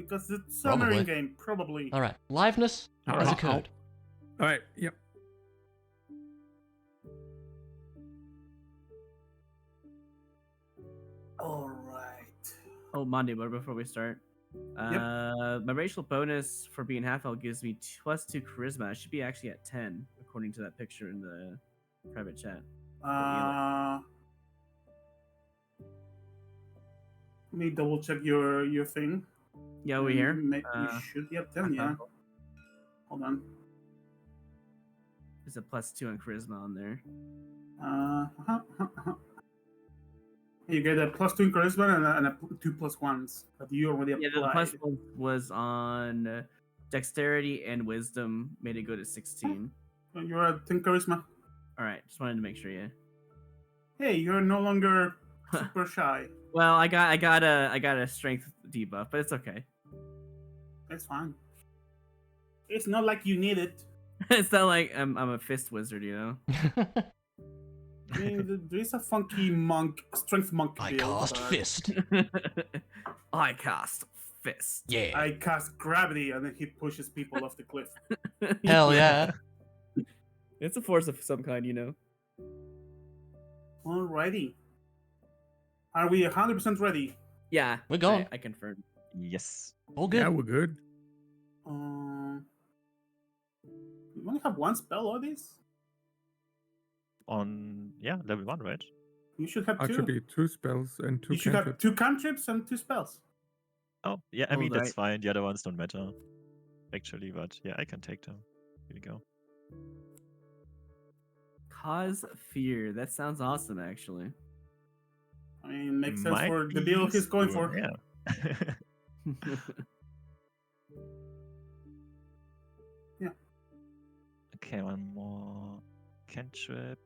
because it's a submarine game, probably. All right, liveness has occurred. All right. Yep. All right. Oh, Monday, but before we start, my racial bonus for being half elf gives me +2 charisma. I should be actually at 10, according to that picture in the private chat. Let me double check your thing. Yeah, over here. You should be at 10, yeah. Hold on. There's a +2 on charisma on there. You get a +2 in charisma and a 2 +1s that you already applied. Yeah, the +1 was on dexterity and wisdom, made it go to 16. You're at 10 charisma. All right, just wanted to make sure, yeah. Hey, you're no longer super shy. Well, I got a strength debuff, but it's okay. It's fine. It's not like you need it. It's not like I'm a fist wizard, you know. I mean, there is a funky monk, strength monk. I build, cast fist. I cast fist. Yeah. I cast gravity, and then he pushes people off the cliff. Hell yeah. It's a force of some kind, you know. Alrighty. Are we 100% ready? Yeah, We're going. I confirm. Yes. All good. Yeah, we're good. You only have one spell, all these? On level 1, right? You should have two. Actually, 2 spells and 2 You should have cantrips. 2 cantrips and 2 spells. Oh, yeah, I mean, Alright. that's fine. The other ones don't matter, actually, but yeah, I can take them. Here we go. Cause fear. That sounds awesome, actually. I mean, makes sense Might for the be build he's going useful, for. Yeah. Yeah. Okay, one more cantrip.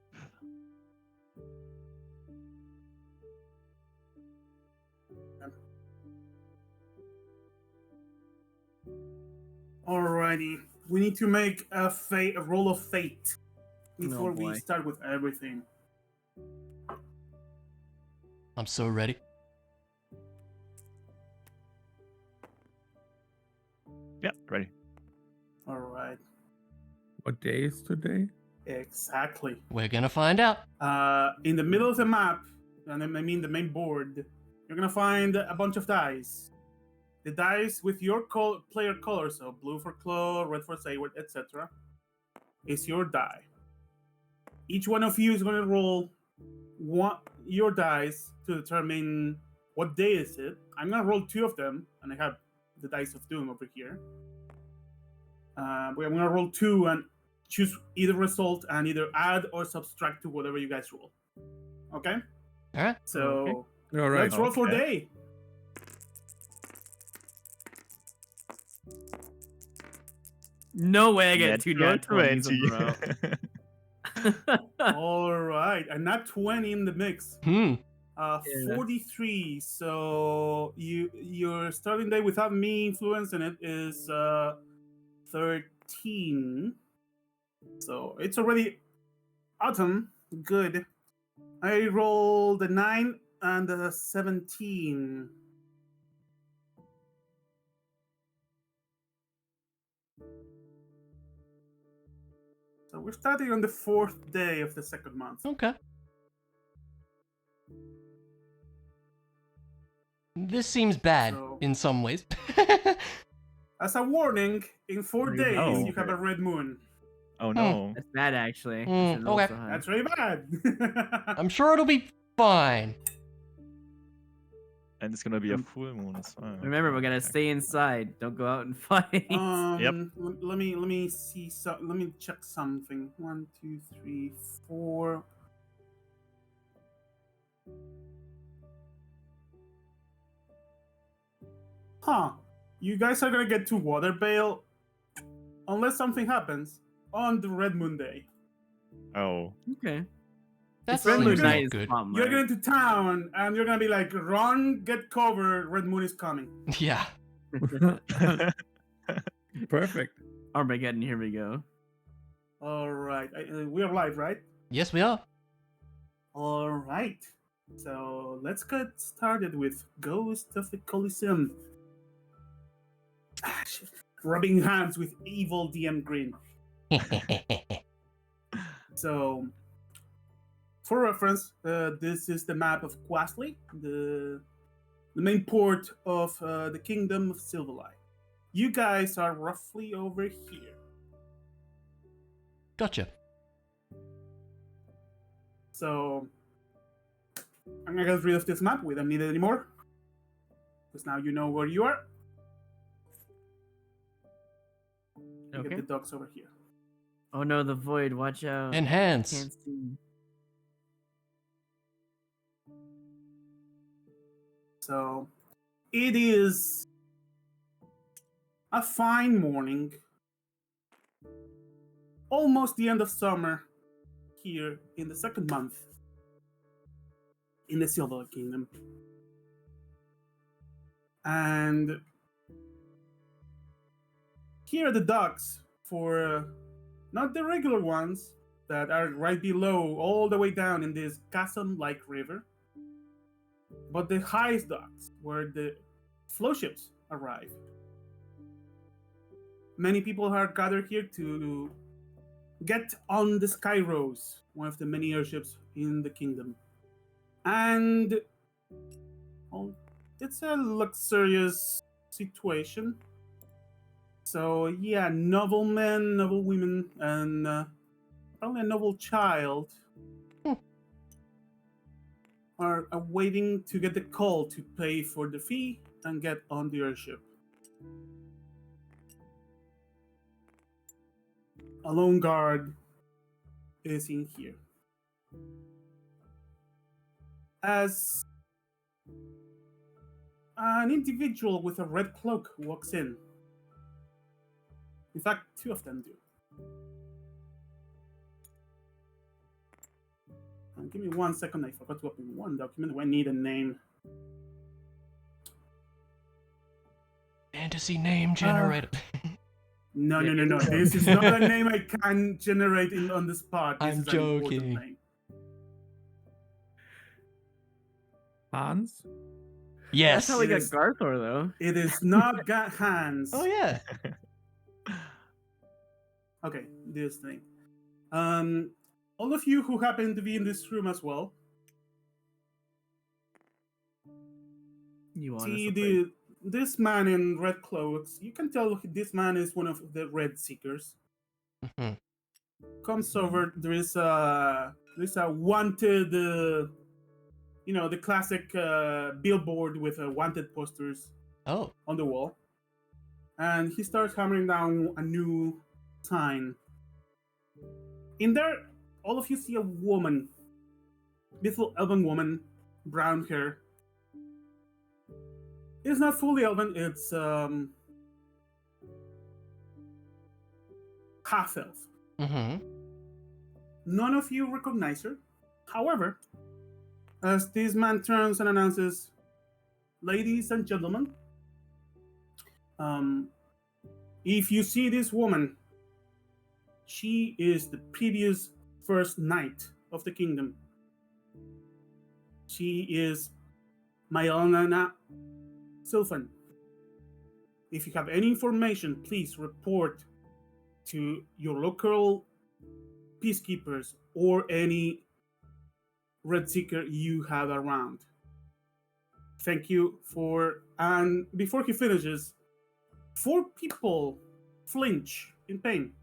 Alrighty. We need to make a roll of fate before boy. we start with everything. I'm so ready. Yeah, ready. Alright. What day is today? Exactly. We're gonna find out. In the middle of the map, and I mean the main board, you're gonna find a bunch of dice. The dice with your player color, so blue for Claw, red for Sayward, etc., is your die. Each one of you is going to roll your dice to determine what day is it. I'm going to roll 2 of them, and I have the dice of doom over here. We're going to roll 2 and choose either result and either add or subtract to whatever you guys roll. Okay? All right. So All right. let's roll for Okay. day. No way I get Net 2 nat 20s in 20. a row. All right, and not 20 in the mix. Hmm. 43. So your starting day without me influence in it is 13. So it's already autumn. Good. I rolled a 9 and a 17. So we're starting on the 4th day of the 2nd month. Okay. This seems bad So- in some ways. As a warning, in 4 days Oh. you have a red moon. Oh no. That's bad, actually. Mm, Should roll okay. so high. That's really bad. I'm sure it'll be fine. And it's gonna be a full moon as well. Remember, we're gonna stay inside. Don't go out and fight. Let me see. Let me check something. 1, 2, 3, 4. Huh? You guys are gonna get to water bail unless something happens on the red moon day. Oh. Okay. That It's really seems good. not good. You're going to town and you're gonna be like, "Run, get cover. Red moon is coming." Yeah. Perfect. Armageddon, here we go. All right, we are live, right? Yes, we are. All right. So let's get started with Ghost of the Coliseum. rubbing hands with evil DM Green. So, for reference, this is the map of Quastly, the main port of the Kingdom of Sylvelai. You guys are roughly over here. Gotcha. So, I'm gonna get rid of this map. We don't need it anymore. Because now you know where you are. Okay. Get the dogs over here. Oh no, the void! Watch out! Enhance. Can't see. So, it is a fine morning. Almost the end of summer here in the second month in the Sylvelai Kingdom. And here are the docks for not the regular ones that are right below, all the way down in this chasm-like river, but the highest docks where the flow ships arrive. Many people are gathered here to get on the Sky Rose, one of the many airships in the kingdom. And it's a luxurious situation. So yeah, noble men, noble women, and probably a noble child are waiting to get the call to pay for the fee and get on the airship. A lone guard is in here. As an individual with a red cloak walks in. In fact, two of them do. And give me 1 second, I forgot to open one document. I need a name. Fantasy name generator. No. Yeah. This is not a name I can generate on the spot. This I'm is an important joking. name. Hans? Yes. That's how we It got is- Garthor, though. It is not got hands. Oh yeah. Okay, this thing. All of you who happen to be in this room as well, You want see this man in red clothes. You can tell this man is one of the Red Seekers. Mhm. Comes over. There is a wanted, the classic billboard with wanted posters Oh. on the wall, and he starts hammering down a new sign. In there, all of you see a woman, beautiful elven woman, brown hair. It's not fully elven, it's half elf. Mm-hmm. None of you recognize her. However, as this man turns and announces, ladies and gentlemen, if you see this woman, she is the previous first knight of the kingdom. She is Myelana Sylvan. If you have any information, please report to your local peacekeepers or any Red Seeker you have around. Thank you for... And before he finishes, 4 people flinch in pain.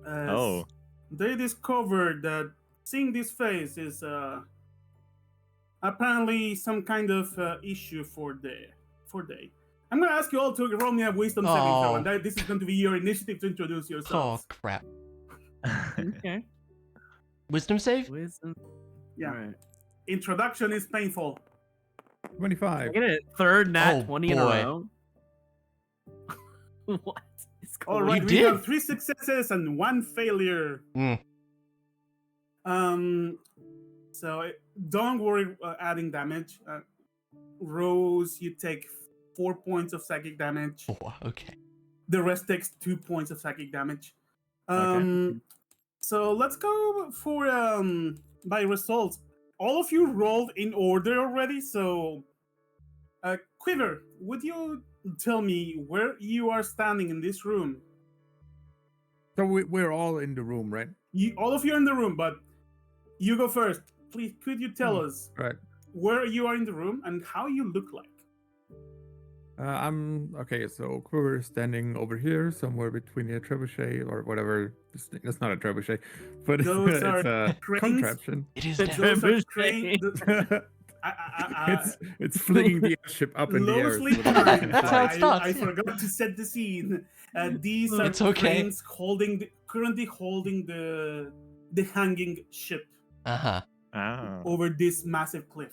As Oh. they discovered that seeing this face is apparently some kind of issue for day. I'm gonna ask you all to roll me a wisdom saving throw, Oh. and this is going to be your initiative to introduce Oh yourselves. crap. Okay. Wisdom save? Wisdom. Yeah. All right. Introduction is painful. 25. I get a third nat Oh, 20 in a boy. row. What is All going right, You we did. have 3 successes and 1 failure. Mm. So don't worry adding damage. Rose, you take 4 points of psychic damage. Oh, okay. The rest takes 2 points of psychic damage. Okay. So let's go for by results. All of you rolled in order already, so Quiver, would you tell me where you are standing in this room? So we're all in the room, right? All of you are in the room, but you go first. Please, could you tell us Right. where you are in the room and how you look like? I'm okay. So Quiver is standing over here, somewhere between a trebuchet or whatever. It's not a trebuchet, but Those it's are a cranes. contraption. It is It's now. Those are Trebuchet. crane. It's flinging the airship up in the air. Loosely so that it timed. can That's fly. how it starts, I yeah. forgot to set the scene. These are It's okay. cranes currently holding the hanging ship Uh-huh. Ah. over this massive cliff.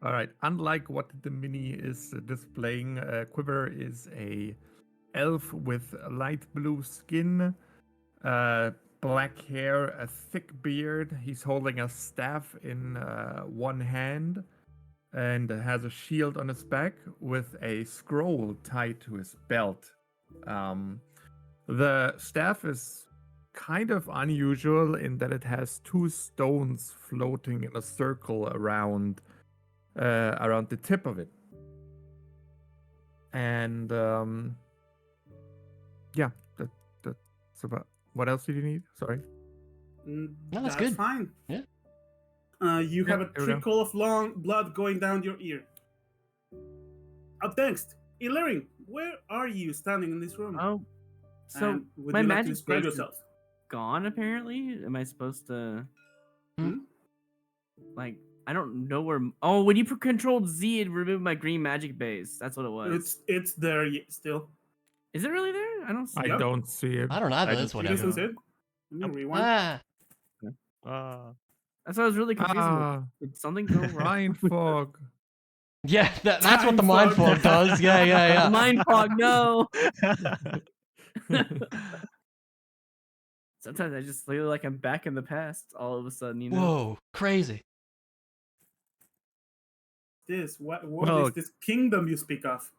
All right. Unlike what the mini is displaying, Quiver is a elf with light blue skin, black hair, a thick beard. He's holding a staff in one hand and has a shield on his back with a scroll tied to his belt. The staff is kind of unusual in that it has two stones floating in a circle around the tip of it. And yeah, that's about. What else did you need? Sorry. No, that's good. Fine. Yeah. You have a here we go. trickle of long blood going down your ear. Up next, Illyring, where are you standing in this room? Oh, so And would my you like to magic describe base is yourself? gone. Apparently, am I supposed to? Hmm? Like, I don't know where. Oh, when you controlled Z, it removed my green magic base. That's what it was. It's there still. Is it really there? I don't see. I Yep. don't see it. I don't either. I That's don't You whatever. guys don't see it? Let me rewind. Ah. Ah. That's what I was really confused with. Ah, Did something go wrong? mind fog. Yeah, that's what the Time mind fog. fog does. Yeah, yeah, The yeah. mind fog. No. Sometimes I just feel like I'm back in the past. All of a sudden, you know. Whoa, crazy. What Well- is this kingdom you speak of?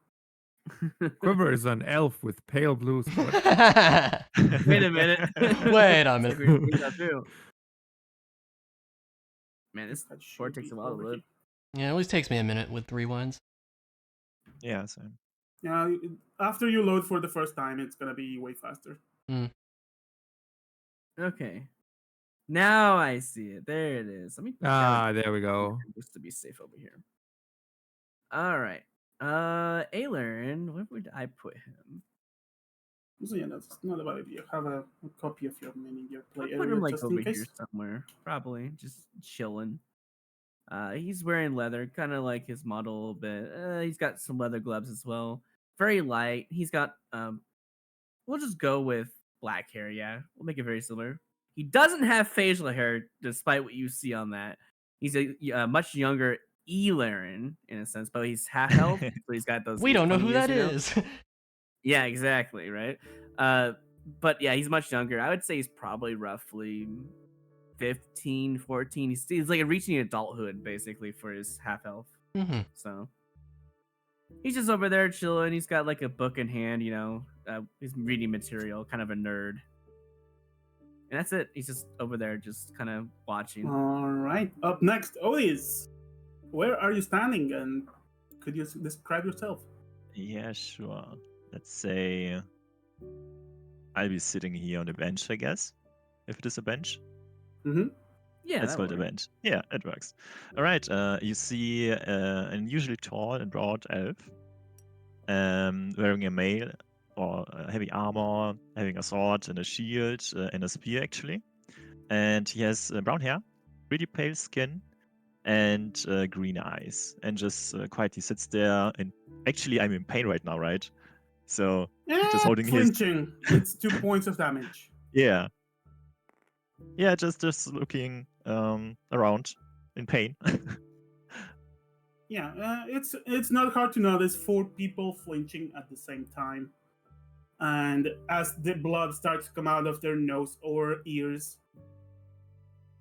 Quiver is an elf with pale blue skin. Wait a minute. Wait a It's minute. like we're doing that too. Man, this That should board takes be a while to over load. Yeah, it always takes me a minute with rewinds. Yeah, same. Yeah, after you load for the first time, it's gonna be way faster. Okay. Now I see it. There it is. Let me There we go. just to be safe over here. All right. Aelern, where would I put him? So yeah, that's not a bad idea. Have a copy of your mini in your I'll play put area him like just over in here case. somewhere. Probably just chilling. He's wearing leather, kind of like his model a little bit. He's got some leather gloves as well. Very light. He's got we'll just go with black hair. Yeah, we'll make it very similar. He doesn't have facial hair, despite what you see on that. He's a much younger Elaren in a sense, but he's half elf, so he's got those. We don't know 20 who years, that you know? is. Yeah, exactly, right? But yeah, he's much younger. I would say he's probably roughly 15, 14. He's like reaching adulthood, basically, for his half-elf. Mm-hmm. So he's just over there chilling. He's got like a book in hand, you know. He's reading material, kind of a nerd. And that's it. He's just over there, just kind of watching. All right. Up next, Otis. Where are you standing? And could you describe yourself? Yeah, sure. Let's say I'll be sitting here on a bench, I guess. If it is a bench. Mm-hmm. Yeah, Let's that call it a works. bench. Yeah, it works. All right. You see an unusually tall and broad elf wearing a mail or heavy armor, having a sword and a shield and a spear, actually. And he has brown hair, really pale skin, and green eyes. And just quietly sits there. And actually, I'm in pain right now, right? So just holding his. Flinching. It's 2 points of damage. Yeah. Yeah, just looking around in pain. Yeah, it's not hard to notice 4 people flinching at the same time. And as the blood starts to come out of their nose or ears,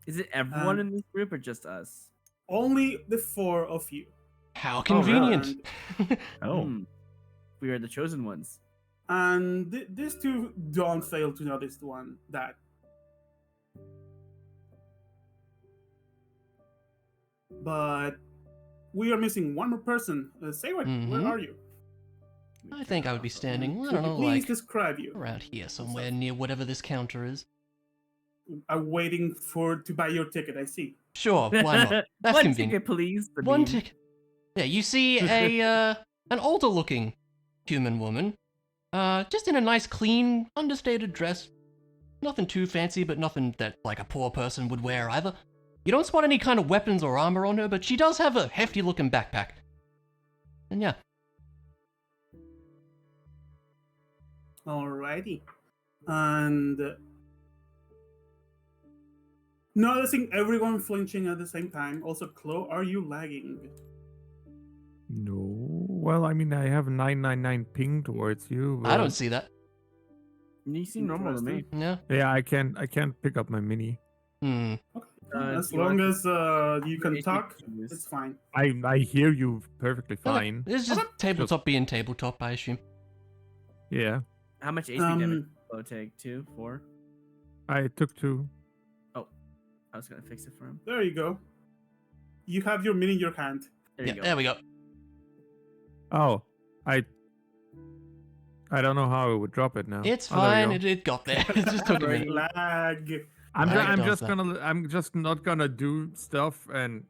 Is it everyone in this group or just us? only the 4 of you. How convenient. Oh. We are the chosen ones. And these 2 don't fail to notice that. But we are missing one more person. Sayward, where Mhm. are you? I think I would be standing, I Could don't you know, please like describe you? around here somewhere near whatever this counter is. I'm waiting to buy your ticket. I see. Sure, why not? That's One convenient. ticket, please. The One bean. ticket. Yeah, you see an older looking human woman. Just in a nice, clean, understated dress. Nothing too fancy, but nothing that like a poor person would wear either. You don't spot any kind of weapons or armor on her, but she does have a hefty looking backpack. And yeah. Alrighty. And noticing everyone flinching at the same time. Also, Chloe, are you lagging? No. Well, I mean, I have a 999 ping towards you. I don't but- see that. You seem normal to me. Yeah. Yeah, I can't pick up my mini. Hmm. As do you want long as you can Basic talk, cues. it's fine. I hear you perfectly Okay. fine. It's just tabletop being tabletop, I assume. Yeah, How much HP damage will it take? 2, 4? I took 2. I was gonna fix it for him. There you go. You have your mini in your hand. There Yeah, you go. there we go. Oh, I don't know how I would drop it now. It's Oh, there you fine. go. It got there. It just took a minute. Lag. I'm just not gonna do stuff, and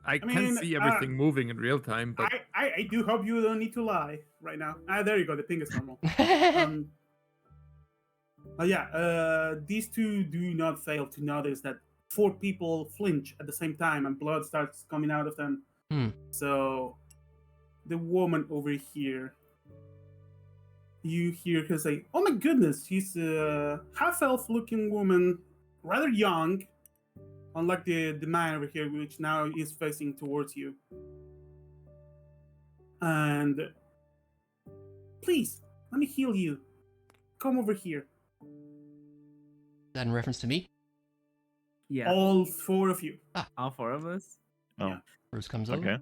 I mean, can see everything moving in real time. But I do hope you don't need to lie right now. There you go. The ping is normal. These two do not fail to notice that 4 people flinch at the same time and blood starts coming out of them. So, the woman over here, you hear her say, "Oh my goodness, she's a half-elf looking woman, rather young, unlike the man over here, which now is facing towards you. And please, let me heal you. Come over here." Is that in reference to me? Yeah. All 4 of you. All 4 of us? Oh, Yeah. Bruce comes over. okay.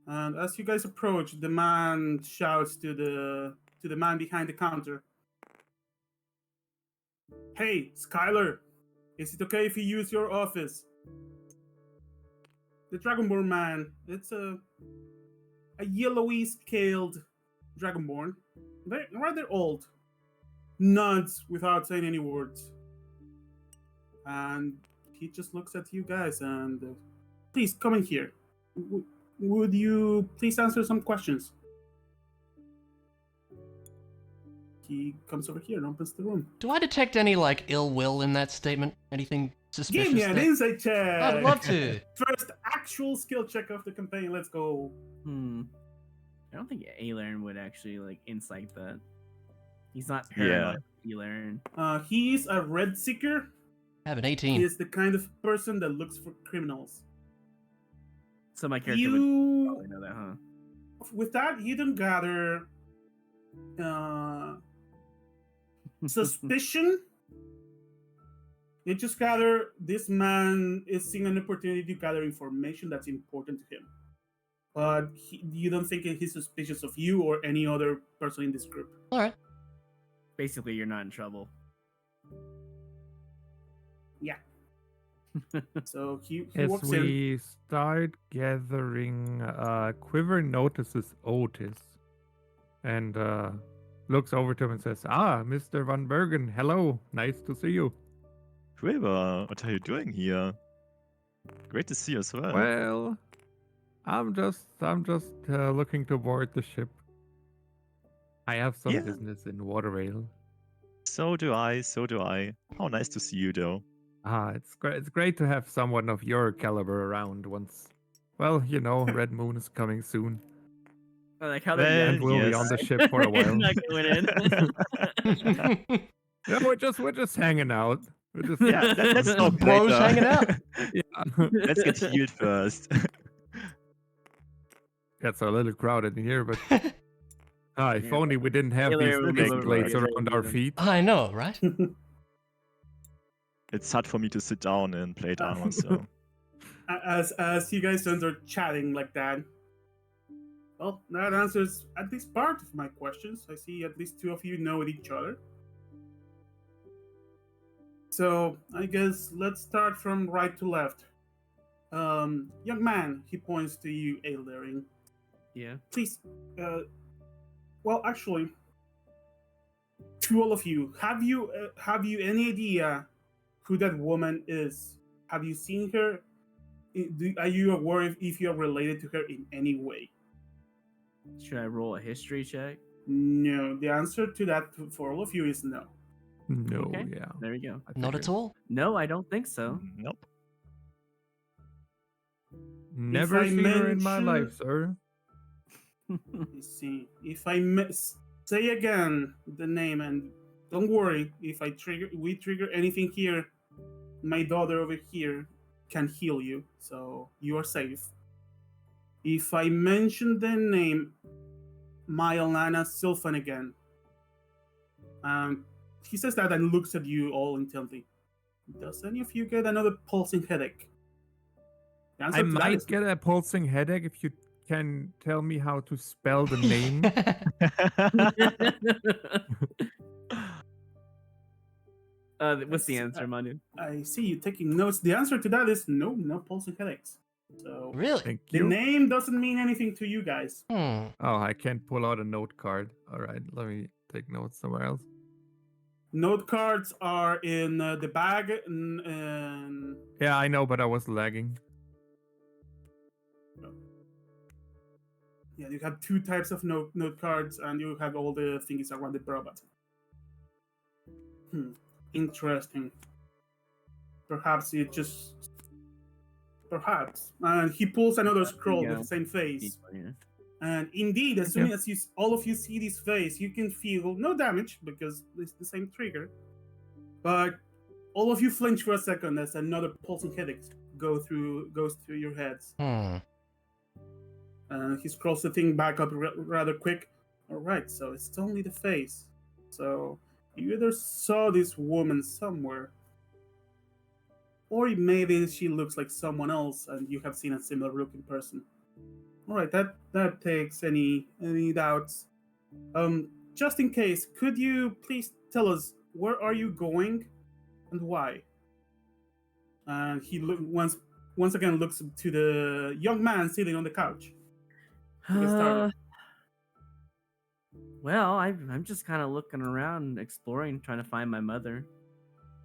And as you guys approach, the man shouts to the man behind the counter, "Hey, Skylar, is it okay if you use your office?" The Dragonborn man, it's a yellowy scaled Dragonborn, rather old, nods without saying any words. And he just looks at you guys and, "Please come in here. Would you please answer some questions?" He comes over here and opens the room. Do I detect any like ill will in that statement? Anything suspicious? Give me an there? insight check. I'd love to. First actual skill check of the campaign. Let's go. I don't think Aelern would actually like insight that. He's not Yeah. paranoid. Aelern. He's a red seeker. I have an He 18. is the kind of person that looks for criminals. So my character would You, probably know that, huh? with that, you don't gather suspicion. You just gather this man is seeing an opportunity to gather information that's important to him. But you don't think he's suspicious of you or any other person in this group. All right. Basically, you're not in trouble. Yeah. So he as walks in. we start gathering, Quiver notices Otis and looks over to him and says, "Ah, Mr. Van Bergen, hello. Nice to see you." Quiver, what are you doing here? Great to see you as well. Well, I'm just looking to board the ship. I have some Yeah. business in Waterrail. So do I, so do I. How nice to see you, though. It's great. It's great to have someone of your caliber around once. Well, you know, Red Moon is coming soon, I like how Well, they're and we'll be yes. on the ship for a while. not going in. Yeah, we're just hanging out. We're just Yeah, let's talk Bros later. hanging out. yeah. Let's get healed first. Gets a little crowded in here, but if Yeah. only we didn't have Taylor these would be wrist over plates here. around our feet. I know, right? It's hard for me to sit down in plate armor, so. As you guys are chatting like that, well, that answers at least part of my questions. I see at least 2 of you know each other. So I guess let's start from right to left. Young man, he points to you, Eildaring. Yeah. Please, well, actually, to all of you, have you any idea who that woman is? Have you seen her? Are you aware if you're related to her in any way? Should I roll a history check? No. The answer to that for all of you is no. No, Okay. yeah. There we go. I Not at figured. all. No, I don't think so. Nope. Never I seen her in my mention- life, sir. Let's see. If I say again the name, and don't worry, if we trigger anything here, my daughter over here can heal you, so you are safe. If I mention the name Myelana Sylphan again, he says that and looks at you all intently. Does any of you get another pulsing headache? The answer I to that might is get a pulsing headache if you can tell me how to spell the name. What's the That's- answer, Manu? I see you taking notes. The answer to that is no pulsing headaches. So Really? Thank the you. name doesn't mean anything to you guys. Hmm. Oh, I can't pull out a note card. All right, let me take notes somewhere else. Note cards are in the bag. And Yeah, I know, but I was lagging. yeah, you have two types of note cards, and you have all the things around the bra button. Interesting. Perhaps it just. Perhaps. And he pulls another scroll with go. the same face. Yeah. And indeed, as Thank soon as all of you see this face, you can feel no damage because it's the same trigger. But all of you flinch for a second as another pulsing headache goes through your heads. Hmm. He scrolls the thing back up rather quick. All right, so it's only the face. So you either saw this woman somewhere, or maybe she looks like someone else, and you have seen a similar looking person. All right, that takes any doubts. Just in case, could you please tell us where are you going, and why? And he once again looks to the young man sitting on the couch. To get started. Well, I'm just kind of looking around, exploring, trying to find my mother.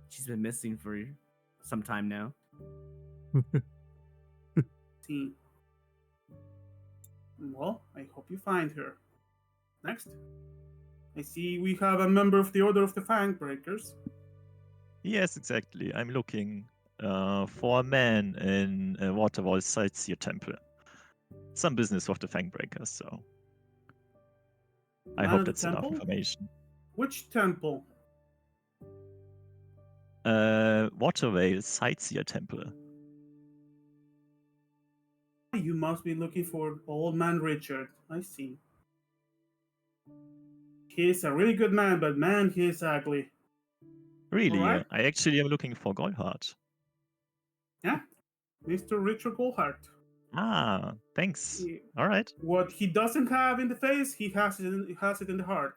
She's been missing for some time now. See. Well, I hope you find her. Next. I see we have a member of the Order of the Fangbreakers. Yes, exactly. I'm looking for a man in Waterwall Sightseer Temple. Some business with the Fangbreakers, so I Man hope of the that's enough temple? information. Which temple? Waterwall Sightseer Temple. You must be looking for old man Richard. I see. He's a really good man, but man, he is ugly. Really? Alright. I actually am looking for Goldheart. Yeah, Mr. Richard Goldhart. Ah, thanks. He- All right. What he doesn't have in the face, he has it in the heart.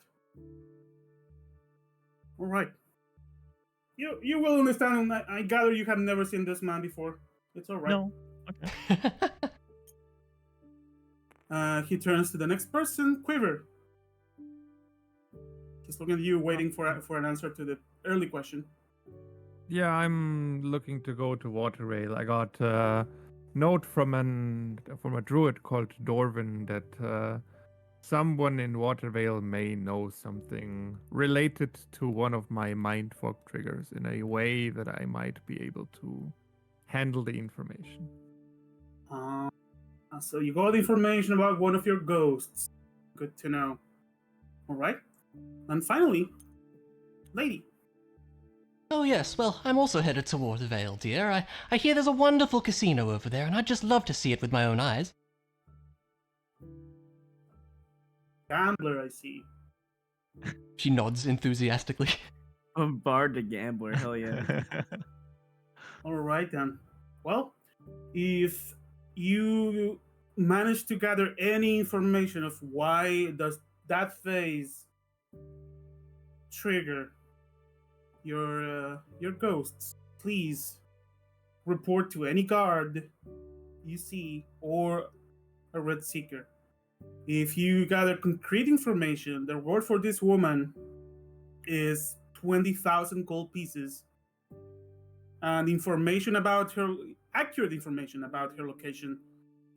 All right. You will understand. I gather you have never seen this man before. It's all right. No. Okay. He turns to the next person, Quiver. He's looking at you, waiting for an answer to the early question. Yeah, I'm looking to go to Waterrail. I got a note from a druid called Dorvin that someone in Watervale may know something related to one of my mindfuck triggers in a way that I might be able to handle the information. So you got information about one of your ghosts. Good to know. All right. And finally, lady. Oh yes, well, I'm also headed toward the Vale, dear. I hear there's a wonderful casino over there, and I'd just love to see it with my own eyes. Gambler, I see. She nods enthusiastically. Bard the gambler, hell yeah. All right then. Well, if you manage to gather any information of why does that phase trigger your ghosts, please report to any guard you see or a red seeker. If you gather concrete information, the reward for this woman is 20,000 gold pieces, and information about her, accurate information about her location.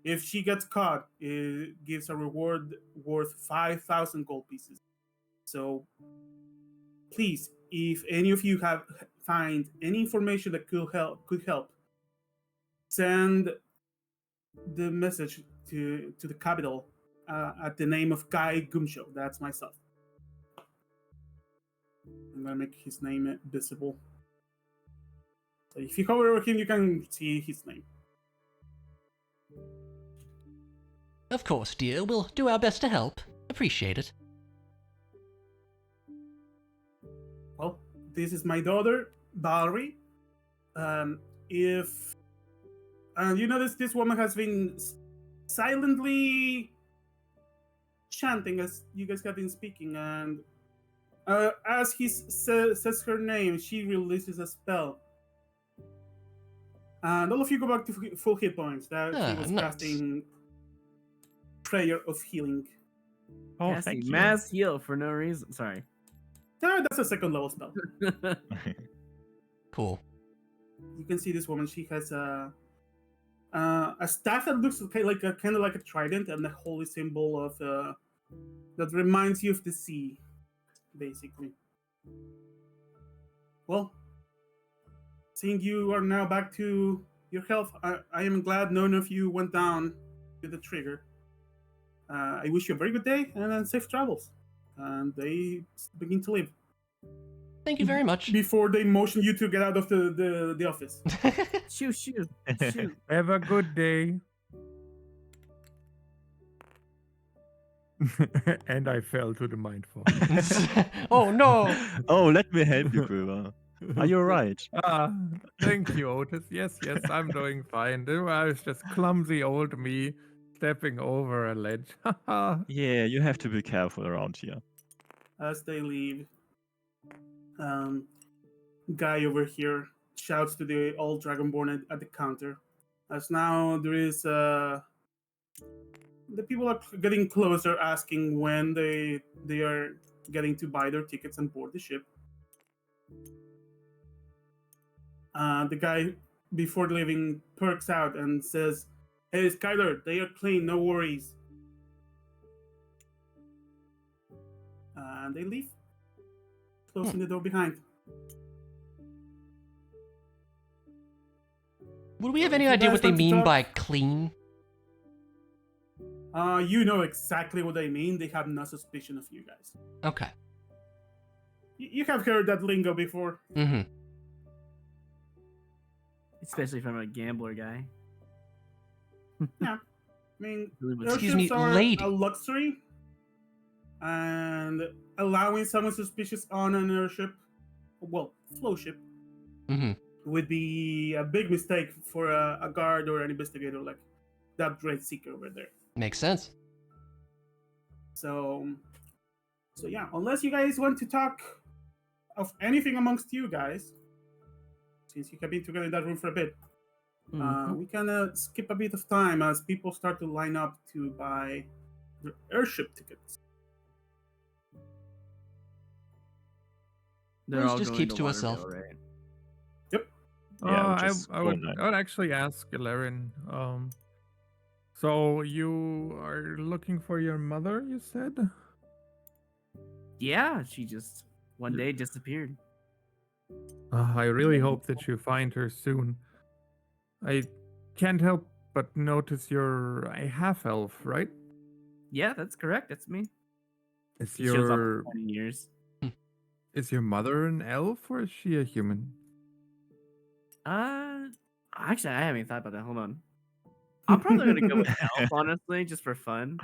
If she gets caught, it gives a reward worth 5,000 gold pieces. So please, if any of you have find any information that could help, send the message to the capital at the name of Guy Gumshow. That's myself. I'm gonna make his name visible. So if you hover over him, you can see his name. Of course, dear. We'll do our best to help. Appreciate it. Well, this is my daughter, Valerie. If you notice, this woman has been silently chanting as you guys have been speaking, and as he says her name, she releases a spell. And all of you go back to full hit points. That he was nice. casting Prayer of Healing. Oh, Casting thank you. mass heal for no reason. Sorry. That's a second level spell. Cool. You can see this woman. She has a staff that looks kind of like a trident and a holy symbol of that reminds you of the sea, basically. Well, seeing you are now back to your health, I am glad none of you went down to the trigger. I wish you a very good day and safe travels. And they begin to leave. Thank you very much. Before they motion you to get out of the office. Shoo, shoo, shoo. Have a good day. And I fell to the mind fog. Oh no! Oh, let me help you, Quiver. Are you alright? Thank you, Otis. Yes, I'm doing fine. I was just clumsy old me stepping over a ledge. Yeah, you have to be careful around here. As they leave, guy over here shouts to the old dragonborn at the counter. As now there is the people are getting closer, asking when they are getting to buy their tickets and board the ship. The guy before leaving perks out and says, "Hey, Skylar, they are clean, no worries." And they leave, closing the door behind. Would we have So any if you idea guys what they want to mean talk- by clean? You know exactly what they mean. They have no suspicion of you guys. Okay. You have heard that lingo before. Mm-hmm. Especially from a gambler guy. I mean, Excuse me, airships are lady. a luxury, and allowing someone suspicious on an airship, well, flow ship, Mm-hmm. would be a big mistake for a guard or an investigator like that great seeker over there. Makes sense. So yeah, unless you guys want to talk of anything amongst you guys, since you have been together in that room for a bit, we can skip a bit of time as people start to line up to buy their airship tickets. They're Rose all just going keeps to Waterville, herself. right? Yeah, I just go would online. actually ask Laren. So you are looking for your mother, you said? Yeah, she just one day disappeared. I really hope that you find her soon. I can't help but notice you're a half elf, right? Yeah, that's correct. That's me. Is He shows up your in 20 years. is your mother an elf or is she a human? Actually, I haven't thought about that. Hold on. I'm probably gonna go with elf, honestly, just for fun.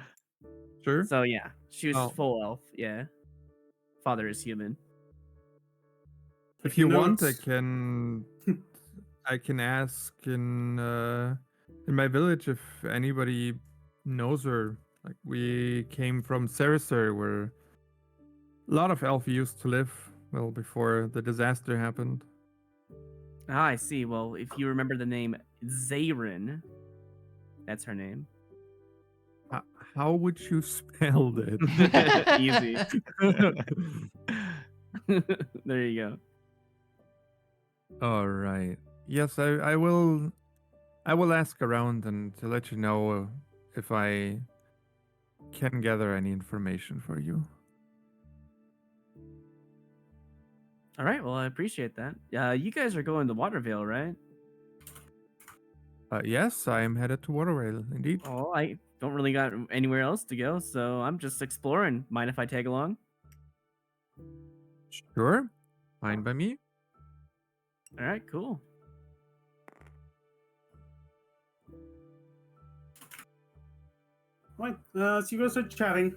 Sure. So yeah, she was Oh. full elf. Yeah. Father is human. If you want, I notes. can ask in my village if anybody knows her. Like we came from Cerecer, where a lot of elf used to live. Well, before the disaster happened. Ah, I see. Well, if you remember the name Zarin, that's her name. How would you spell that? Easy. There you go. All right. Yes, I will. I will ask around and to let you know if I can gather any information for you. All right. Well, I appreciate that. You guys are going to Watervale, right? Yes, I am headed to Watervale, indeed. Oh, I don't really got anywhere else to go, so I'm just exploring. Mind if I tag along? Sure. Fine by me. All right, cool. Right. So you guys are chatting,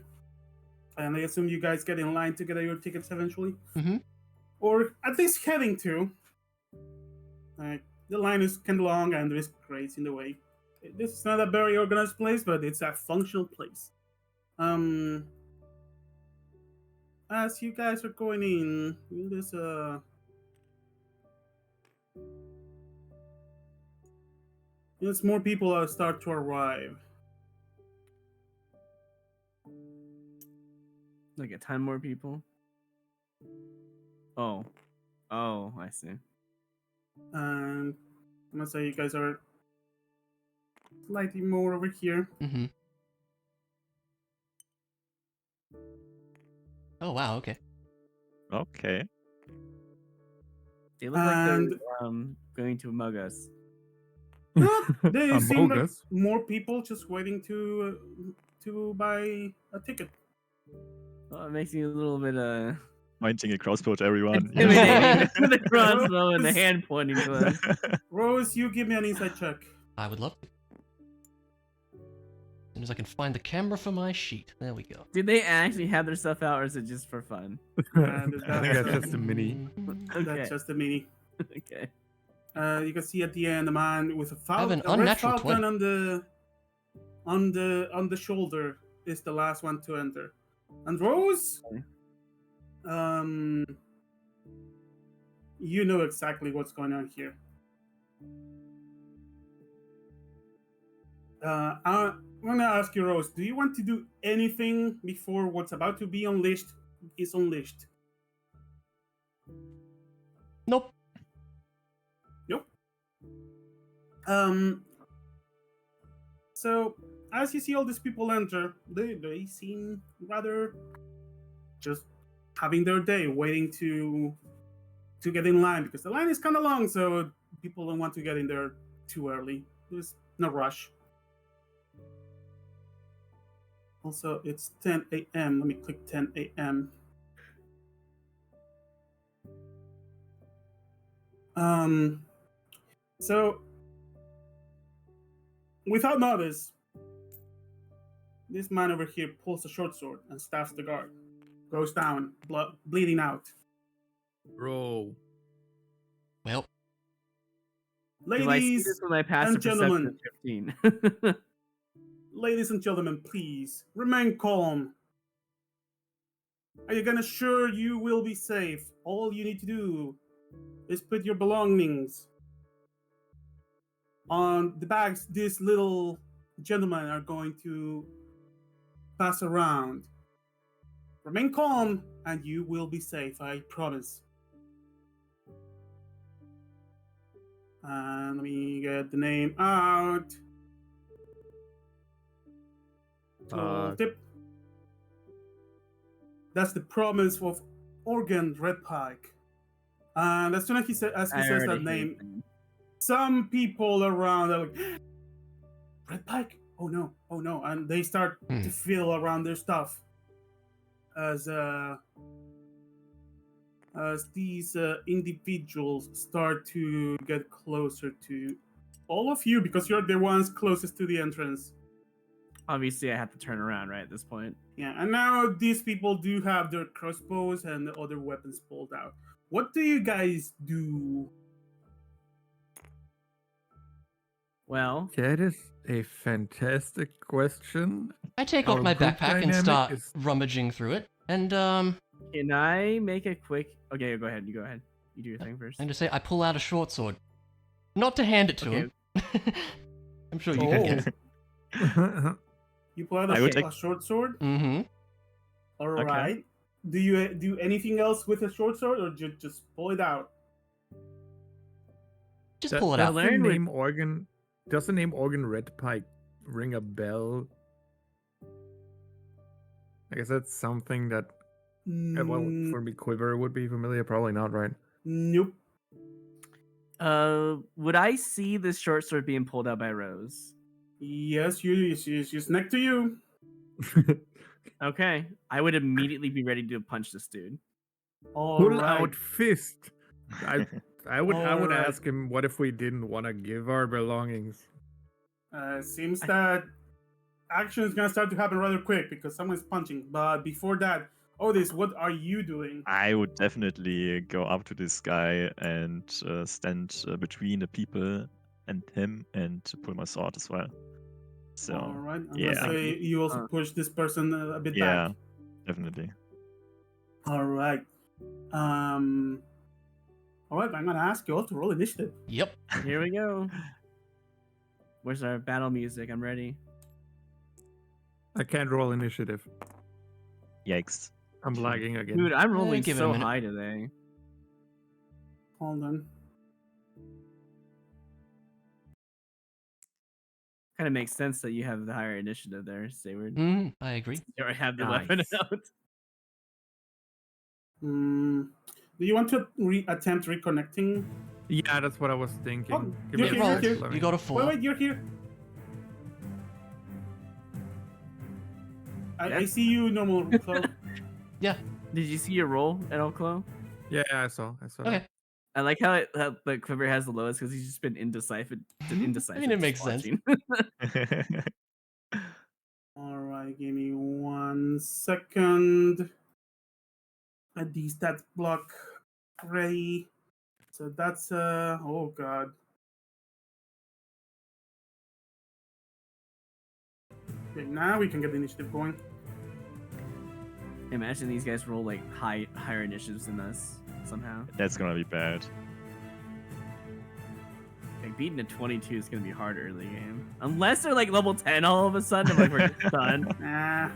and I assume you guys get in line to get your tickets eventually, or at least heading to. The line is kind of long, and there is crates in the way. This is not a very organized place, but it's a functional place. As you guys are going in, there's more people start to arrive. Like a ton more people. Oh, I see. And I'm gonna say you guys are slightly more over here. Mm-hmm. Oh wow. Okay. Okay. They look like they're And going to mug us. they seem like Us. more people just waiting to buy a ticket. Well, it makes me a little bit Pointing a crossbow to everyone. intimidating with the crossbow and the hand pointing to us. Rose, you give me an insight check. I would love to. As soon as I can find the camera for my sheet. There we go. Did they actually have their stuff out, or is it just for fun? I think that's just a mini. Okay. That's just a mini. Okay. You can see at the end a man with a have an red unnatural falcon 20. on the shoulder is the last one to enter. And Rose, you know exactly what's going on here. I'm gonna ask you, Rose, do you want to do anything before what's about to be unleashed is unleashed? Nope. Nope. So as you see all these people enter, they seem rather just having their day, waiting to get in line because the line is kind of long, so people don't want to get in there too early. There's no rush. Also, it's 10 a.m. Let me click 10 a.m. So without notice, this man over here pulls a short sword and stabs the guard. Goes down, blood bleeding out. Bro. Well, Do I see Ladies this with my passive and gentlemen. perception of 15? Ladies and gentlemen, please remain calm. Are you gonna sure you will be safe? All you need to do is put your belongings on the bags these little gentlemen are going to pass around. Remain calm and you will be safe, I promise. And let me get the name out. Tip. That's the promise of Organ Redpike. And as soon as he says that name, some people around are like, Redpike? Oh no, and they start to feel around their stuff as these individuals start to get closer to all of you because you're the ones closest to the entrance. Obviously, I have to turn around right at this point. Yeah, and now these people do have their crossbows and the other weapons pulled out. What do you guys do? Well, That is a fantastic question. I take off Our my group backpack and dynamic start is- rummaging through it. And can I make a quick? Okay, go ahead. You go ahead. You do your thing first. and to say I pull out a short sword. Not to hand it to Okay. him. I'm sure you can guess. You pull out I would a short sword. Mm-hmm. All right. Do you do anything else with a short sword, or just pull it out? Just pull it out. Does the Learn with- name Organ? Does the name Organ Red Pike ring a bell? I guess that's something that, well, Mm, for me, Quiver would be familiar. Probably not, right? nope. Would I see this short sword being pulled out by Rose? Yes, she's next to you. Okay, I would immediately be ready to punch this dude. All Pull right. out fist. I would Alright. ask him, what if we didn't want to give our belongings? Seems that action is gonna start to happen rather quick because someone's punching. But before that, Otis, what are you doing? I would definitely go up to this guy and stand between the people and him and pull my sword as well. So, All right. I'm yeah. gonna say you also Uh, push this person a bit yeah, back. definitely. All right. All right. I'm gonna ask you all to roll initiative. Yep. Here we go. Where's our battle music? I'm ready. I can't roll initiative. Yikes. I'm lagging again. Dude, I'm rolling give it a so minute. high today. Hold on. Kind of makes sense that you have the higher initiative there, Sayward. I agree. You already have the weapon Nice. out. Do you want to attempt reconnecting? Yeah, that's what I was thinking. Oh, Give you're me here, a you're sec, here. let You me- got a 4. Wait, you're here. I Yeah. see you, normal. So Yeah. Did you see your roll at all, Chloe? Yeah, I saw. Okay. I like how the Quiver has the lowest because he's just been indecisive. Indecisive. I mean, it just makes sense. watching. all right, give me 1 second. At the stats block ready. So that's oh god. Okay, now we can get the initiative going. Imagine these guys roll like higher initiatives than us somehow. That's gonna be bad. Like beating a 22 is gonna be hard early game, unless they're like level 10 all of a sudden. I'm like, we're just done. Ah.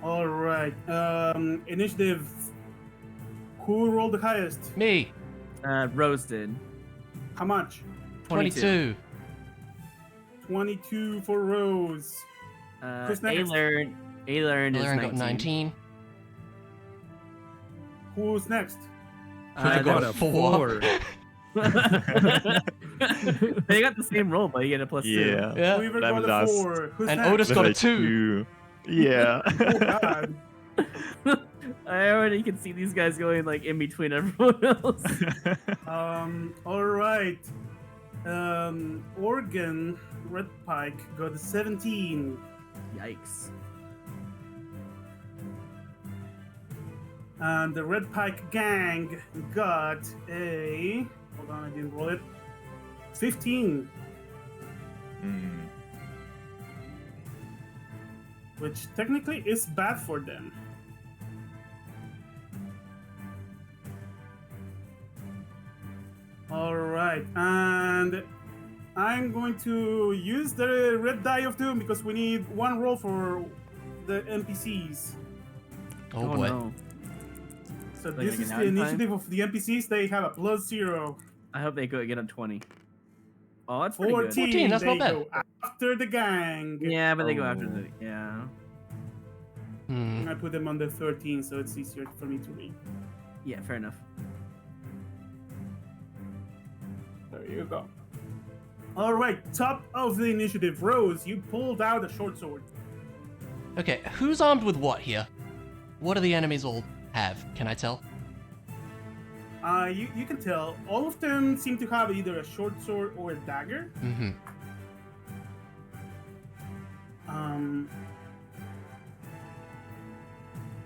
All right. Initiative. Who rolled the highest? Me. Rose did. How much? 22. 22 for Rose. Who's next? Alearn is Lauren 19. got 19. Who's next? I got got a a 4. They got the same roll, but you get a +2. Yeah. Yeah. Weaver Level got a last. 4. Who's And next? Otis got a Level 2. 2. Yeah. Oh god. I already can see these guys going like in between everyone else. All right. Oregon Red Pike got a 17. Yikes. And the Red Pike gang got a. Hold on, I didn't roll it. 15, Mm. which technically is bad for them. All right, and I'm going to use the red die of doom because we need 1 roll for the NPCs. Oh boy. No. So Like this an is the outing time? initiative of the NPCs. They have a +0. I hope they get a 20. Oh, that's pretty 14. good. 14, that's they not bad. go after the gang. Yeah, but they go after Oh. the yeah. Hmm. I put them on the 13, so it's easier for me to read. Yeah, fair enough. There you go. All right, top of the initiative, Rose. You pulled out a short sword. Okay, who's armed with what here? What do the enemies all have? Can I tell? You can tell all of them seem to have either a short sword or a dagger. Mm-hmm.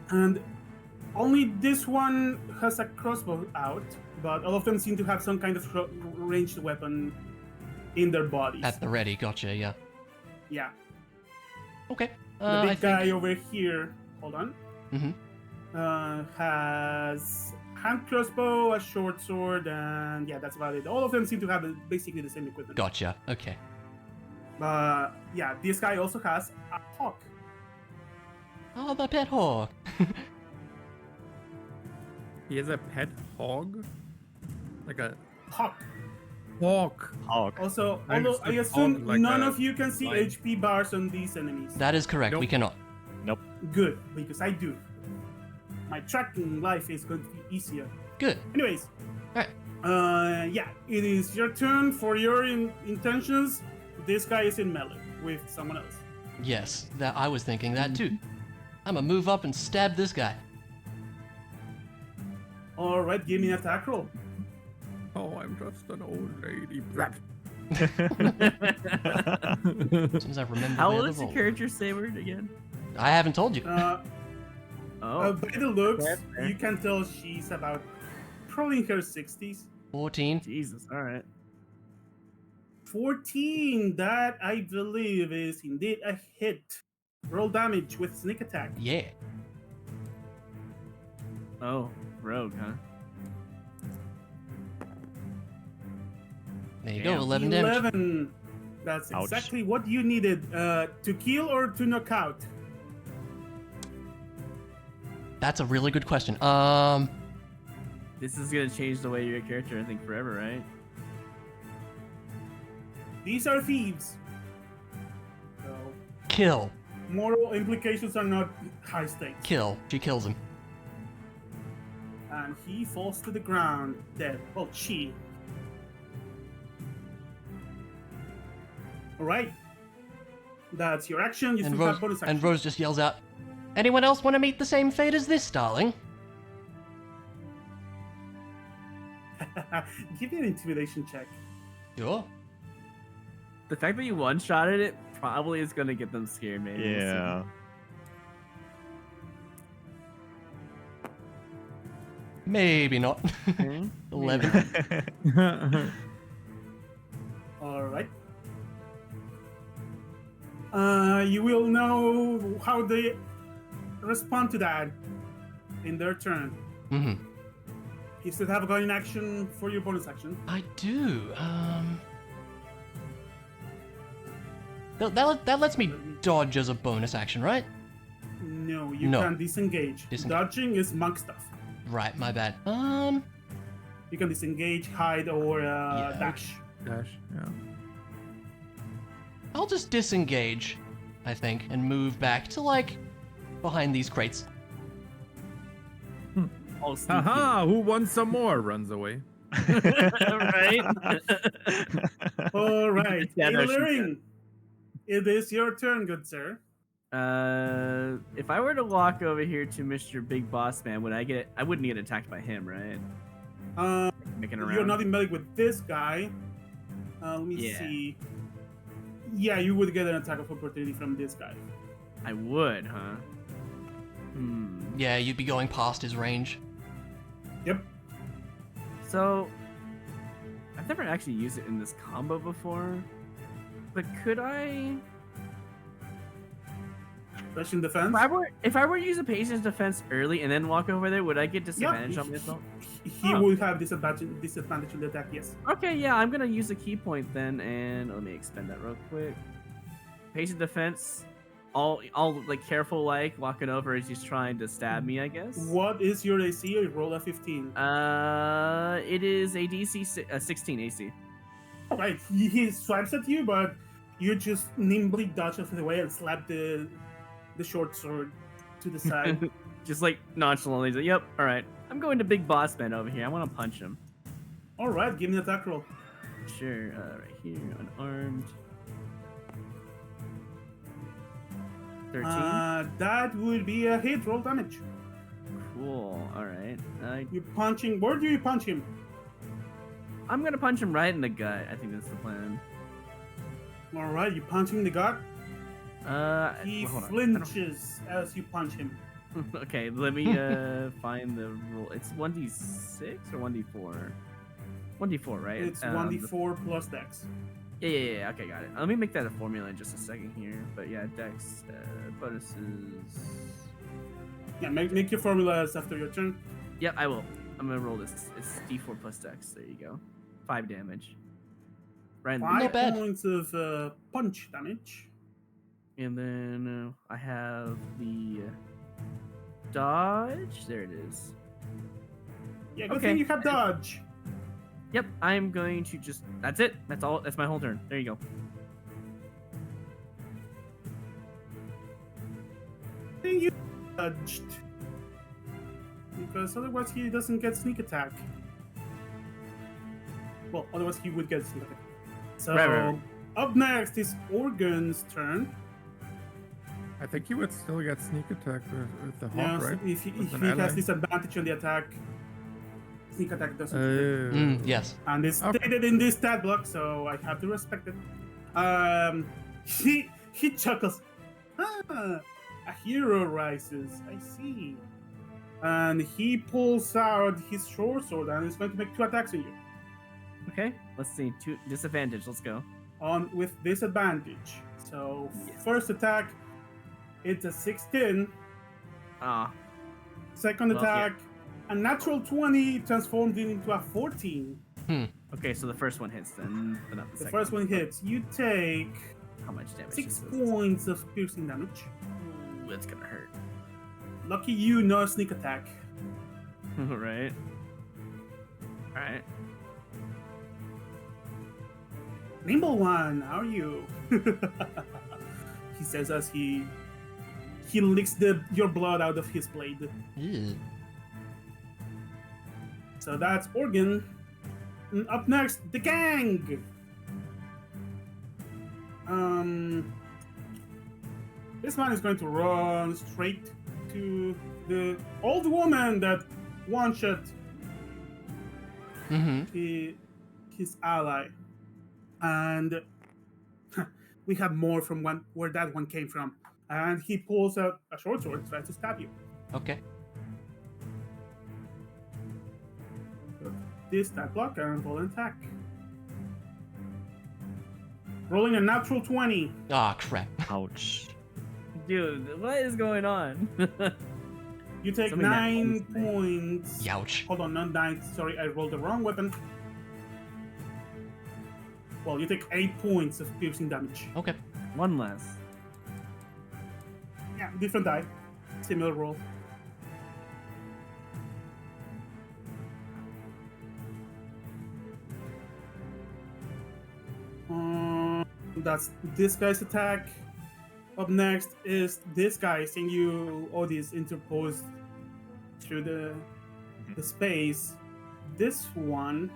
And only this one has a crossbow out, but all of them seem to have some kind of ranged weapon in their bodies. At the ready, gotcha, yeah. Yeah. Okay. The I big guy think... over here, hold on, Mhm. has hand crossbow, a short sword, and yeah, that's about it. All of them seem to have basically the same equipment. Gotcha. Okay. Yeah, this guy also has a hawk. Oh, the pet hawk. He has a pet hog? Like a Hawk. hawk. Hawk. Also, I although I understood assume hog like none a of you can see lion. HP bars on these enemies. That is correct. We Nope. cannot. Nope. Good, because I do. My tracking life is going to be easier. Good. Anyways, Alright. yeah, it is your turn. For your intentions, this guy is in melee with someone else. Yes, that I was thinking that too. I'm gonna move up and stab this guy. All right, give me an attack roll. Oh, I'm just an old lady. As soon as I remember How where old the is your roll. character, Sayward, again? I haven't told you. Oh, By the looks, that's fair. you can tell she's about probably in her 60s. 14. Jesus, all right. 14, that I believe is indeed a hit. Roll damage with sneak attack. Yeah. Oh, rogue, huh? There you Damn. go. 11 damage. 11. That's Ouch. exactly what you needed. To kill or to knock out? That's a really good question. This is gonna change the way your character, I think, forever, right? These are thieves. So, Kill. moral implications are not high stakes. Kill. She kills him. And he falls to the ground dead. Well, she. Alright. That's your action. You And still Rose, have bonus action. and Rose just yells out, "Anyone else want to meet the same fate as this, darling?" Give me an intimidation check. Sure. The fact that you one-shotted it probably is gonna get them scared, maybe. We'll see. Yeah. Maybe not. Okay. 11. Alright. You will know how they respond to that in their turn. hmm You still have a gun in action for your bonus action. I do. That lets me dodge as a bonus action, right? No, you No. can disengage. Dodging is monk stuff. Right, my bad. You can disengage, hide, or dash. Dash, yeah. I'll just disengage, I think, and move back to, like, behind these crates. All sneaky. Haha, who wants some more? Runs away. Right? All right, Yeah, no, she Illyring, it is your turn, good sir. If I were to walk over here to Mr. Big Boss Man, I wouldn't get attacked by him, right? Making around. You're not in melee with this guy. Let me Yeah. see. Yeah, you would get an attack of opportunity from this guy. I would, huh? Yeah, you'd be going past his range. Yep. So, I've never actually used it in this combo before, but could I? Special defense. If I were to use a patient's defense early and then walk over there, would I get disadvantage on myself? He Oh. would have disadvantage on the attack, yes. Okay, yeah, I'm gonna use a key point then, and let me expend that real quick. Patient defense, all like careful, like walking over as he's trying to stab me, I guess. What is your AC? You roll a 15. It is a DC 16 AC. Alright, he swipes at you, but you just nimbly dodge out of the way and slap the short sword to the side. Just like nonchalantly, he's like, "Yep, all right, I'm going to Big Boss Man over here. I want to punch him." Alright, give me an attack roll. Sure, right here, unarmed. 13. That would be a hit. Roll damage. Cool. All right. You punching. Where do you punch him? I'm gonna punch him right in the gut. I think that's the plan. Alright, you punch him in the gut. He well, hold on. flinches as you punch him. Okay, let me find the rule. It's 1d6 or 1d4? 1d4, right? It's 1d4 plus dex. Yeah. Okay, got it. Let me make that a formula in just a second here. But yeah, dex bonuses. Yeah, make your formulas after your turn. Yep, I will. I'm gonna roll this. It's D4 plus Dex. There you go. 5 damage. Right in the Five Not bad. points of punch damage. And then I have the dodge. There it is. Yeah, good Okay. thing you have dodge. Yep, I'm going to just. That's it. That's all. That's my whole turn. There you go. I think you dodged. Because otherwise he doesn't get sneak attack. Well, otherwise he would get sneak attack. So, Right. up next is Organ's turn. I think you would still get sneak attack with the Yeah, hawk, right? if he, With if an he ally. has disadvantage on the attack, sneak attack doesn't. Yes. And it's Okay. stated in this stat block, so I have to respect it. He chuckles. Ah, a hero rises. I see. And he pulls out his short sword and is going to make 2 attacks on you. Okay, let's see. 2 disadvantage. Let's go. On with disadvantage. So Yes. first attack, it's a 16. Ah, Second Well, yeah. attack, a natural 20 transformed it into a 14. okay. So the first one hits then, but not the The second. first one hits. You take How much damage? 6 is this? points of piercing damage. Ooh, that's gonna hurt. Lucky you, no sneak attack. Right. All right. Nimble one, how are you? He says as he licks your blood out of his blade. Ew. So that's Organ. And up next, the gang. This man is going to run straight to the old woman that one-shot Mm-hmm. his ally, and we have more from where that one came from. And he pulls out a short sword and tries to stab you. Okay. This stat block and roll an attack. Rolling a natural 20. Ah, crap. Ouch. Dude, what is going on? You take Something that 9 always makes- points. Youch. Hold on, not 9. Sorry, I rolled the wrong weapon. Well, you take 8 points of piercing damage. Okay. One less. Yeah, different die. Similar roll. That's this guy's attack. Up next is this guy, seeing you, Odis, interposed through the space. This one.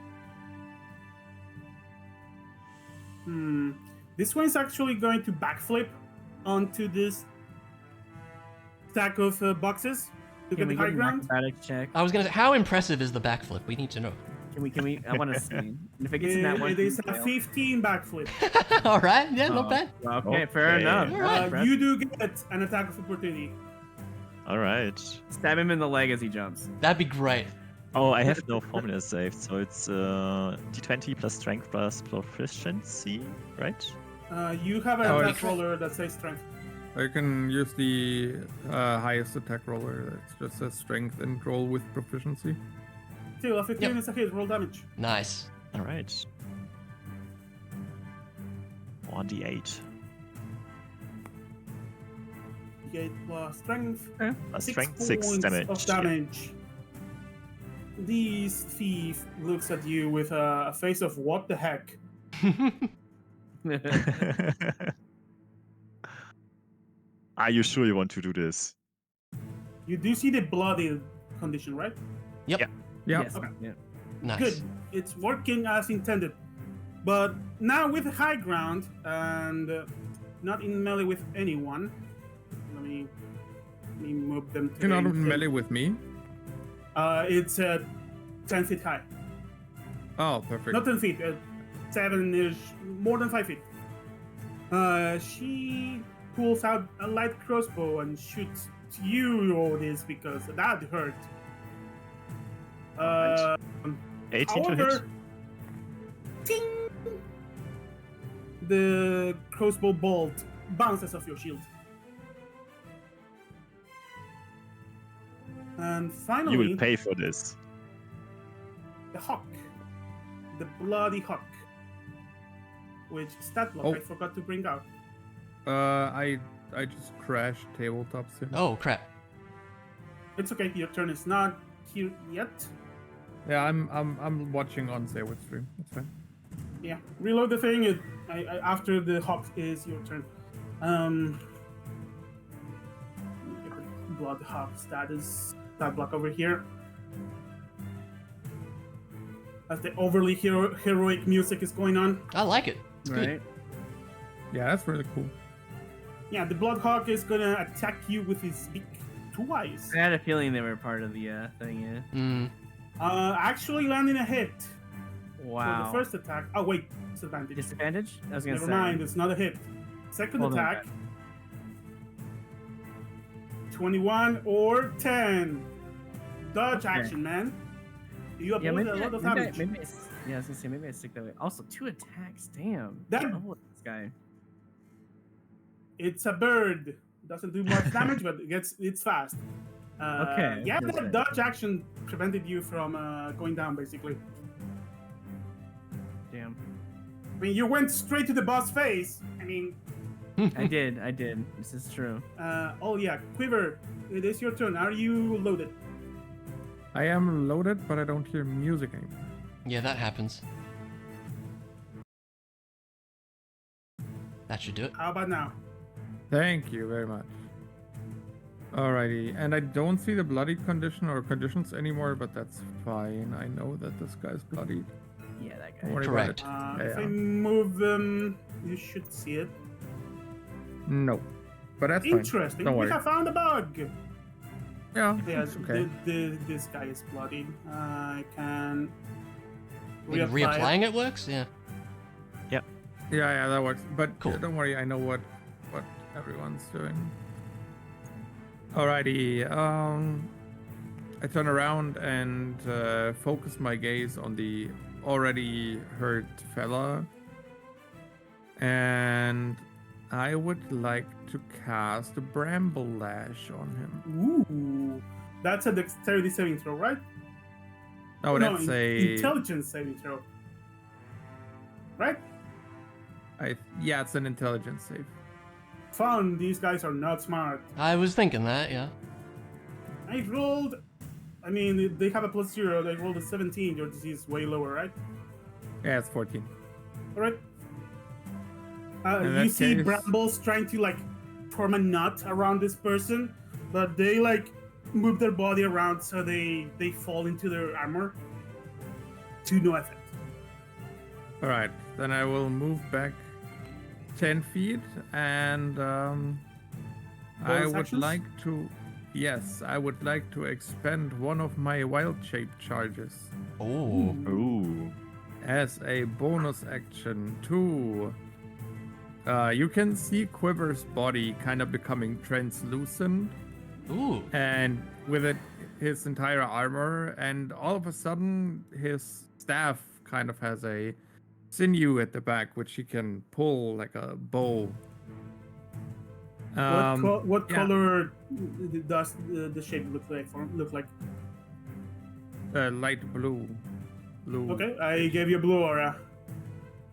This one is actually going to backflip onto this stack of boxes to Can get we the high get an ground. acrobatics check? I was gonna say, how impressive is the backflip? We need to know. Can we? I want to see. And if it gets in that one, It is can a we fail? 15 backflip. All right. Yeah, not Oh, bad. Okay, fair Okay. enough. Alright. You do get an attack of opportunity. Alright. Stab him in the leg as he jumps. That'd be great. Oh, I have no formula saved, so it's d20 plus strength plus proficiency, right? You have an Oh, attack it's- roller that says strength. I can use the highest attack roller. It's just a strength and roll with proficiency. Still, a 15 Yep. is a hit. Roll damage. Nice. Alright. 1d8 8 plus strength. plus 6 strength, 6 points damage. of damage. This thief looks at you with a face of what the heck. Yeah. Are you sure you want to do this? You do see the bloody condition, right? Yep. Yeah. Yeah. Yes. Okay. Yeah. Nice. Good. It's working as intended. But now with the high ground and not in melee with anyone. Let me move them to You're not the- in melee with me. It's 10 feet high. Oh, perfect. Not 10 feet, 7-ish, more than 5 feet. She pulls out a light crossbow and shoots you, Otis, because that hurt. Alright. 18 to hit. However, ting, the crossbow bolt bounces off your shield. And finally, You will pay for this. hawk, the bloody hawk, which stat block Oh. I forgot to bring out. I just crashed tabletop sim. Oh crap. It's okay. Your turn is not here yet. Yeah, I'm watching on Saywood stream. That's fine. Yeah, reload the thing. After the hawk is your turn. Get the blood hawk status stat block over here. As the overly heroic music is going on. I like it. It's good. Right. Yeah, that's really cool. Yeah, the Bloodhawk is gonna attack you with his beak twice. I had a feeling they were part of the thing. Yeah. Mm. Actually landing a hit. Wow. So the first attack. Oh wait, disadvantage. Disadvantage? I was gonna Never say. mind, it's not a hit. Second Hold on. attack. 21 or 10. Dodge Okay. action, man. You Yeah, apply maybe, a lot of maybe, damage. maybe I was gonna say maybe I stick that way. Also, 2 attacks. Damn. That- Oh, this guy. It's a bird. Doesn't do much damage, but it's fast. Okay, Yeah, okay. that dodge action prevented you from going down, basically. Damn. I mean, you went straight to the boss face. I mean, I did. This is true. oh yeah, Quiver, it is your turn. Are you loaded? I am loaded, but I don't hear music anymore. Yeah, that happens. That should do it. How about now? Thank you very much. Alrighty, and I don't see the bloodied condition or conditions anymore, but that's fine. I know that this guy's bloodied. Yeah, that Don't guy. worry Correct. about it. If I Yeah. move them, you should see it. No, but that's fine. Interesting. Don't We worry. have found a bug. Yeah, Yeah, it's okay. this guy is bloodied. I can Maybe reapply it. reapplying it works? Yeah. Yeah, that works. But Cool. don't worry, I know what everyone's doing. Alrighty, I turn around and focus my gaze on the already hurt fella, and I would like to cast a Bramble Lash on him. Ooh, that's a dexterity saving throw, right? Oh, that's a intelligence saving throw, right? yeah, it's an intelligence save. Fun. These guys are not smart. I was thinking that, yeah. I rolled. I mean, they have a +0. They rolled a 17. Your disease is way lower, right? Yeah, it's 14. All right. In You that see case- brambles trying to like form a knot around this person, but they like move their body around so they fall into their armor to no effect. All right, then I will move back 10 feet, and I Bonus would actions? like to. Yes, I would like to expend one of my wild shape charges Oh. Ooh. as a bonus action to. You can see Quiver's body kind of becoming translucent, Ooh. and with it, his entire armor, and all of a sudden, his staff kind of has a sinew at the back, which he can pull like a bow. What yeah. color does the shape look like? Light blue. Blue. Okay, I gave you a blue aura.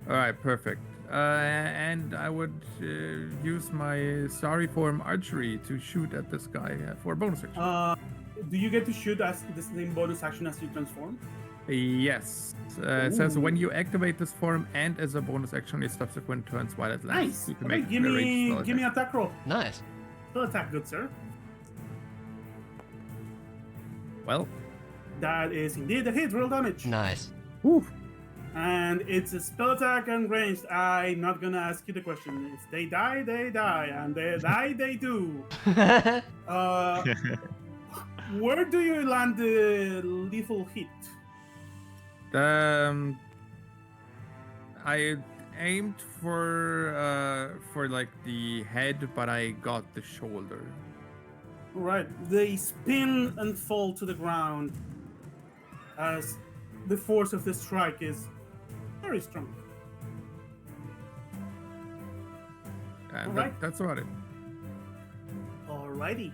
All right, perfect. And I would use my starry form archery to shoot at this guy for bonus action. Do you get to shoot as the same bonus action as you transform? Yes. It says Ooh. when you activate this form and as a bonus action in subsequent turns while it lasts, Nice. you can Okay, make give a ranged me spell give me attack. attack roll. Nice. Spell attack, good sir. Well, That is indeed a hit. Roll damage. Nice. whew. And it's a spell attack and ranged. I'm not gonna ask you the question. If they die, they die, and they die, they do. Where do you land the lethal hit? I aimed for like the head, but I got the shoulder. Right, they spin and fall to the ground as the force of the strike is very strong. And Alright. that's about it. Alrighty.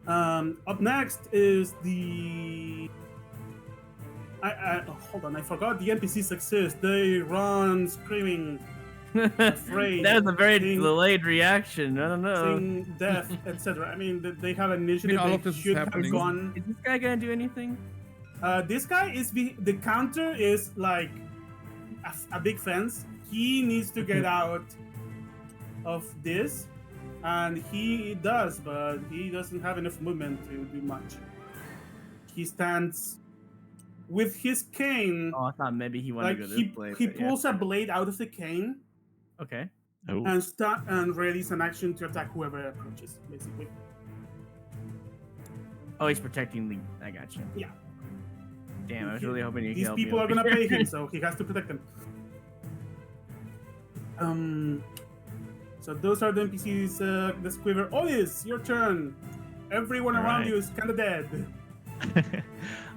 Up next is the Hold on, I forgot the NPCs exist. They run screaming, afraid, That was a very saying- delayed reaction. I don't know. saying death, etc. I mean, they have initiative. all They of this is should have happening. gone. Is this guy gonna do anything? This guy is the counter is like a big fence. He needs to get out of this, and he does, but he doesn't have enough movement to do much. He stands with his cane. Oh, I thought maybe he wanted Like to go this way. he but yeah. pulls a blade out of the cane Okay. Oh, and readies an action to attack whoever approaches, basically. Oh, he's protecting the. I got you. Yeah. Damn, I was really hoping you could These help people me are gonna over pay here. him, so he has to protect them. So those are the NPCs. The Squiver. Otis, your turn. Everyone around Alright. you is kind of dead.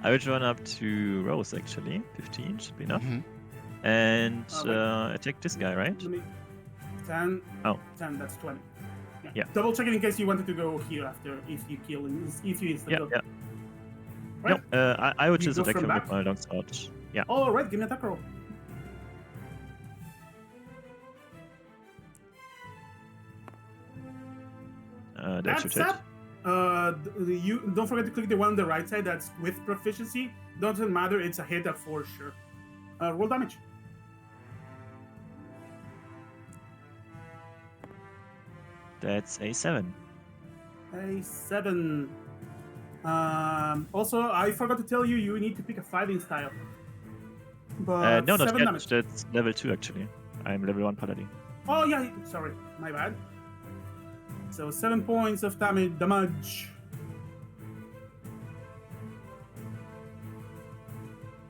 I would run up to Rose actually. 15 should be enough. Mhm. And wait. attack this guy, right? Let me- 10. Oh. 10. That's 20. Yeah. Double checking in case you wanted to go here after if you kill him. If you Yeah, kill. yeah. Right. No, I would You just go attack from him back? with my longsword. Yeah. All right. Give me an attack roll. That should hit. up. You don't forget to click the one on the right side that's with proficiency. Doesn't matter. It's a hit up for sure. Roll damage. That's a 7. A 7. Also, I forgot to tell you, you need to pick a fighting style. But No, not 7 yet. damage. That's level 2 actually. I'm level 1 paladin. Oh yeah, sorry, my bad. So 7 points of damage.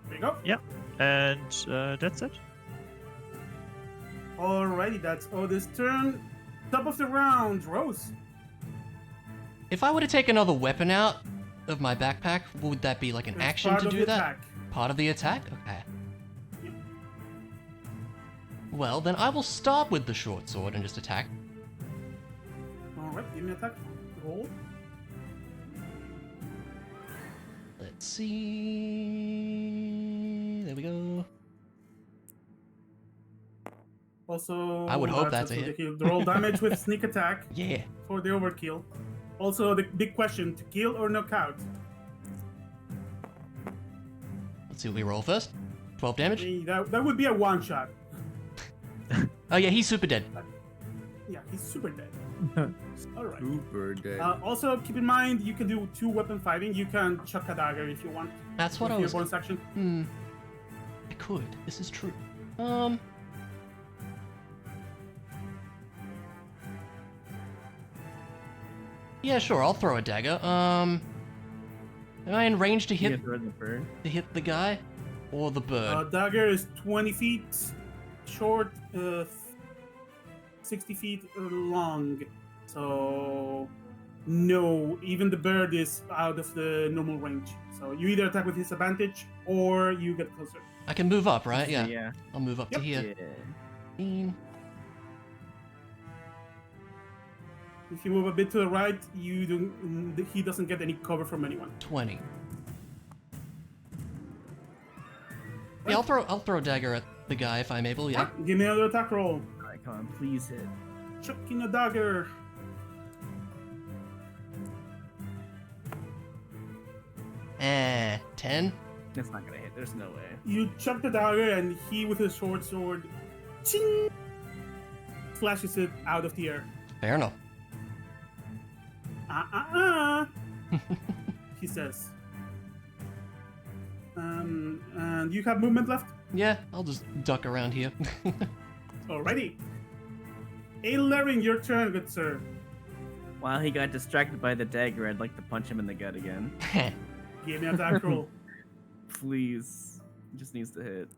There you go. And that's it. Alrighty, that's Otis' turn. Top of the round, Rose. If I were to take another weapon out of my backpack, would that be like an It's action part to of do the that? attack. Part of the attack? Okay. Yeah. Well, then I will start with the short sword and just attack. Alright, give me an attack. Roll. Let's see. There we go. Also, I would hope that's a also hit. the roll damage with sneak attack Yeah. for the overkill. Also, the big question: to kill or knock out? Let's see what we roll first. 12 damage. That would be a one shot. Oh yeah, he's super dead. Yeah, he's super dead. Alright. Super dead. Also, keep in mind you can do 2 weapon fighting. You can chuck a dagger if you want. That's what with I your was. bonus action. I could. This is true. Yeah, sure. I'll throw a dagger. Am I in range to You hit throw the bird. the guy, or the bird? Dagger is 20 feet short, 60 feet long. So, no, even the bird is out of the normal range. So you either attack with disadvantage or you get closer. I can move up, right? Yeah. Yeah. I'll move up to Yep. here. Yeah. 15. If you move a bit to the right, you don't. He doesn't get any cover from anyone. 20. Yeah, I'll throw a dagger at the guy if I'm able. Yeah. Give me another attack roll. Alright, come on, please hit. Chucking a dagger. Eh, 10. That's not gonna hit. There's no way. You chuck the dagger, and he, with his short sword, ching, flashes it out of the air. Fair enough. He says. And you have movement left? Yeah, I'll just duck around here. Alrighty. Ailerin, your turn, good sir. While he got distracted by the dagger, I'd like to punch him in the gut again. Give me an attack roll. Please. He just needs to hit.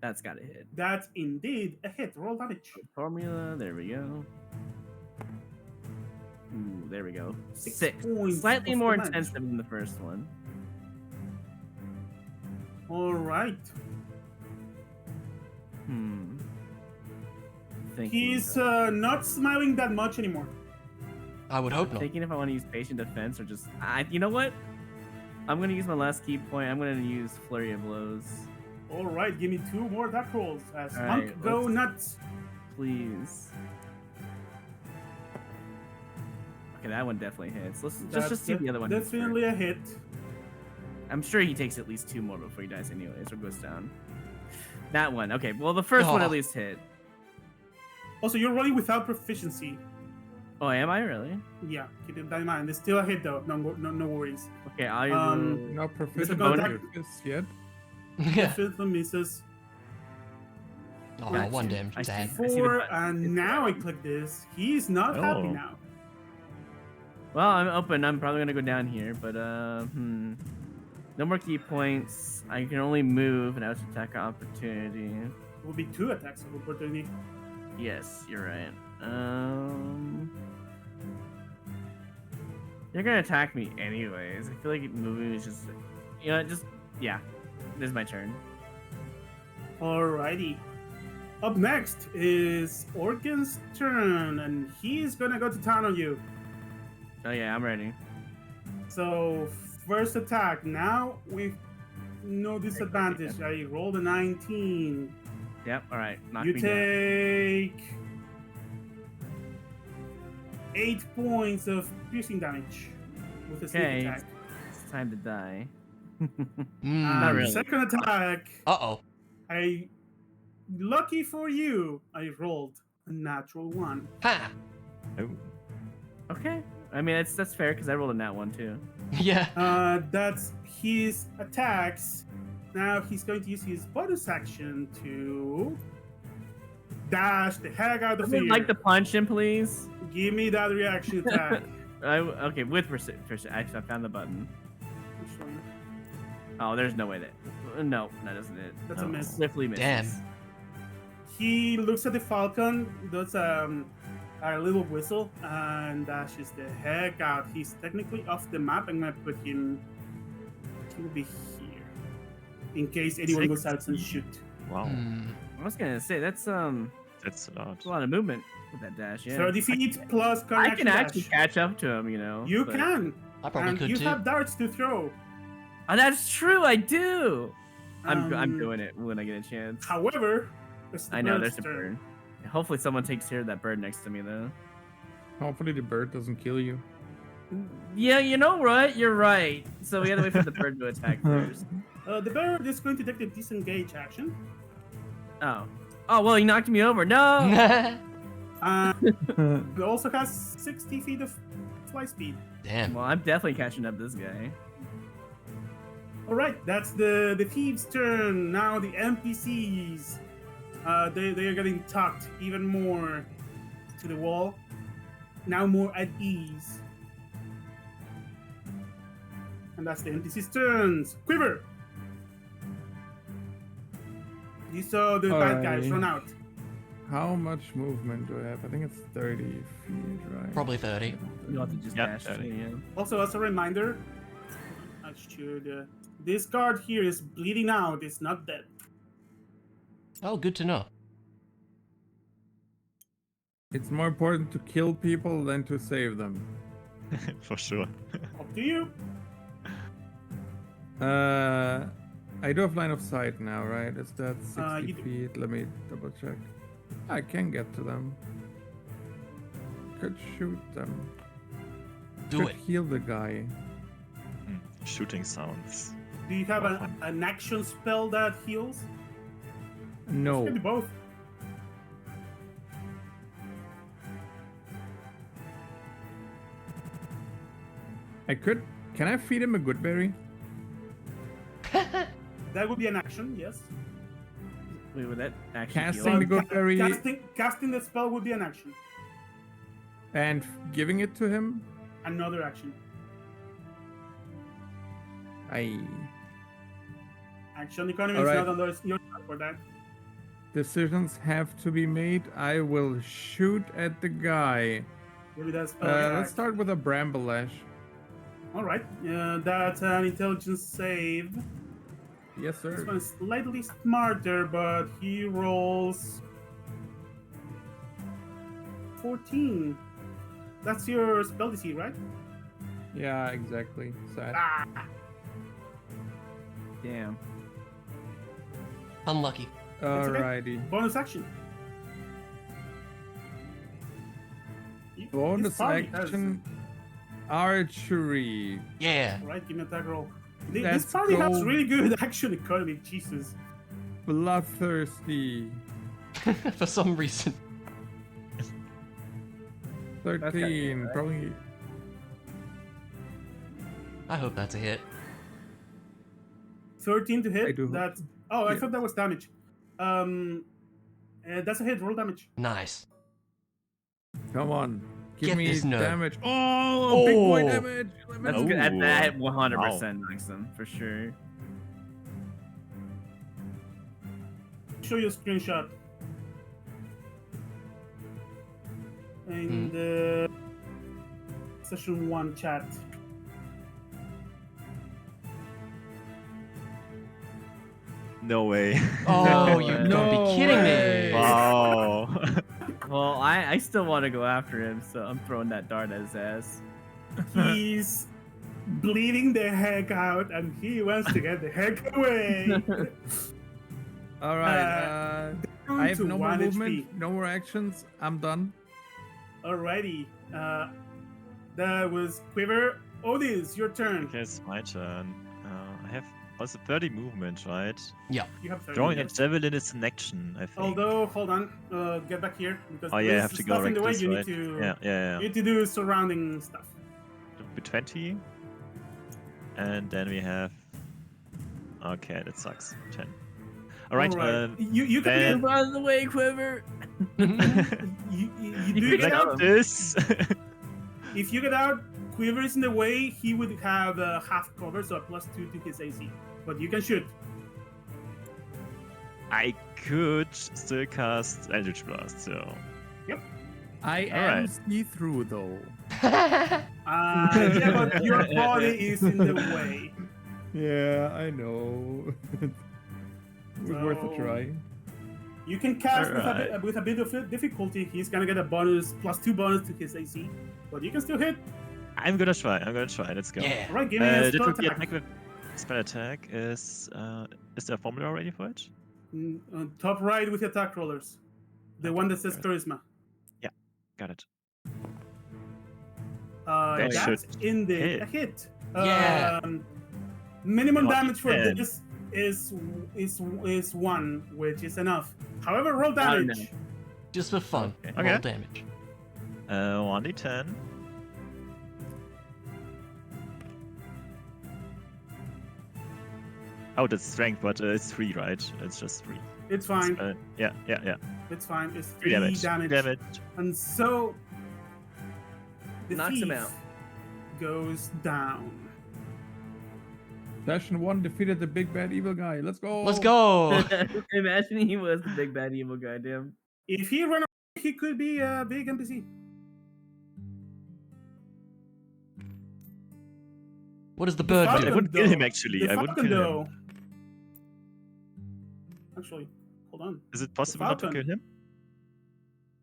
That's gotta hit. That's indeed a hit. Roll damage. Formula, there we go. Ooh, there we go. 6 6. points Slightly of more damage. intensive than the first one. Alright. Thinking, He's not smiling that much anymore. I would hope not. thinking if I want to use patient defense or just. You know what? I'm gonna use my last key point. I'm gonna use Flurry of Blows. All right, give me 2 more attack rolls as All Monk right, go let's- nuts. Please. Okay, that one definitely hits. Let's That's just see the other one. hits Definitely first. a hit. I'm sure he takes at least 2 more before he dies anyways, or goes down. That one. Okay, well, the first one Oh. at least hit. Also, you're rolling without proficiency. Oh, am I really? Yeah, keep that in mind. It's still a hit though. No worries. Okay, I Um, will... Not proficient gonna on attack- your fists yet. Definitely misses. Oh, Gotcha. 1 damage. I see. Sad. I see the 4, button. and It's now I button. click this. He's not happy Oh. now. Well, I'm open. I'm probably gonna go down here, but no more key points. I can only move, and I was attack opportunity. It will be 2 attacks of opportunity. Yes, you're right. You're gonna attack me anyways. I feel like moving is just, yeah. This is my turn. Alrighty. Up next is Organ's turn, and he's gonna go to town on you. Oh yeah, I'm ready. So, first attack. Now with no disadvantage. I rolled a 19. Yep. All right. Knock You me down. take 8 points of piercing damage with a sneak Okay. attack. It's time to die. Not really. Second attack. Uh-oh. Lucky for you, I rolled a natural 1. Ha! Oh, Okay. I mean, that's fair because I rolled a nat one too. Yeah. That's his attacks. Now he's going to use his bonus action to dash the heck out I of would here. like to punch him, please. Give me that reaction attack. Okay, with precision. I found the button. Which one? Oh, there's no way that. No, that doesn't it. That's a Oh. miss. Swiftly misses. Damn. He looks at the falcon, does a little whistle, and dashes the heck out. He's technically off the map. I'm gonna put him. He will be here, in case anyone goes out and shoot. wow. Hmm. I was gonna say that's That's a lot. a lot of movement with that dash. Yeah. 30 feet plus I current can actually dash. catch up to him, You but- can, I probably and could you too. have darts to throw. Oh, that's true. I do. I'm Um, doing it when I get a chance. However, it's the I know bird's there's a turn. bird. Hopefully, someone takes care of that bird next to me, though. Hopefully the bird doesn't kill you. Yeah, you know what? You're right. So we gotta wait for the bird to attack first. The bird is going to take the disengage action. Oh. Oh well, he knocked me over. No. It also has 60 feet of fly speed. Damn. Well, I'm definitely catching up to this guy. All right, that's the thieves' turn. Now the NPCs. They are getting tucked even more to the wall. Now more at ease. And that's the NPCs' turns. Quiver. You saw the bad guys Alright. run out. How much movement do I have? I think it's 30 feet, right? Probably 30. You'll have to just Yeah, dash to totally. me. Yeah. Also, as a reminder, I should. This card here is bleeding out. It's not dead. Oh, good to know. It's more important to kill people than to save them. For sure. Up to you. I do have line of sight now, right? Is that 60 you do. feet? Let me double check. I can get to them. Could shoot them. Do Could it. heal the guy. Shooting sounds. Do you have Well, fun. an action spell that heals? You No. can do both. I could. Can I feed him a good berry? That would be an action, yes. Wait, would that actually Casting heal? the good berry Casting the spell would be an action. and giving it to him? Another action. Action economy is Alright. not under your for that. Decisions have to be made. I will shoot at the guy. Maybe that's spell. Let's start with a bramble lash. All right. That's an intelligence save. Yes, This sir. one is slightly smarter, but he rolls 14. That's your spell DC, right? Yeah, exactly. Sad. Ah. Damn. Unlucky. okay. Alrighty. Bonus action. Bonus This party has- action. Archery. Yeah. All right, give me an attack roll. This Let's party has go. really good action economy. Jesus. Bloodthirsty. For some reason. 13. right? Probably. I hope that's a hit. 13 to I hit. do hope That's. so. Oh, I Yeah. thought that was damage. That's a hit. Roll damage. Nice. Come on. Give Get me this nerd. damage. Oh, big boy Oh. damage. That's good. Ooh. That 100% knocks him for sure. Show you a screenshot. In the session 1 chat. No way. Oh, you gotta No be kidding way. me. Wow. Well, I still want to go after him, so I'm throwing that dart at his ass. He's bleeding the heck out, and he wants to get the heck away. All right. Down I have to no more 1 movement. HP. No more actions. I'm done. Alrighty. That was Quiver. Odis, your turn. Okay, it's my turn. I have also 30 movement, right? You have 30 Throwing a minutes. javelin is an action, I think. Although, hold on. Get back here. Because Oh yeah, I there's have to stuff go in the like way. this, You right? need to. Yeah. You need to do surrounding stuff. Be 20. And then we have. Okay, that sucks. 10. Alright, you can then- get. Run away, Quiver! You You do can get get out. like this. If you get out, Quiver is in the way. He would have half cover, so a +2 to his AC. But you can shoot. I could still cast Eldritch Blast, so. I am Alright. see-through though. Yeah, but your body is in the way. Yeah, I know. It was worth a So- try. You can cast Alright. with a bit of difficulty. He's gonna get a bonus +2 bonus to his AC, but you can still hit. I'm gonna try. Let's go. Yeah. All right, give me a Did spell we get attack. with spell attack? Is there a formula already for it? Top right with attack rollers. The one that says got charisma. Got it. That That's should in the hit. a hit. Yeah. Minimum Not damage for 10. this is 1, which is enough. However, roll Not damage. enough. Just for fun. Okay. Roll Okay. damage. 1d10. Oh, that's strength, but it's 3, right? It's just 3. It's fine. Yeah. It's fine. It's 3 3 damage. damage. 3 damage. And so the Knocks him thief out. goes down. Session 1 defeated the big bad evil guy. Let's go. Let's go. Imagine he was the big bad evil guy, damn. If he ran away, he could be a big NPC. What does the bird Falcon, I do? wouldn't kill though. him actually. The I wouldn't Falcon, kill though. him. Actually, hold on. Is it possible not to Falcon. kill him?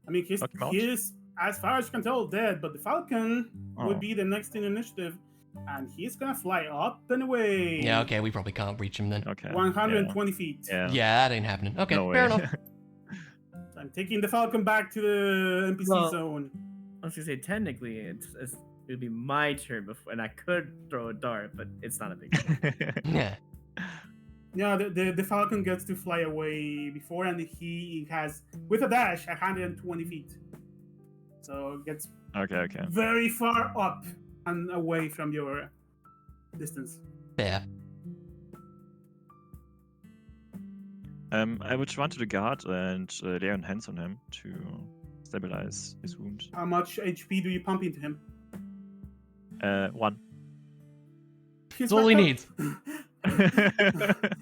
I mean, he's, Knock him out? he is, as far as you can tell, dead. But the Falcon Oh. would be the next in initiative, and he's gonna fly up and away. Yeah, okay, we probably can't reach him then. Okay. 120 feet. Yeah. Yeah, that ain't happening. Okay, No fair way. enough. I'm taking the Falcon back to the NPC Well- zone. I was gonna say technically it would be my turn before, and I could throw a dart, but it's not a big deal. Yeah. Yeah, the Falcon gets to fly away before, and he has, with a dash, 120 feet. So it gets okay. very far up and away from your distance. Fair. I would run to the guard and lay on hands on him to stabilize his wound. How much HP do you pump into him? 1. He's That's all he back needs. up.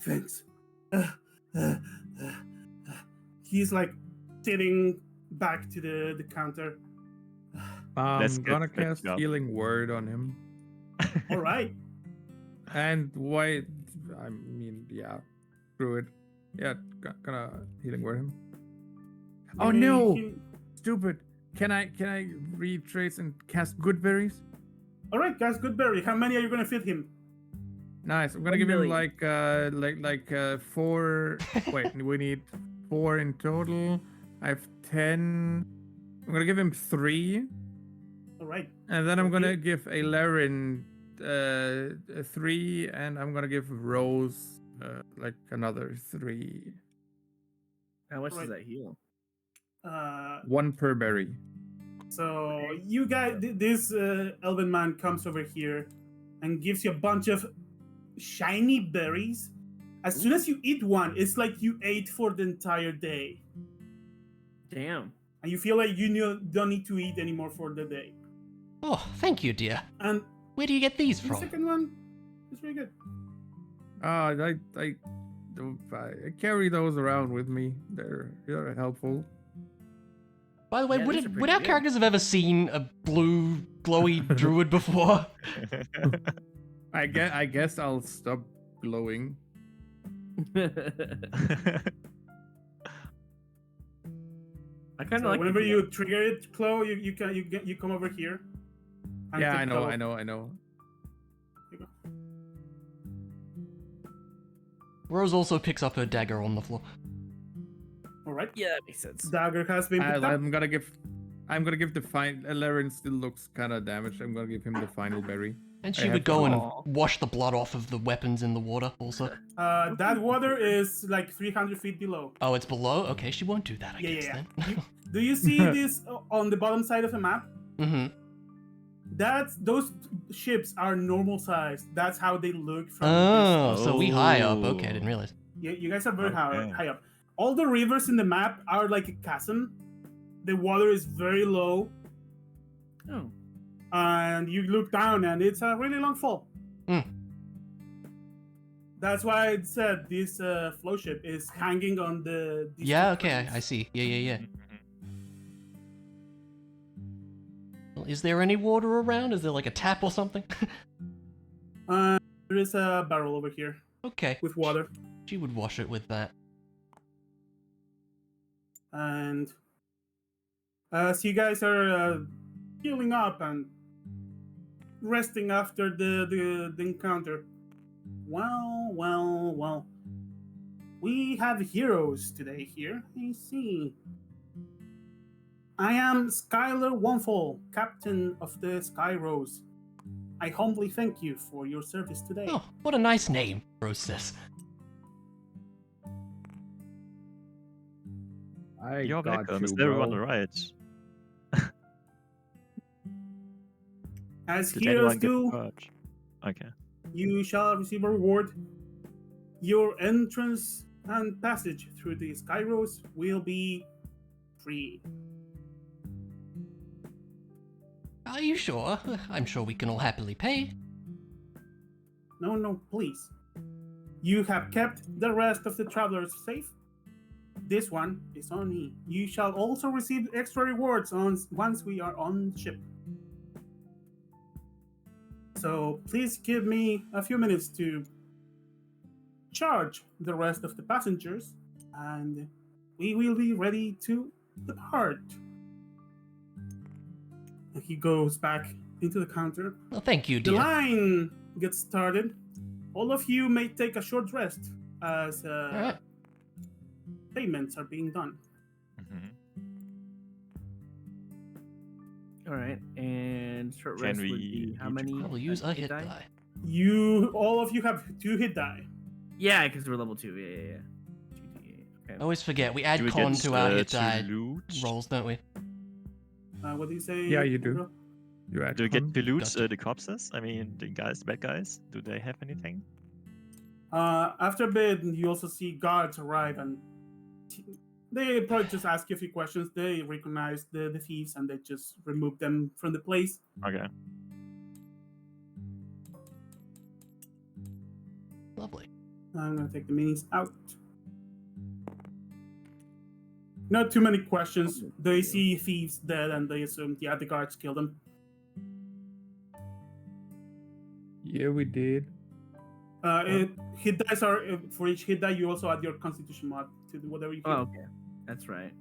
Thanks. He's like sitting back to the counter. Let's I'm get gonna back cast up. Healing Word on him. All right. And why? I mean, yeah, screw it. Yeah, gonna Healing Word him. Oh Give me- no! give- Stupid. Can I retrace and cast Good Berries? All right, guys. Good berry. How many are you gonna feed him? Nice. I'm gonna 1 give him million. like 4. Wait, we need 4 in total. I have 10. I'm gonna give him 3, All right. and then I'm Okay. gonna give a Laren 3, and I'm gonna give Rose like another 3. How much Right. does that heal? 1 per berry. So you guys, this elven man comes over here and gives you a bunch of shiny berries. As soon as you eat one, it's like you ate for the entire day, Damn. and you feel like don't need to eat anymore for the day. Oh, thank you, dear. And Where do you get these the from? second one is very good. I carry those around with me. They're helpful. By the way, Yeah, these are would pretty our good. characters have ever seen a blue, glowy druid before? I guess I'll stop glowing. I kind of So like. whenever the you trigger it, Chloe, you come over here. and Yeah, take I know. There you go. Rose also picks up her dagger on the floor. All right. Yeah, that makes sense. Dagger has been picked up. I'm gonna give the final. Laren still looks kind of damaged. I'm gonna give him the final berry. And I she have would go and Aw. wash the blood off of the weapons in the water also. That water is like 300 feet below. Oh, it's below? Okay, she won't do that, I Yeah, guess, yeah, then. Do you see this on the bottom side of the map? Mm-hmm. Those ships are normal size. That's how they look from Oh, this. so we high up. Okay, I Oh. didn't realize. You guys are very Okay. high up. All the rivers in the map are like a chasm. The water is very low, Oh. and you look down, and it's a really long fall. Hmm. That's why I said this flow ship is hanging on the. these Yeah, two okay, cranes. I see. Yeah. Mhm. Well, is there any water around? Is there like a tap or something? There is a barrel over here Okay. with water, She would wash it with that. and as you guys are healing up and resting after the encounter, well, we have heroes today here. I see. I am Skylar Onefall, captain of the Sky Rose. I humbly thank you for your service today. Oh, what a nice name, Rose says. You're got welcome. you, Is everyone bro. alright? As Did heroes anyone get do, hurt? Okay. you shall receive a reward. Your entrance and passage through the Sky Rose will be free. Are you sure? I'm sure we can all happily pay. No, please. You have kept the rest of the travelers safe. This one is on me. You shall also receive extra rewards once we are on the ship. So please give me a few minutes to charge the rest of the passengers, and we will be ready to depart. And he goes back into the counter. Well, thank you, The dear. line gets started. All of you may take a short rest as Alright. payments are being done. Mhm. All right, and short Can rest would we be how do many? We'll use a hit die. All of you have 2 hit die. Yeah, because we're level 2. Yeah. 2d8. I Okay. always forget, we add Do we con get to our hit to die loot? rolls, don't we? What do you say? Yeah, you do. Pedro? You add Do we get con? to loot Gotcha. the corpses? I mean, the guys, the bad guys. Do they have anything? After a bit, you also see guards arrive, and they probably just ask you a few questions. They recognize the thieves, and they just remove them from the place. Okay. Lovely. I'm gonna take the minis out. Not too many questions. They see thieves dead, and they assume, yeah, the guards killed them. Yeah, we did. Hit dice are for each hit die. You also add your Constitution mod to do whatever you feel. Oh, okay. That's right.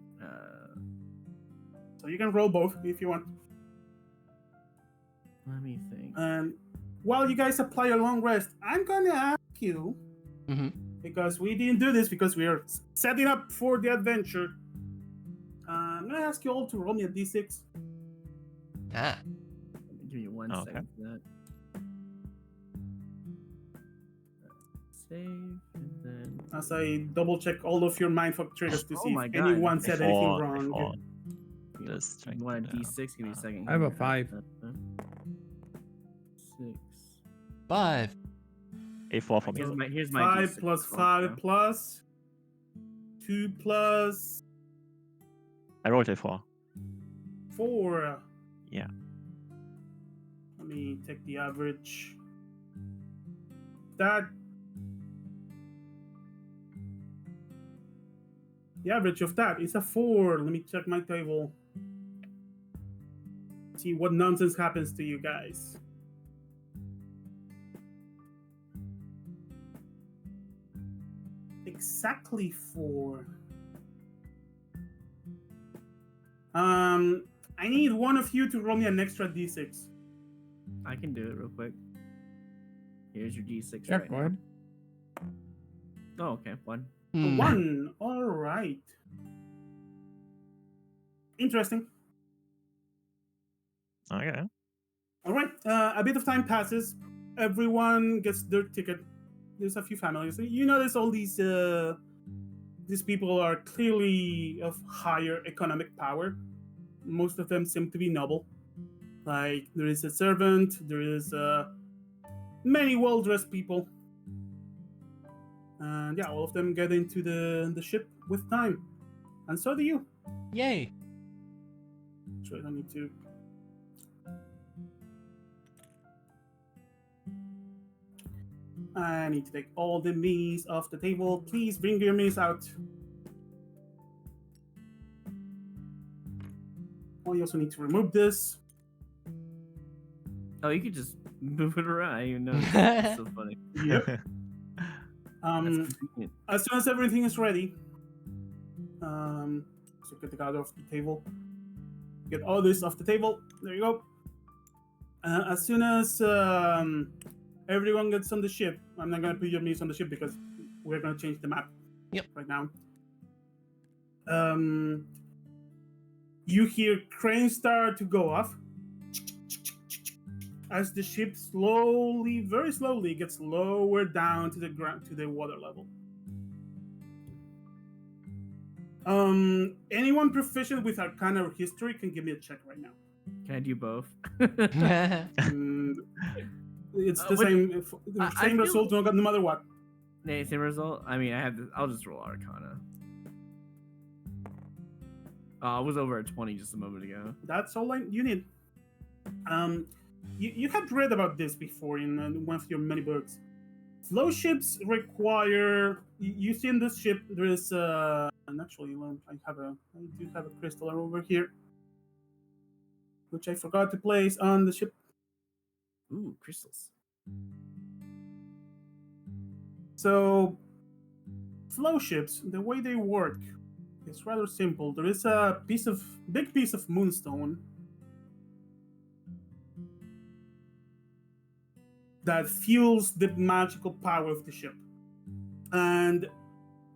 So you can roll both if you want. Let me think. And while you guys apply a long rest, I'm gonna ask you, because we didn't do this because we are setting up for the adventure. I'm gonna ask you all to roll me a d6. Ah. Give me one Okay. second for that. Save and then. As I double check all of your mindfuck triggers to Oh see my if God. anyone said anything A4, wrong. A4. You The strength want a down. d6? Give me a second. I have a here. 5. 6. 5. A4 for me. Here's my 5 d6 plus as well, 5 so. plus 2 plus I rolled A4. 4. Yeah. Let me take the average. The average of that is a 4. Let me check my table. See what nonsense happens to you guys. Exactly 4. I need one of you to roll me an extra d6. I can do it real quick. Here's your d6 Yeah, right go now. ahead. Oh, okay. 1. Hmm. 1. All right. Interesting. Okay. All right. A bit of time passes. Everyone gets their ticket. There's a few families. You notice all these people are clearly of higher economic power. Most of them seem to be noble. Like there is a servant. There is many well-dressed people. And yeah, all of them get into the ship with time. And so do you. Yay. So I need to. I need to take all the minis off the table. Please bring your minis out. Oh, you also need to remove this. Oh, you could just move it around. I didn't even know. That's so funny. Yep. That's convenient. As soon as everything is ready, so get the card off the table. Get all this off the table. There you go. As soon as everyone gets on the ship, I'm not gonna put your minis on the ship because we're gonna change the map. Yep. Right now. You hear cranes start to go off as the ship slowly, very slowly, gets lower down to the ground, to the water level. Anyone proficient with Arcana or History can give me a check right now. Can I do both? It's the Which- same, I same feel- result no matter what. Same result. I mean, I have. I'll just roll Arcana. I was over at 20 just a moment ago. That's all you need. You had read about this before in one of your many books. Flow ships require. You see in this ship there is and actually I do have a crystal over here, which I forgot to place on the ship. Ooh, crystals. So, flow ships, the way they work is rather simple. There is a big piece of moonstone that fuels the magical power of the ship. And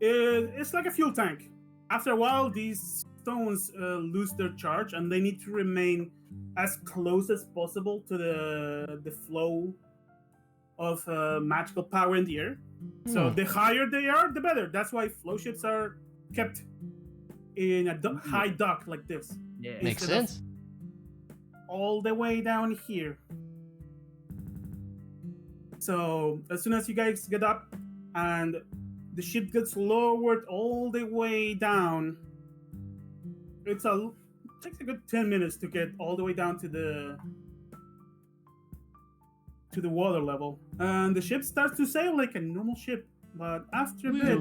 it's like a fuel tank. After a while, these stones lose their charge and they need to remain as close as possible to the flow of magical power in the air. So the higher they are, the better. That's why flow ships are kept in a high dock like this. Yeah. Makes Instead of sense. all the way down here. So as soon as you guys get up and the ship gets lowered all the way down, it takes a good 10 minutes to get all the way down to the water level. And the ship starts to sail like a normal ship. But after a bit,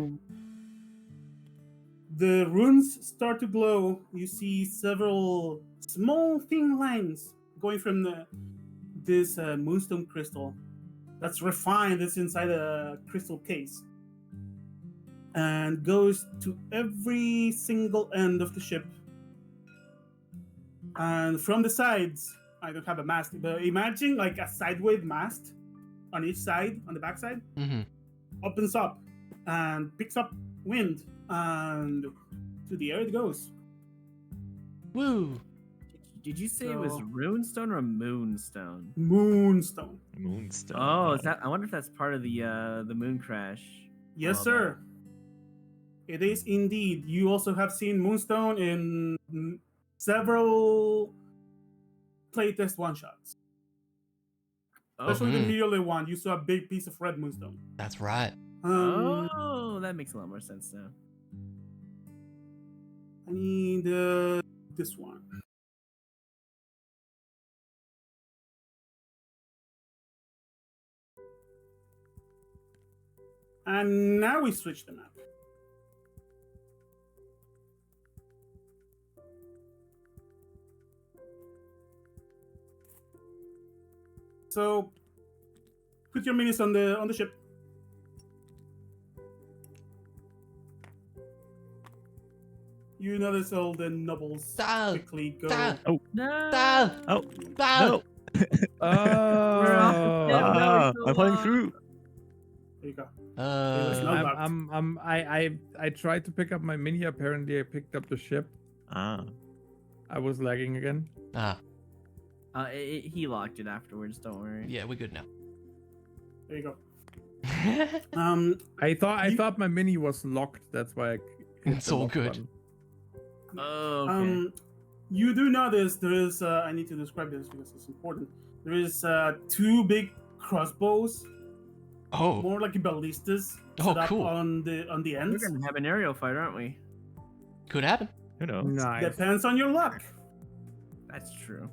the runes start to glow. You see several small thin lines going from this moonstone crystal that's refined. It's inside a crystal case and goes to every single end of the ship. And from the sides I don't have a mast, but imagine like a sideways mast on each side, on the back side, Mm-hmm. opens up and picks up wind, and to the air it goes. Woo! Did you say it was So- runestone or moonstone? Moonstone. Moonstone. Oh, is that? I wonder if that's part of the moon crash. Yes, Well, sir. It is indeed. You also have seen Moonstone in several playtest one-shots. Oh. Especially the Mhm. immediately one. You saw a big piece of red Moonstone. That's right. Oh, that makes a lot more sense now. I need this one. And now we switch the map. So put your minis on the ship. You notice all the nobles Dal, quickly go. Dal. No. Dal. Oh, Dal. no! We're off the ship. Oh, No, Ah, we're I'm falling still through. There you go. Uh, no luck. I tried to pick up my mini. Apparently, I picked up the ship. Ah. I was lagging again. ah, He locked it afterwards. Don't worry. yeah, we're good now. There you go. I You- thought my mini was locked. That's why I hit It's the all lock good. button. Oh, okay. You do notice there is. I need to describe this because it's important. There is two big crossbows, Oh, more like ballistas, Oh, set up cool. on the We're ends. gonna have an aerial fight, aren't we? could happen. Who knows? Nice. Depends on your luck. That's true.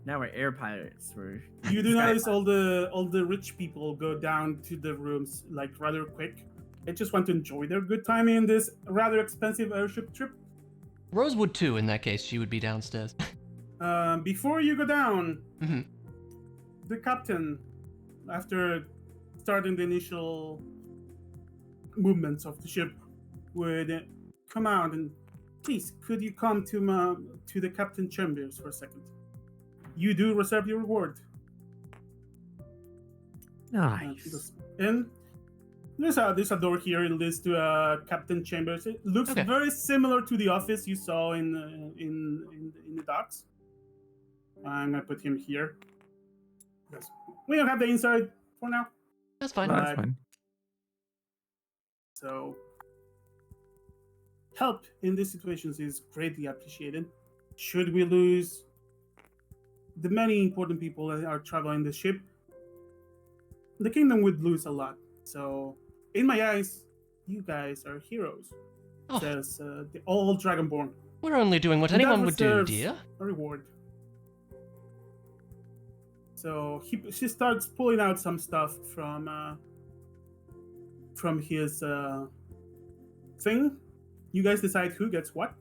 Now we're air pirates. We're You do sky notice all the rich people go down to the rooms like rather quick. They just want to enjoy their good time in this rather expensive airship trip. Rose would too. In that case, she would be downstairs. Before you go down, Mhm. the captain, after starting the initial movements of the ship, would come out and please, could you come to the captain chambers for a second? You do reserve your reward. And she goes in. There's a door here. It leads to captain chambers. It looks Okay. very similar to the office you saw in the docks. I'm gonna put him here. Yes. We don't have the inside for now, That's fine. No, that's Right. fine. so help in these situations is greatly appreciated. Should we lose the many important people that are traveling the ship, the kingdom would lose a lot. So, in my eyes, you guys are heroes. Oh, Says the old Dragonborn. we're only doing what And that anyone would do, reserves dear. A reward. So she starts pulling out some stuff from his thing. You guys decide who gets what.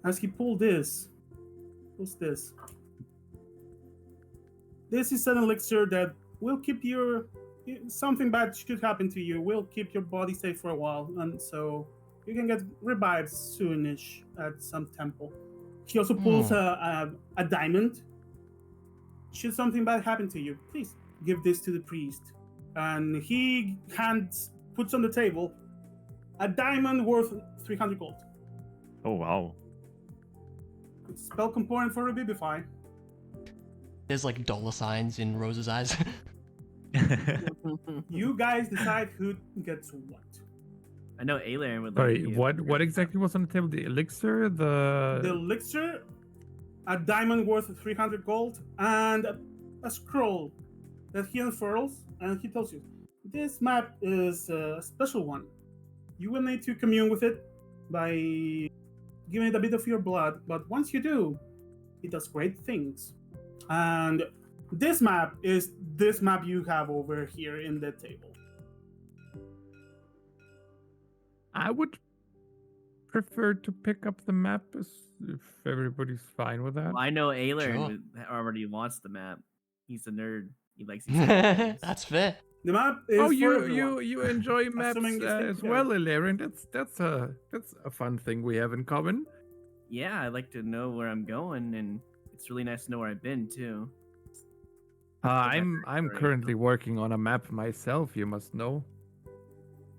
As he pulled this, what's this? This is an elixir that will keep your something bad should happen to you. Will keep your body safe for a while, and so you can get revived soonish at some temple. He also pulls a diamond. Should something bad happen to you, please give this to the priest. And he puts on the table a diamond worth 300 gold. Oh wow. Spell component for Revivify. There's like dollar signs in Rose's eyes. You guys decide who gets what. I know Alien would. Sorry, like to what exactly was on the table? The elixir, The elixir, a diamond worth 300 gold, and a scroll that he unfurls, and he tells you, this map is a special one. You will need to commune with it by giving it a bit of your blood, but once you do, it does great things. And this map is this map you have over here in the table. I would prefer to pick up the map if everybody's fine with that. Well, I know Alien Sure. already wants the map. He's a nerd. He likes these kind of things. That's fair. The map is Oh, for you everyone. you enjoy maps Assuming it's taken as care well, of. Ilarion. That's a fun thing we have in common. Yeah, I'd like to know where I'm going, and it's really nice to know where I've been too. I'm backstory. currently working on a map myself. You must know.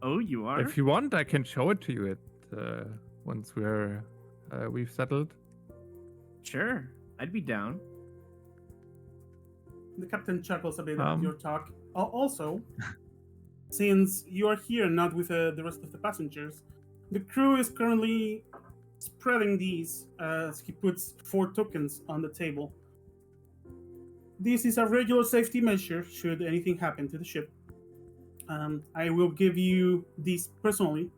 Oh, you are? If you want, I can show it to you once we've settled. Sure, I'd be down. The captain chuckles a bit at Um. your talk. Also, since you are here not with the rest of the passengers, the crew is currently spreading these as he puts 4 tokens on the table. This is a regular safety measure should anything happen to the ship. I will give you these personally.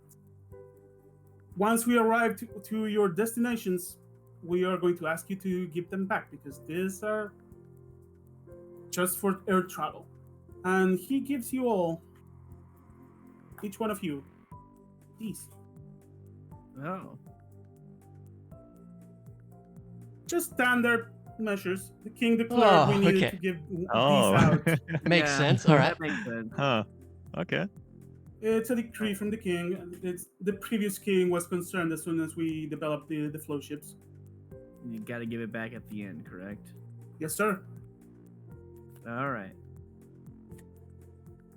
Once we arrive to your destinations, we are going to ask you to give them back because these are just for air travel. And he gives you all, each one of you, these. Oh, Just standard measures. The king declared we needed okay. to give these Oh. out. Makes yeah, sense. All right. That makes sense. Huh. Okay. It's a decree from the king. It's the previous king was concerned as soon as we developed the flow ships. You gotta give it back at the end, correct? Yes, sir. All right.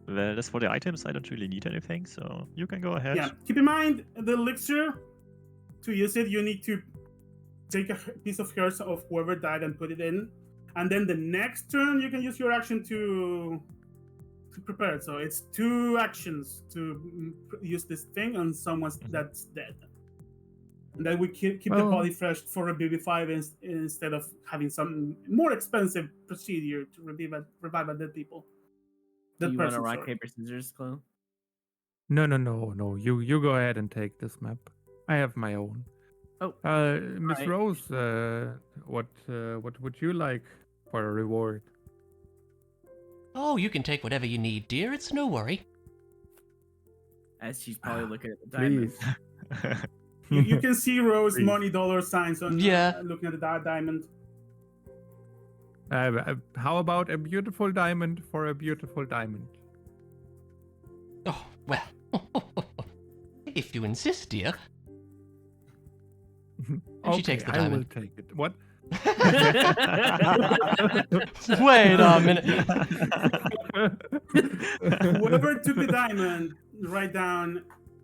Well, as for the items, I don't really need anything, so you can go ahead. Yeah. Keep in mind the elixir. To use it, you need to take a piece of hairs of whoever died and put it in, and then the next turn you can use your action to prepare it. So it's 2 actions to use this thing on someone that's dead, and then we keep the Well- body fresh for a BB5 instead of having some more expensive procedure to revive a dead people. Do Dead you want person, to rock sorry. paper scissors, Chloe? No. You go ahead and take this map. I have my own. Oh, Miss right. Rose, what would you like for a reward? Oh, you can take whatever you need, dear. It's no worry. As she's probably looking at the diamond. Please. You can see Rose Please. money dollar signs on Yeah. looking at the diamond. How about a beautiful diamond for a beautiful diamond? Oh, well. If you insist, dear. And she takes the I will diamond. take it. What? Wait a minute. Whoever took the diamond, write down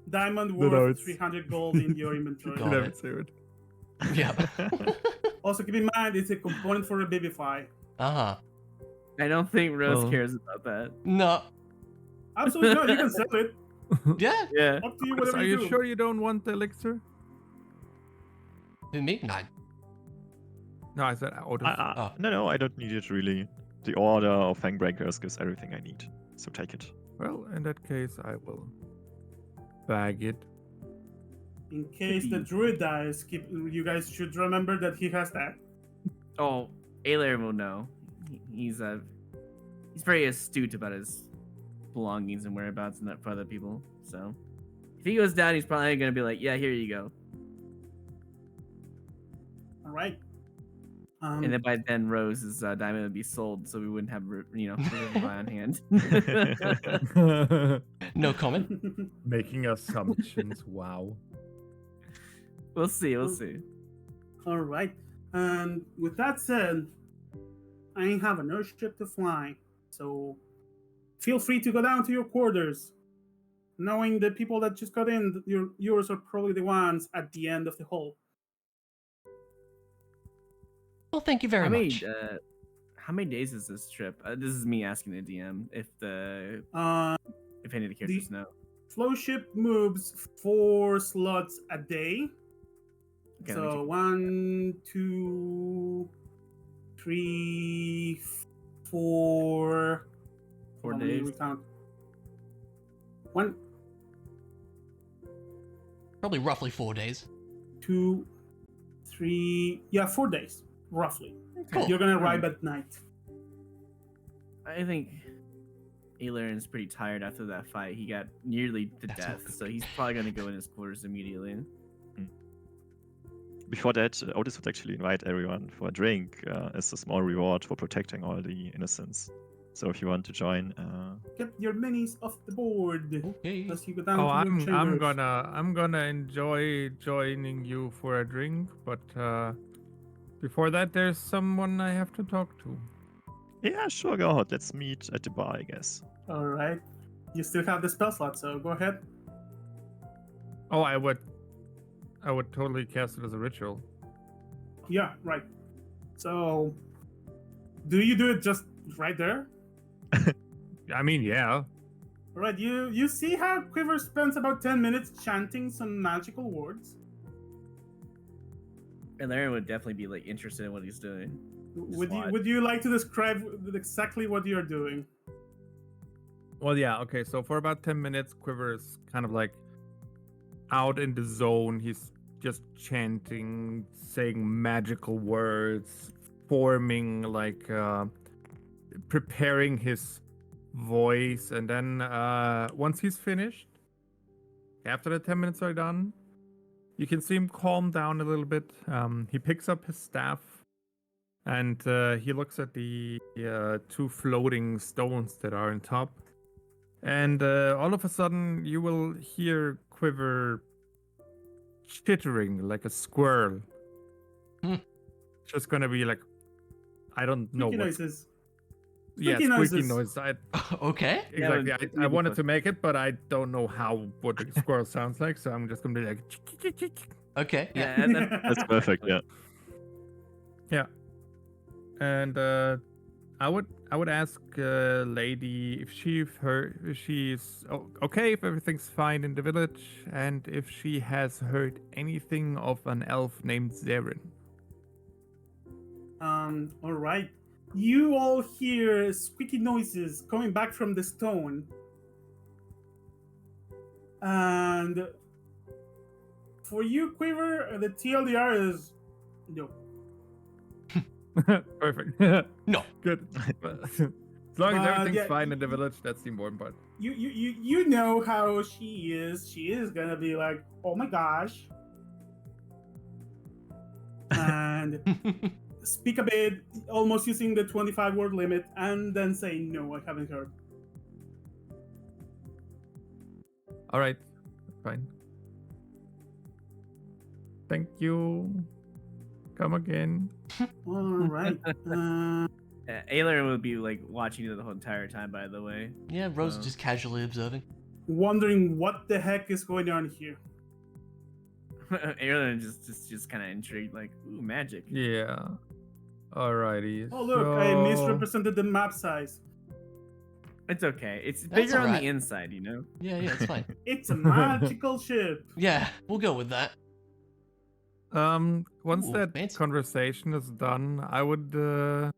diamond worth notes. 300 gold in your inventory. Got Never it. say it. Yeah. Also, keep in mind it's a component for a Babify. Uh-huh. I don't think Rose Well. cares about that. No. Absolutely not. You can sell it. Yeah. Yeah. Up to you, So whatever are you you do. sure you don't want the elixir? Who, me? No. No, I said Otis. Oh. No, I don't need it really. The order of Fangbreakers gives everything I need, so take it. Well, in that case, I will bag it. In case the druid dies, you guys should remember that he has that. Oh, Ailer will know. He's very astute about his belongings and whereabouts and that for other people. So if he goes down, he's probably gonna be like, "Yeah, here you go." All right. And then by then, Rose's diamond would be sold, so we wouldn't have Revivify on hand. No comment. Making assumptions. Wow. We'll see. We'll see. All right. And with that said, I have an airship to fly, so feel free to go down to your quarters. Knowing the people that just got in, yours are probably the ones at the end of the hall. Well, thank you very much. How many days is this trip? This is me asking the DM if any of the characters know. Flow ship moves 4 slots a day. Okay, let me So take- 1, 2, 3, 4. 4 How many days. we count? 1, Probably roughly 4 days. 2, 3. Yeah, 4 days, roughly. Cool. You're gonna arrive at night. I think Aileron's pretty tired after that fight. He got nearly to That's all death, good. so he's probably gonna go in his quarters immediately. Before that, Otis would actually invite everyone for a drink as a small reward for protecting all the innocents. So if you want to join, Get your minis off the board. Okay. As you go down Oh, to your I'm chambers. gonna enjoy joining you for a drink, but before that, there's someone I have to talk to. yeah, sure, go ahead. Let's meet at the bar, I guess. All right. You still have the spell slot, so go ahead. Oh, I would totally cast it as a ritual. Yeah, right. So, do you do it just right there? I mean, yeah. All right. You see how Quiver spends about 10 minutes chanting some magical words. And Larry would definitely be like interested in what he's doing. Would you like to describe exactly what you're doing? Well, yeah. Okay, so for about 10 minutes, Quiver is kind of like out in the zone. He's just chanting, saying magical words, forming like preparing his voice, and then once he's finished, after the 10 minutes are done, you can see him calm down a little bit. He picks up his staff and he looks at the two floating stones that are on top, and all of a sudden you will hear Quiver chittering like a squirrel. Hmm. Just gonna be like, I don't know Squeaky what's noises. yeah, Squeaky squeaky noises. noise. Okay. Exactly. Yeah, I wanted to make it, but I don't know what the squirrel sounds like, so I'm just gonna be like. Okay. Yeah. Yeah, That's perfect, yeah. Yeah. And I would ask Lady if she's okay, if everything's fine in the village, and if she has heard anything of an elf named Zeren. All right. You all hear squeaky noises coming back from the stone. And for you, Quiver, the TLDR is no. Perfect. No. Good. As long as everything's yeah, fine in the village, that's the important part. You know how she is. She is gonna be like, oh my gosh. And speak a bit, almost using the 25 word limit, and then say, no, I haven't heard. All right, fine. Thank you. Come again. All right. Aylar would be like watching you the whole entire time. By the way, Yeah. Rose Oh. just casually observing. Wondering what the heck is going on here. Aylar just kind of intrigued, like, ooh, magic. Yeah. Alrighty. Oh, look, I so- misrepresented the map size. It's okay. It's That's bigger on alright. the inside, you know. Yeah. Yeah. It's fine. It's a magical ship. Yeah. We'll go with that. Once Ooh, that fancy. conversation is done, I would go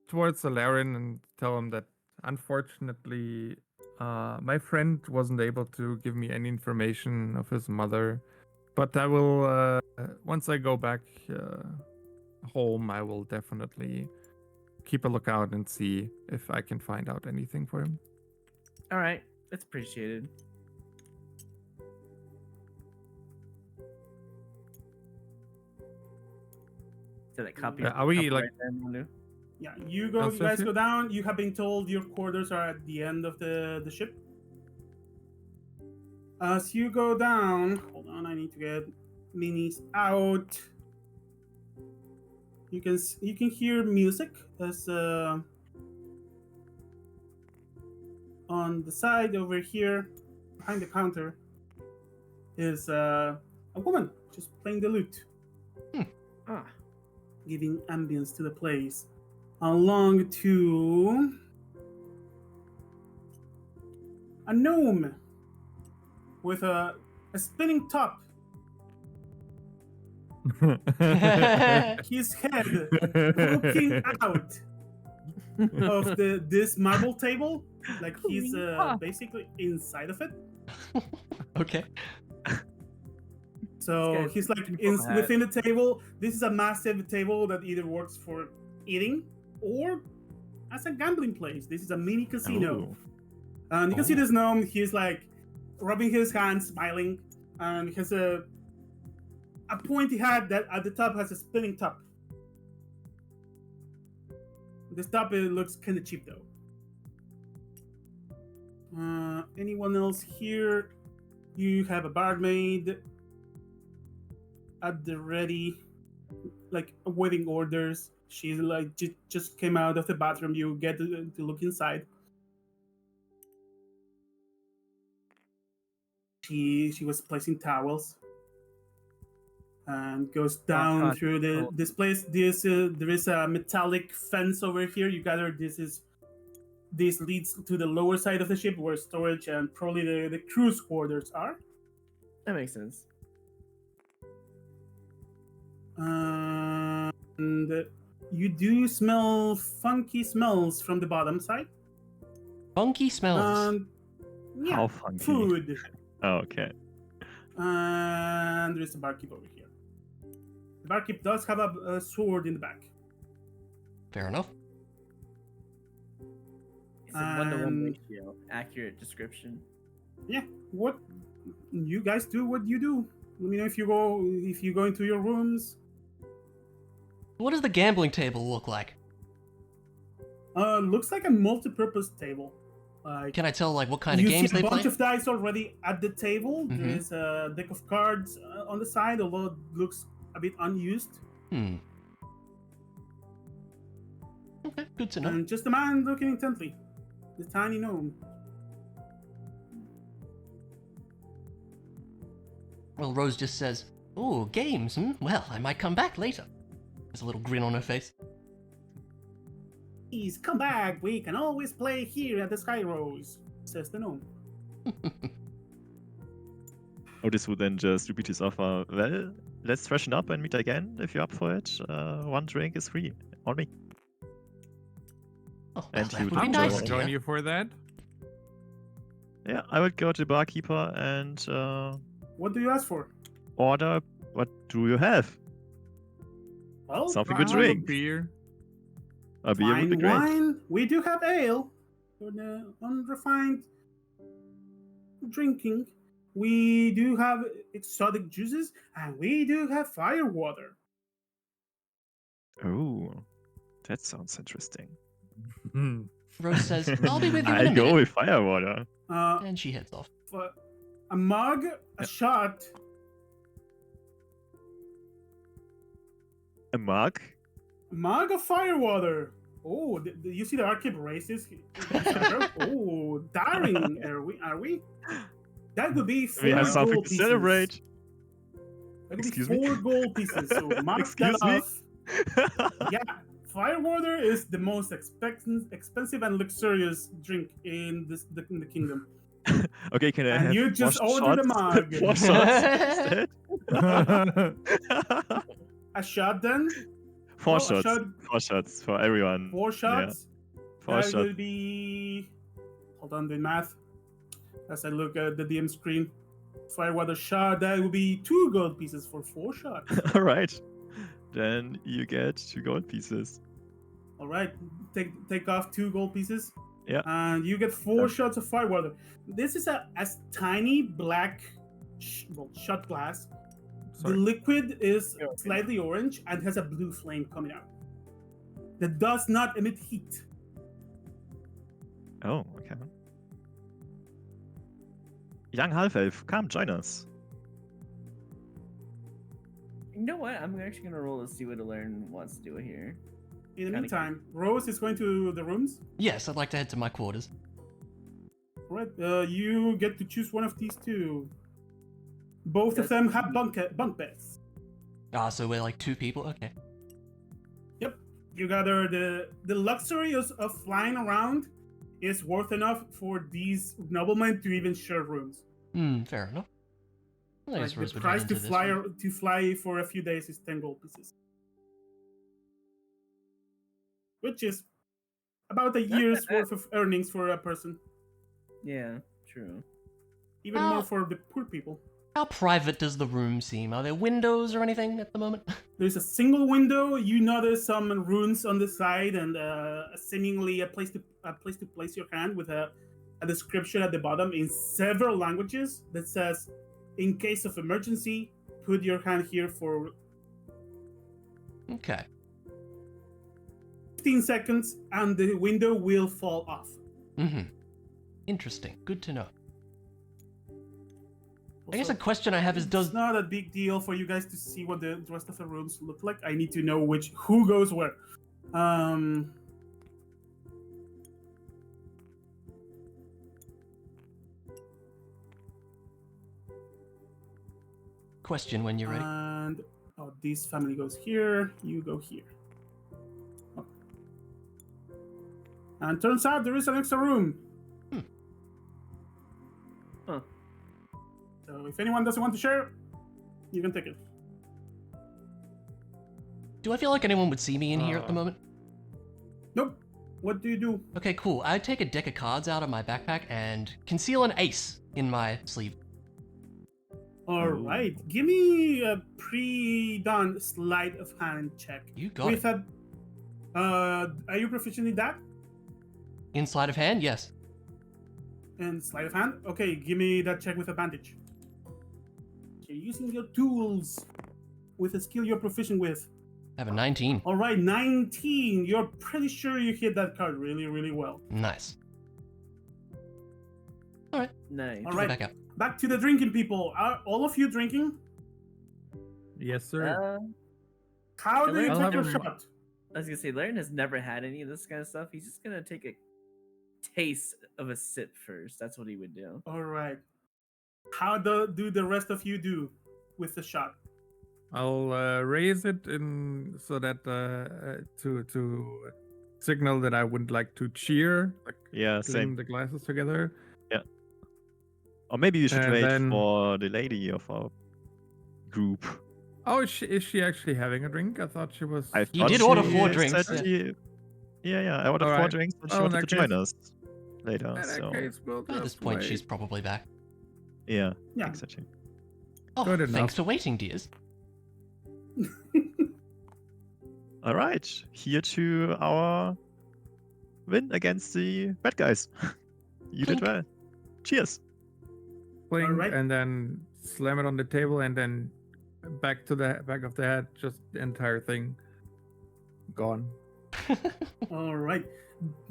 towards Alarin and tell him that unfortunately, my friend wasn't able to give me any information of his mother, but I will once I go back home, I will definitely keep a lookout and see if I can find out anything for him. All right, that's appreciated. So that copy. Are we, copy like- right there, Manu? Yeah, you Downstairs guys here? go down. You have been told your quarters are at the end of the ship. As you go down, hold on, I need to get minis out. You can hear music as on the side over here behind the counter is a woman just playing the lute, Ah, giving ambience to the place. Along to a gnome with a spinning top. His head poking out of this marble table, like he's basically inside of it. Okay. So This guy's he's like beautiful hat. within the table. This is a massive table that either works for eating or as a gambling place. This is a mini casino. Ooh. And you can see Oh. this gnome. He's like rubbing his hands, smiling, and he has a pointy hat that at the top has a spinning top. This top it looks kind of cheap though. Anyone else here? You have a barmaid at the ready, like awaiting orders. She's like just came out of the bathroom. You get to look inside. She was placing towels and goes down God. through this place. There is a metallic fence over here. You gather this leads to the lower side of the ship where storage and probably the crew's quarters are. That makes sense. And you do smell funky smells from the bottom side. Funky smells. Yeah, How funky. food. Oh, okay. And there's a barkeep over here. The barkeep does have a sword in the back. Fair enough. It's a 1-to-1 And- ratio. Accurate description. Yeah, what you guys do? What you do? Let me know if you go into your rooms. What does the gambling table look like? Looks like a multi-purpose table. Like Can I tell like what kind you of games see they a bunch play? of dice already at the table. Mhm. There's a deck of cards on the side, although it looks a bit unused. Okay, good to know. And just a man looking intently. The tiny gnome. Well, Rose just says, "Oh, games, hmm? Well, I might come back later." There's a little grin on her face. Please come back. We can always play here at the Sky Rose, says the gnome. Otis would then just repeat his offer. Well, let's freshen up and meet again if you're up for it. One drink is free on me. Oh, well, And that he would would be I'm enjoy nice, going it. to join dear. you for that. Yeah, I would go to the barkeeper and What do you ask for? order. What do you have? Well, Something I good have a drink. beer. A beer would be fine great. wine. We do have ale for the unrefined drinking. We do have exotic juices, and we do have fire water. Oh, that sounds interesting. Hmm. Rose says, "I'll be with you in I a go minute," with firewater. and she heads off. For a mug, a shot, A mug? a mug of fire water. Oh, you see the barkeep raises his eyebrow? Oh, daring, are we? That would be 4 We have something gold to pieces. celebrate. That would be Excuse me? 4 gold pieces. So mark Excuse that me? off. Yeah, fire water is the most expensive and luxurious drink in the kingdom. Okay, can I And have you just more ordered a shots? mug. 4 shots instead? A shot then? 4 Oh, a shots. shot. 4 shots for everyone. 4 shots? 4 That shots. will be. Hold on, the math. As I look at the DM screen. Firewater shot, that will be 2 gold pieces for 4 shots. Alright. Then you get 2 gold pieces. Alright, take off 2 gold pieces. Yeah. And you get 4 shots of firewater. This is a tiny black shot glass. Sorry. The liquid is Yeah, okay. slightly orange and has a blue flame coming out. That does not emit heat. Oh, okay. Young half-elf, come join us. You know what? I'm actually gonna roll to see what Alern wants to do here. In the Kinda meantime, Rose is going to the rooms. Yes, I'd like to head to my quarters. Alright, you get to choose one of these 2. Both of That's- them have bunk beds. Ah, so we're like 2 people? Okay. Yep. You gather the luxury of flying around is worth enough for these noblemen to even share rooms. Fair enough. Well, I Like, guess Rose the would price head to into this fly one. to fly for a few days is 10 gold pieces, which is about a Not year's that worth of earnings for a person. Yeah, true. Even more for the poor people. How private does the room seem? Are there windows or anything at the moment? There's a single window. You notice some runes on the side and seemingly a place to place your hand with a description at the bottom in several languages that says, "In case of emergency, put your hand here for." Okay. 15 seconds, and the window will fall off. Mm-hmm. Interesting. Good to know. I guess Also, a question I have is, it's not a big deal for you guys to see what the rest of the rooms look like. I need to know who goes where. question when you're ready. And this family goes here. You go here. Oh. And turns out there is an extra room. Huh. So if anyone doesn't want to share, you can take it. Do I feel like anyone would see me in here at the moment? Nope. What do you do? Okay, cool. I take a deck of cards out of my backpack and conceal an ace in my sleeve. All right. Give me a pre-done sleight of hand check. You got it. Are you proficient in that? In sleight of hand? Yes. And sleight of hand? Okay, give me that check with advantage. You're using your tools with a skill you're proficient with. I have a 19. All right, 19. You're pretty sure you hit that card really, really well. Nice. Nice. All Go right, back up. back to the drinking people. Are all of you drinking? Yes, sir. How do you I'll take have your a- shot? I was gonna say, Laren has never had any of this kind of stuff. He's just gonna take a taste of a sip first. That's what he would do. All right. How do the rest of you do with the shot? I'll raise it in so that to signal that I would like to cheer, like Yeah, cling same. the glasses together. Or maybe you should And wait then- for the lady of our group. Oh, is she actually having a drink? I thought she was. I You thought did order she 4 drinks, said yeah. Yeah, I ordered 4 Alright. drinks, but she Well, in wanted to that join case- us later. In that So case, we'll By this just point, wait. she's probably back. yeah, Yeah. exactly. Oh, Good thanks enough. for waiting, dears. All right, here to our win against the bad guys. You did Clink. well. Cheers. Clink, Alright. and then slam it on the table, and then back to the back of the head. Just the entire thing gone. All right.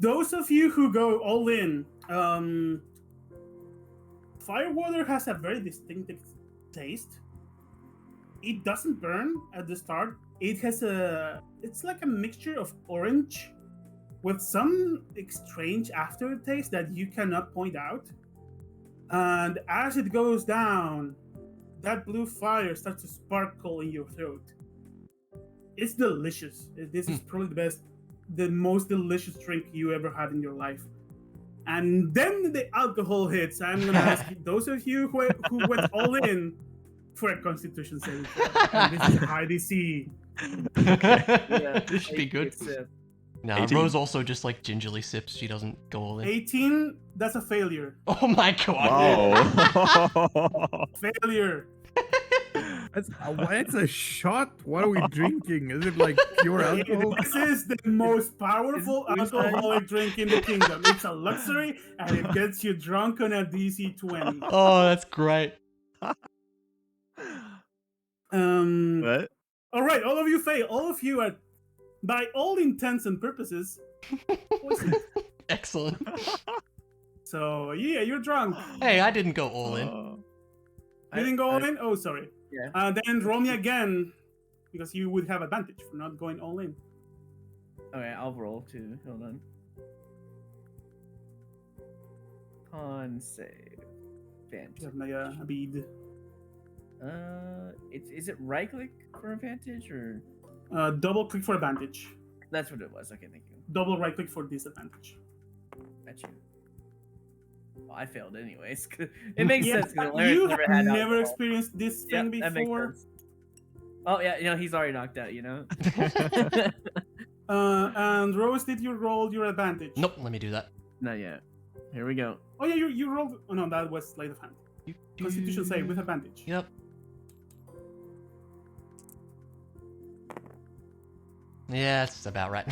Those of you who go all in, firewater has a very distinctive taste. It doesn't burn at the start. It's like a mixture of orange with some strange aftertaste that you cannot point out. And as it goes down, that blue fire starts to sparkle in your throat. It's delicious. This is probably the most delicious drink you ever had in your life. And then the alcohol hits. I'm gonna ask those of you who went all in for a Constitution saving throw. And this is high DC. Yeah, This should be take good. a sip. Nah, 18. Rose also just like gingerly sips. She doesn't go all in. 18, that's a failure. Oh my god. Wow. Failure. It's a shot. What are we drinking? Is it like pure alcohol? This is the most powerful Is- alcoholic drink in the kingdom. It's a luxury and it gets you drunk on a DC 20. Oh, that's great. Well, All right, all of you fail. All of you are, by all intents and purposes, poisoned. Excellent. So yeah, you're drunk. Hey, I didn't go all in. You didn't go all in? Oh, sorry. Yeah. Then roll me again, because you would have advantage for not going all in. Okay, I'll roll too. Hold on. Con save. You Advantage. have my a bead. Is it right click for advantage or? Double click for advantage. That's what it was. Okay, thank you. Double right click for disadvantage. Got you. Well, I failed anyways. It makes Yeah, sense. 'cause you Larry's have had never alcohol. experienced this Yeah, thing that makes before. sense. Oh yeah, he's already knocked out. And Rose, did you roll your advantage? Nope, let me do that. Not yet. Here we go. Oh yeah, you rolled. Oh no, that was sleight of hand. Constitution save with advantage. Yep. Yeah, that's about right.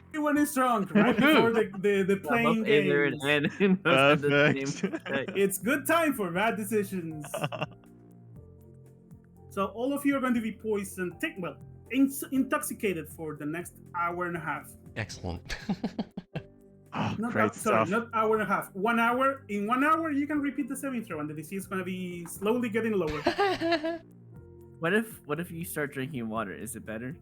Everyone is drunk right before the playing Both Aether games. and Ann at the Perfect. same time. It's good time for bad decisions. So all of you are going to be poisoned, intoxicated for the next hour and a half. Excellent. Not Great sorry, stuff. not hour and a half. 1 hour. In 1 hour, you can repeat the saving throw, and the DC is gonna be slowly getting lower. What if you start drinking water? Is it better?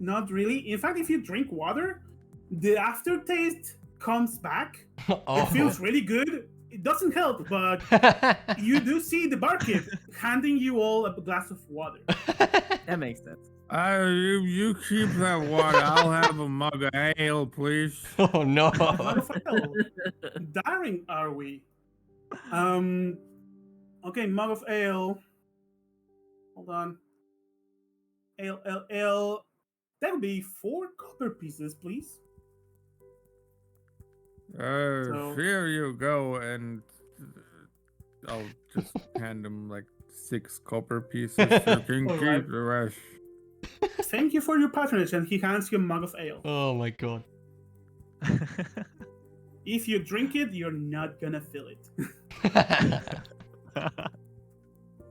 Not really. In fact, if you drink water, the aftertaste comes back. Oh. It feels really good. It doesn't help, but you do see the barkeep handing you all a glass of water. That makes sense. You keep that water. I'll have a mug of ale, please. Oh no. Mug of ale. Daring are we? Okay, mug of ale. Hold on. Ale. That would be 4 copper pieces, please. So- Here you go, and I'll just hand him like 6 copper pieces. You can Alright. keep the rest. Thank you for your patronage, and he hands you a mug of ale. Oh my god. If you drink it, you're not gonna fill it.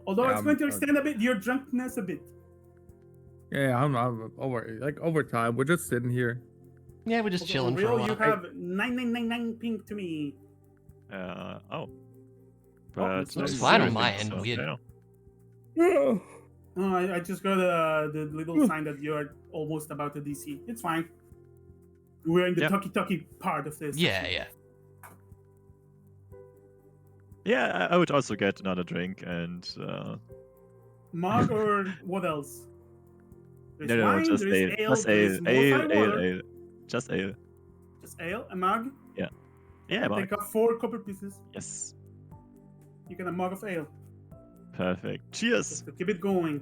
Although Yeah, it's I'm going to sorry. extend a bit your drunkenness a bit. Yeah, I'm over time. We're just sitting here. Yeah, we're just Although chilling for a real, while. you have 9999 ping to me. Oh. that's But Looks I fine don't on my think end, so, weird. yeah. Oh, I just got the little sign that you're almost about to DC. It's fine. We're in the Yep. talky part of this. Yeah. Yeah, I would also get another drink and Mug or what else? There's no, wine, just there's ale. ale, Just there's ale. multi-water. Ale. Just ale. Just ale, a mug. Yeah, Take Mark. up 4 copper pieces. Yes. You get a mug of ale. Perfect. Cheers. Just to keep it going.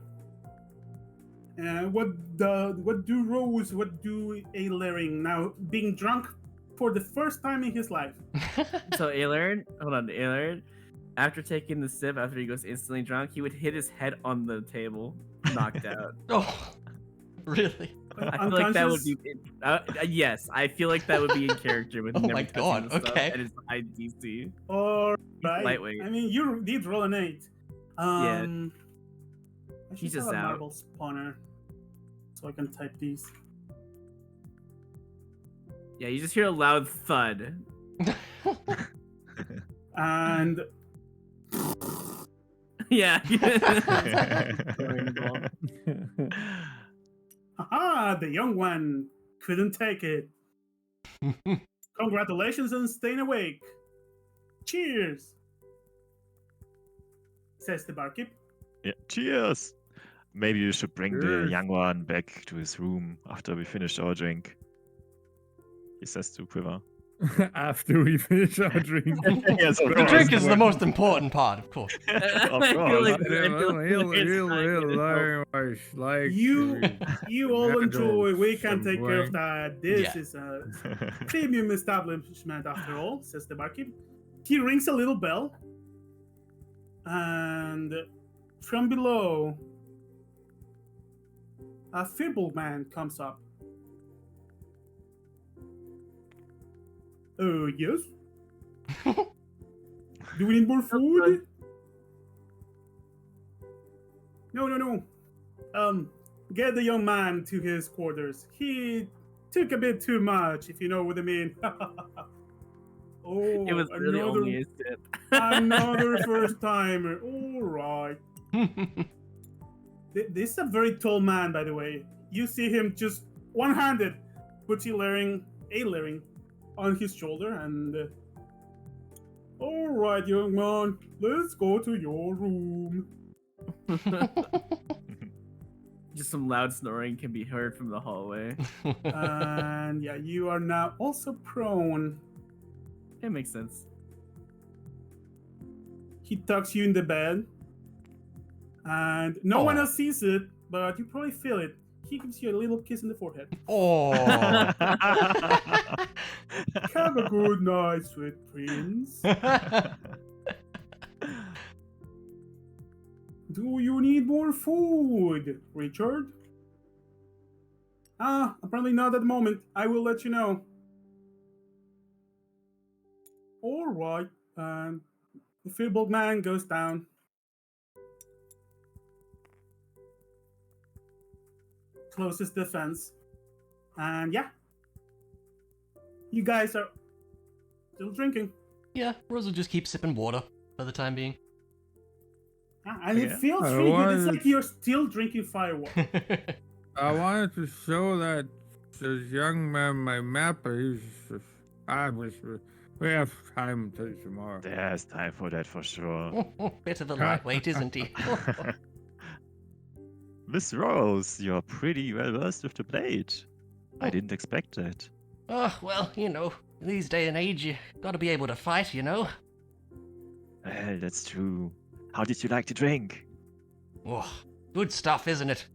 What do Rose? What do Aelering now being drunk for the first time in his life? So Aelard, after taking the sip, after he goes instantly drunk, he would hit his head on the table, knocked out. Oh, really? I feel like that would be yes. I feel like that would be in character with Oh never my touching God, the stuff, okay. and it's high DC. All right. lightweight. I mean, you did roll an 8. I should He's have just a out. marble spawner so I can type these. Yeah, you just hear a loud thud. And Yeah. haha, the young one couldn't take it. Congratulations on staying awake. Cheers, says the barkeep. Yeah. Cheers. Maybe you should bring the Cheers. young one back to his room after we finish our drink. He says to Quiver. After we finish our drink. Yes, of The course. drink is the most important part, of course. Of I feel like- course. I feel like He'll it's fine, learn what it's like. You all enjoy. We can take care of Something. that. This Yeah. is a premium establishment after all, says the barkeep. He rings a little bell, and from below, a feeble man comes up. Yes? Do we need more food? No. Get the young man to his quarters. He took a bit too much, if you know what I mean. Oh, It was really another, only a sip. another first timer. All right. This is a very tall man, by the way. You see him just one-handed, puts Aelering on his shoulder, and all right, young man, let's go to your room. Just some loud snoring can be heard from the hallway. And yeah, you are now also prone. It makes sense. He tucks you in the bed, and no one Aw. else sees it, but you probably feel it. He gives you a little kiss in the forehead. Oh. Have a good night, sweet prince. Do you need more food, Richard? Apparently not at the moment. I will let you know. All right. The feeble man goes down. Closes the fence. And yeah, you guys are still drinking. Yeah, Rose will just keep sipping water for the time being. And it Okay. feels I really good. It's wanted- like you're still drinking firewater. I wanted to show that this young man my map. We have time till tomorrow. There's time for that for sure. Bit of a lightweight, isn't he? Miss Rose, you're pretty well versed with the blade. I Oh. didn't expect that. Oh, well, these day and age, you gotta be able to fight, Well, that's true. How did you like to drink? Oh, good stuff, isn't it?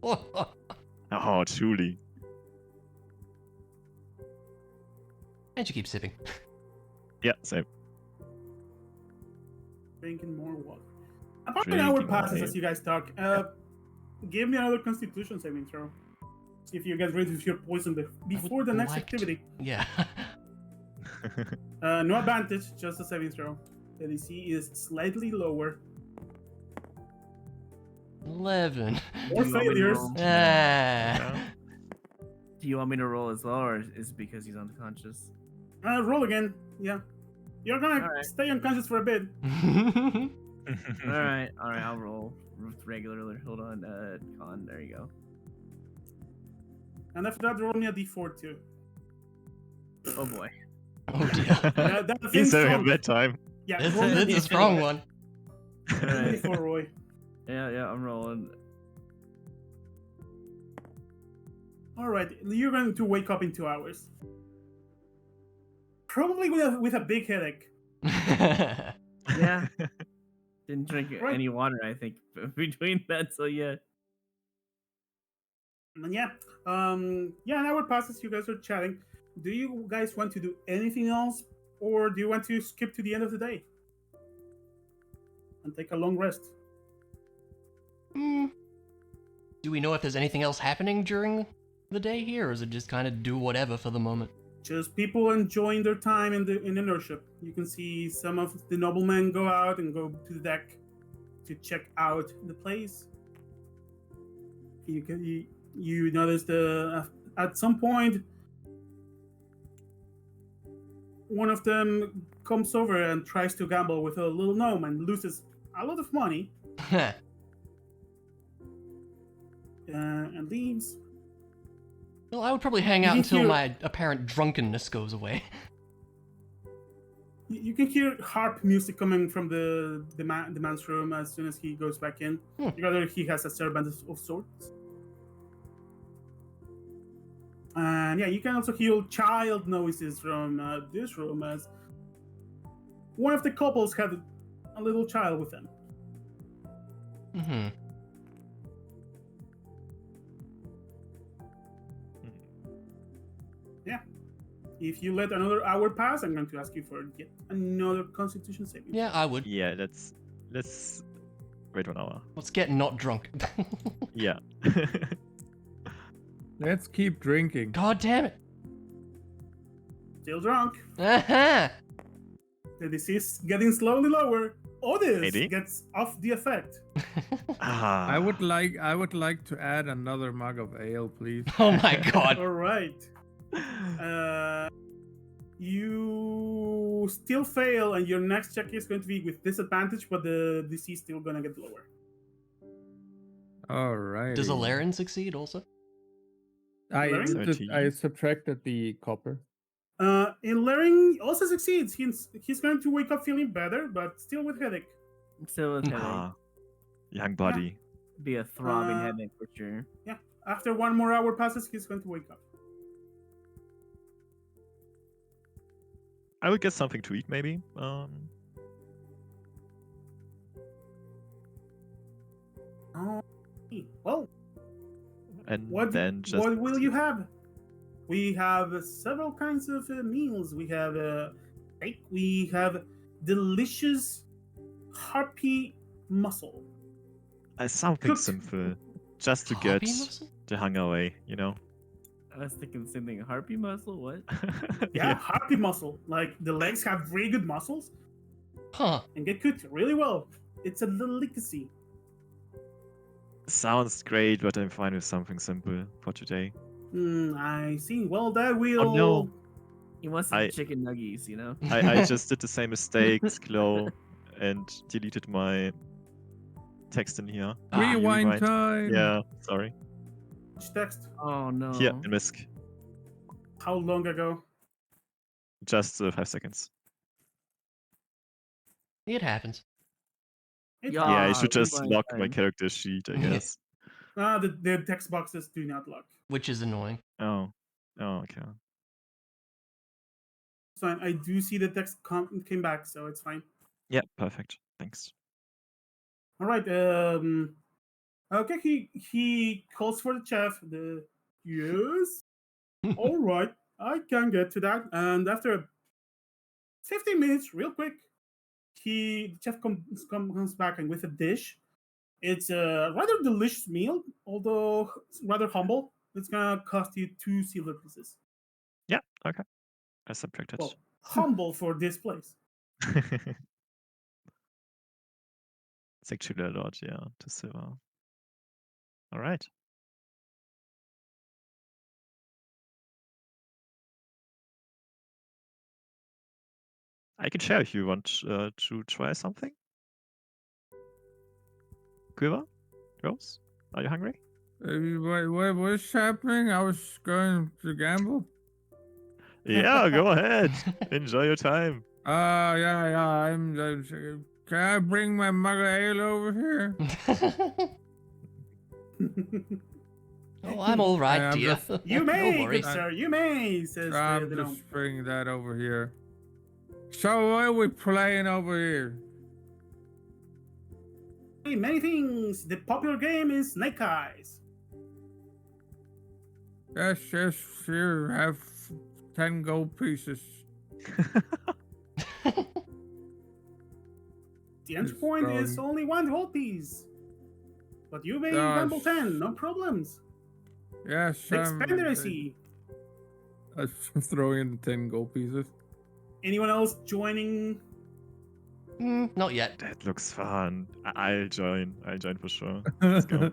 Oh, truly. And she keeps sipping. Yeah, same. Drinking more water. About an hour Drinking passes water. as you guys talk. Give me another Constitution saving throw. See if you get rid of your poison before the next like to- activity. Yeah. No advantage, just a saving throw. The DC is slightly lower. 11. More Do you want me to failures. roll? Ah. Do you want me to roll as well, or is it because he's unconscious? Roll again. Yeah. You're gonna Alright. stay unconscious for a bit. All right, I'll roll regularly. Hold on, con. There you go. And after that, roll me a d4 too. Oh boy. Oh dear. That He's thing's having a strong. bad time. Yeah, This roll me is a strong one. All right. d4, Roy. Yeah, I'm rolling. Alright, you're going to wake up in 2 hours. Probably with a big headache. Yeah. Didn't drink Right. any water, I think, between that. So yeah. And yeah, an hour passes, you guys are chatting. Do you guys want to do anything else? Or do you want to skip to the end of the day? And take a long rest? Hmm. Do we know if there's anything else happening during the day here, or is it just kind of do whatever for the moment? Just people enjoying their time in the nurship. You can see some of the noblemen go out and go to the deck to check out the place. You notice at some point one of them comes over and tries to gamble with a little gnome and loses a lot of money and leaves. Well, I would probably hang out You until hear- my apparent drunkenness goes away. You can hear harp music coming from the man's room as soon as he goes back in. Rather, he has a servant of sorts. And yeah, you can also hear child noises from this room as one of the couples had a little child with them. Mm-hmm. If you let another hour pass, I'm going to ask you for yet another Constitution saving. Yeah, I would. Yeah, let's wait 1 hour. Let's get not drunk. Yeah. Let's keep drinking. God damn it. Still drunk. Uh-huh. The disease getting slowly lower. Otis Maybe. gets off the effect. Ah. I would like to add another mug of ale, please. Oh my god. All right. You still fail, and your next check is going to be with disadvantage, but the DC is still going to get lower. All right. Does Alarin succeed also? Alarin? I subtracted the copper. In Laring also succeeds. He's going to wake up feeling better, but still with headache. So with headache, Ah, young buddy. be a throbbing Uh, headache for sure. After 1 more hour passes, he's going to wake up. I would get something to eat, maybe. Oh, well, And what then just. what will you have? We have several kinds of meals. We have steak. We have delicious harpy muscle. Something cooked. simple, just to Hobby get muscle? the hunger away, you know. I was thinking the same thing. Harpy muscle? What? Yeah, harpy muscle. Like the legs have really good muscles Huh. and get cooked really well. It's a delicacy. Sounds great, but I'm fine with something simple for today. I see. Well, that will. Oh no, He wants some I- chicken nuggies, you know? I just did the same mistake, Sklo, and deleted my text in here. Rewind time. Yeah, sorry. Which text? Oh no. Here in Misk, How long ago? just 5 seconds. It happens. Yeah. Yeah, I should just rewind lock my time. character sheet, I Yeah. guess. The text boxes do not lock. Which is annoying. Oh, okay. So I do see the text came back, so it's fine. Yeah, perfect. Thanks. All right. Okay. He calls for the chef. Yes. All right. I can get to that. And after 15 minutes, real quick, the chef comes back and with a dish. It's a rather delicious meal, although rather humble. It's gonna cost you 2 silver pieces. Yeah, okay. I subtracted. Well, humble for this place. It's actually a lot, yeah, to silver. All right. I can share if you want to try something. Quiver? Rose? Are you hungry? What's happening? I was going to gamble. Yeah, go ahead. Enjoy your time. Yeah. Can I bring my mug of ale over here? Oh, I'm all right, I'm dear. just- You No may, good worries. sir. You may, says I'm the gnome. just bringing that over here. So what are we playing over here? Hey, many things. The popular game is Snake Eyes. Yes, here, have 10 gold pieces. The entry Yes, point is only 1 gold piece. But you may gamble 10, no problems. Yes, Big spender, I see. I'm throwing in the 10 gold pieces. Anyone else joining? Not yet. That looks fun. I'll join. I'll join for sure. Let's go.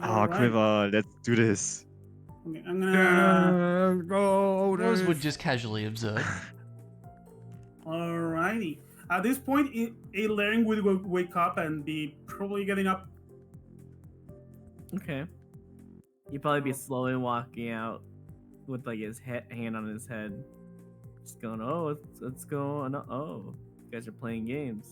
Oh, Alright. Quiver, let's do this. Okay, I'm gonna. Go. Rose would just casually observe. Alrighty. At this point, Laren would wake up and be probably getting up. Okay. He'd probably be slowly walking out with like his hand on his head. Just going, oh, let's go. Oh, you guys are playing games.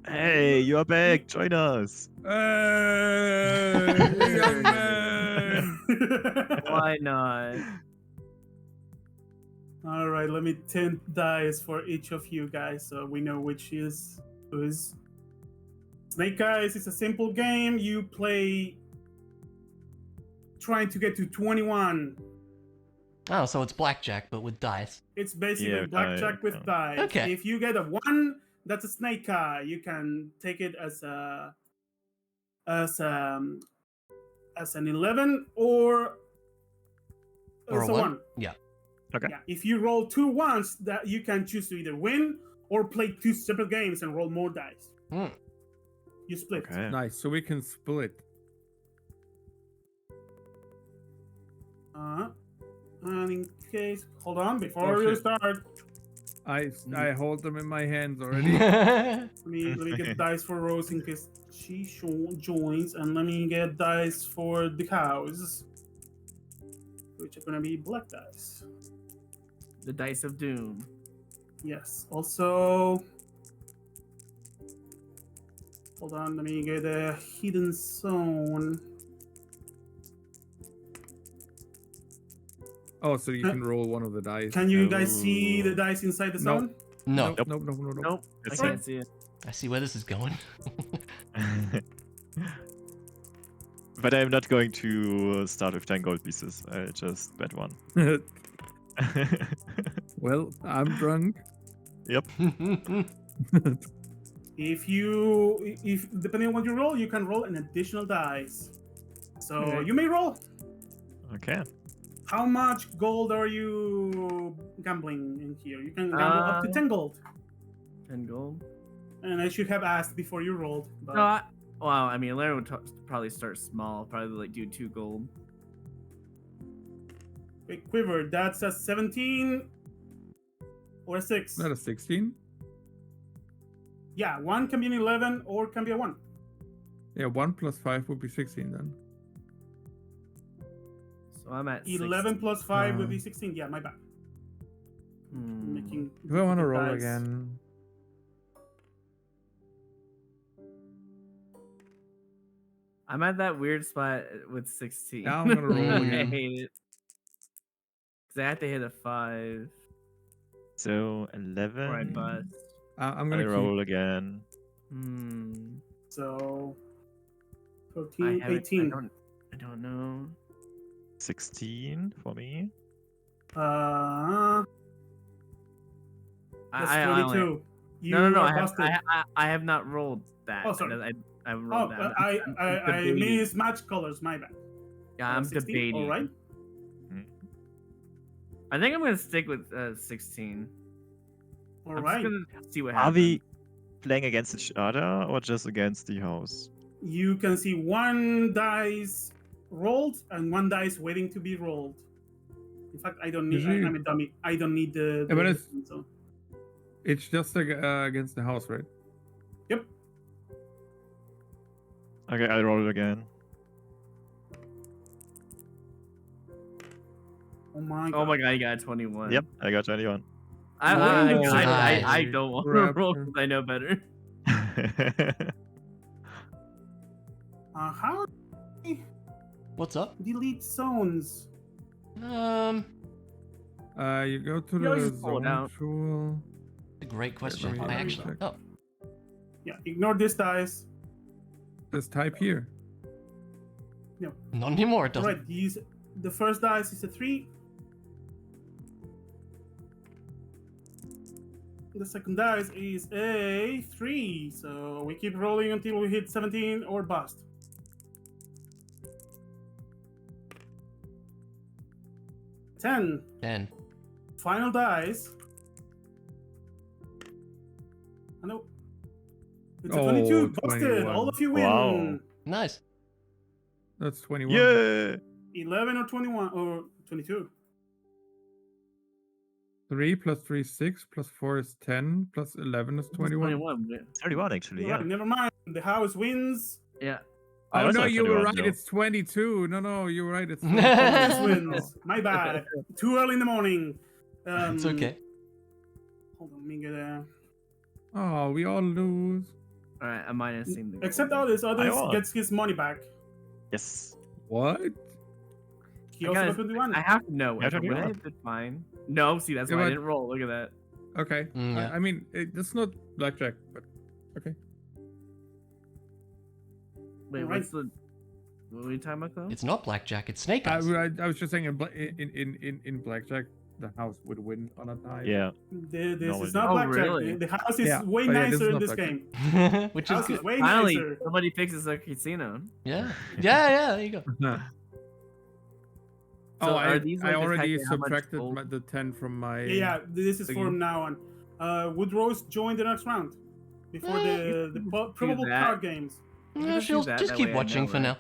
Hey, you're back. Join us. Hey, young man. Why not? All right, let me 10 dice for each of you guys so we know which is whose. Snake Eyes is a simple game. You play trying to get to 21. Oh, so it's blackjack, but with dice. It's basically Yeah, blackjack with dice. Okay. If you get a 1, that's a snake eye. You can take it as an 11 or as a 1. Yeah. Okay. Yeah. If you roll 2 ones, that you can choose to either win or play 2 separate games and roll more dice. Hmm. You split. Okay. Nice, so we can split. And in case, hold on, before you shit. start, I hold them in my hands already. let me get dice for Rose in case she joins, and let me get dice for the cows, which are gonna be black dice. The dice of doom. Yes. Also, hold on, let me get a hidden zone. Oh, so you can roll one of the dice. Can you guys see the dice inside the Nope. zone? No. Nope. Nope, I That's can't see it. I see where this is going. But I'm not going to start with 10 gold pieces. I'll just bet 1. Well, I'm drunk. Yep. If depending on what you roll, you can roll an additional dice. So Okay. you may roll. Okay. How much gold are you gambling in here? You can gamble up to 10 gold. 10 gold. And I should have asked before you rolled. But No, well, I mean, Larry would probably start small. Probably like do 2 gold. Wait, quiver. That's a 17 or a 6. Not a 16? Yeah, one can be an 11 or can be a 1. Yeah, 1 plus 5 would be 16 then. So I'm at 11 plus 5 would be Um, 16. Yeah, my bad. Hmm. Making. Do I want to duplicate roll dice. again? I'm at that weird spot with 16. Yeah, I'm gonna roll I again. hate it. Because I have to hit a 5 So or I 11. bust. I'm I gonna roll again. Hmm. So I 14, haven't. 18. I don't know. 16 for me. That's I 22. only- You no. are I have. busted. I have not rolled that. Oh, sorry. I rolled that. I'm I debating. mismatched colors. My bad. Yeah, I'm 16? debating. All right. I think I'm gonna stick with 16. All I'm right. just gonna see what Are happens. we playing against each other or just against the house? You can see one dice rolled and one dice waiting to be rolled. In fact, I don't need. Usually- I'm a dummy. I don't need the. Yeah, but the it's- so. It's just against the house, right? Yep. Okay, I roll again. Oh my god. Oh my god, you got a 21. Yep, I got 21. I don't want to Raptor. roll because I know better. How What's up? delete zones? You go to You always the pull it zone out. tool. A great question. me I double actually. check. Oh, Yeah, ignore this dice. Just type here. not anymore. It All doesn't. right, the first dice is a 3. The second dice is a 3. So we keep rolling until we hit 17 or bust. Ten. 10. Final dice. I know. It's a Oh, 22. Busted. 21. All of you win. Wow. Nice. That's 21. Yeah. 11 or 21 or 22. 3 plus 3 is 6, plus 4 is 10, plus 11 is 21. 21. 31 actually, All yeah. right, never mind. The house wins. Yeah. I Oh also no, have you were 21 right. though. It's 22. No, you were right. It's House 22. wins. My bad. Too early in the morning. It's okay. Hold on, let me get a. Oh, we all lose. All right, I'm minusing the. Except gold. Others won. gets his money back. Yes. What? He I also gotta- got 21. I have to know. You have If I to would know. have been fine. No, see, that's Yeah, why I but- didn't roll. Look at that. Okay. Yeah. I mean, it's not blackjack, but okay. Wait, Alright. what's the? What are we talking about though? It's not blackjack. It's snake I, eyes. I was just saying in blackjack, the house would win on a tie. Yeah. This No, is it's not not. Oh, blackjack. really? The house is Yeah, way but yeah, this is nicer in not this blackjack. game. Which House is is way Finally, nicer. somebody fixes their casino. yeah. Yeah, there you go. Oh, So I, are these, I like, already detecting how much subtracted gold- the 10 from my. Yeah, this is thingy. from now on. Would Rose join the next round? Before the probable that. card games. No, just she'll do that, just that keep way I watching know, for right? now.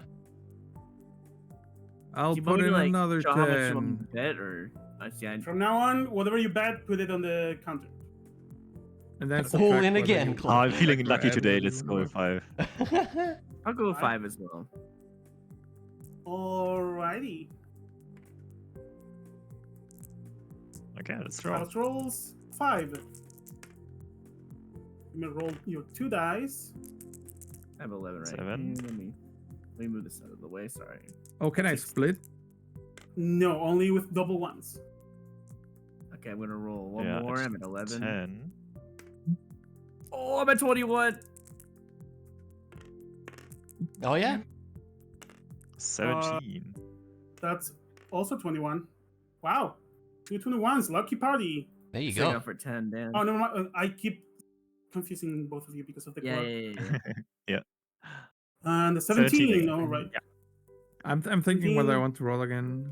I'll Do you put want me in to, like, another show how much you want me 10. to bet, or I see. From now on, whatever you bet, put it on the counter. And then All subtract in whether again, you- Clark. Oh, I'm feeling subtract or lucky add today. whether Let's you go with want. 5. I'll go with Alright. 5 as well. Alrighty. Okay, let's roll. House rolls 5. You may roll your 2 dice. I have 11 right 7. here. Let me move this out of the way. Sorry. Oh, can I split? No, only with double ones. Okay, I'm gonna roll one Yeah, more. it's I'm at 11. 10. Oh, I'm at 21. Oh yeah. 17. That's also 21. Wow. 2 21s. Lucky party. There you Still go. going for 10, Dan. Oh, never mind. I keep confusing both of you because of the yeah, club. yeah. Yeah. And the 17 17. again. All right. Yeah. I'm thinking whether I 17. want to roll again.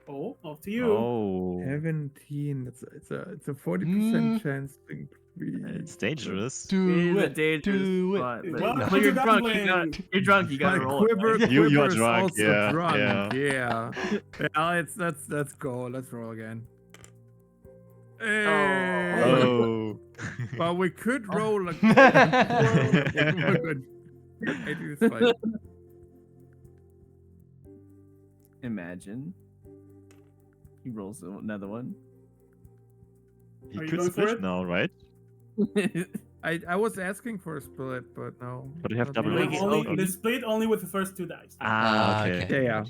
Oh, up to you. Oh. 17. It's a 40% Mm. chance. It's dangerous. It is Do a it. dangerous Do spot, it. but Welcome when to you're drunk, gambling. you're drunk. You gotta My roll it. quiver, Right? You are quiver's drunk, also yeah, drunk. Yeah. Yeah, let's go. Let's roll again. Hey. Oh. Well, we could roll again. We're good. It is fine. Imagine. He rolls another one. He Are you could going for split it? now, right? I was asking for a split, but no. But you have not double really. Wait, Only, oh, the split only with the first 2 dice. Ah, okay. okay. Yeah.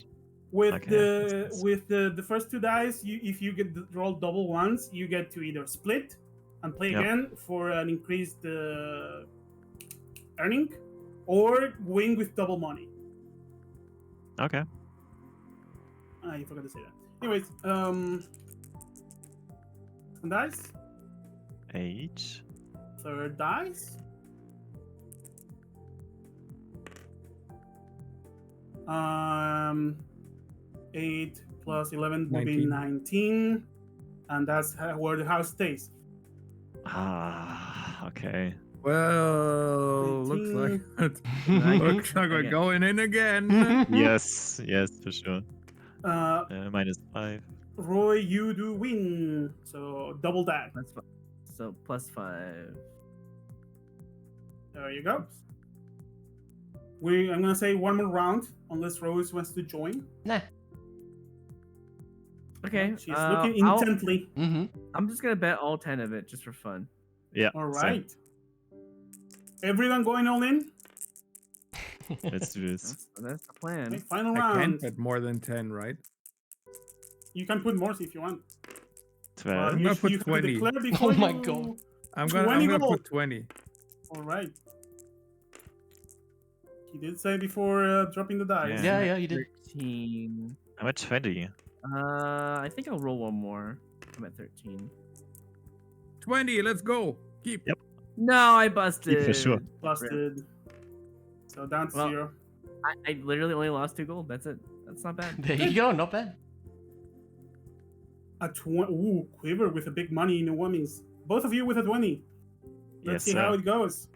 With Okay, the that's- with the first 2 dice, if you get roll double ones, you get to either split and play Yeah. again for an increased earning, or win with double money. Okay. I forgot to say that. Anyways, second dice, 8. third dice. 8 plus 11 will be 19, and that's where the house stays. Ah, okay. Well, looks like looks like we're Okay. going in again. Yes, for sure. Uh, -5. Roy, you do win, so double that. That's fine. So +5. There you go. I'm gonna say one more round, unless Rose wants to join. Nah. Okay. She's looking I'll- intently. Mm-hmm. I'm just gonna bet all 10 of it just for fun. Yeah. All same. right. Everyone going all in? Let's do this. That's the plan. Okay, final I can't round. bet more than 10, right? You can put more if you want. 12. I'm gonna put 20. Declare before Oh my you- God. I'm 20 gonna gold. put 20. All right. He did say before dropping the dice. Yeah, you did. 13. I'm at 20. I think I'll roll one more. I'm at 13. 20, let's go. Keep. Yep. No, I busted. for sure. Busted. So down to Well, 0. I literally only lost 2 gold. That's it. That's not bad. There you go. Not bad. Ooh, Quiver with a big money in the whammies. Both of you with a 20. Let's Yes, see how sir. it goes.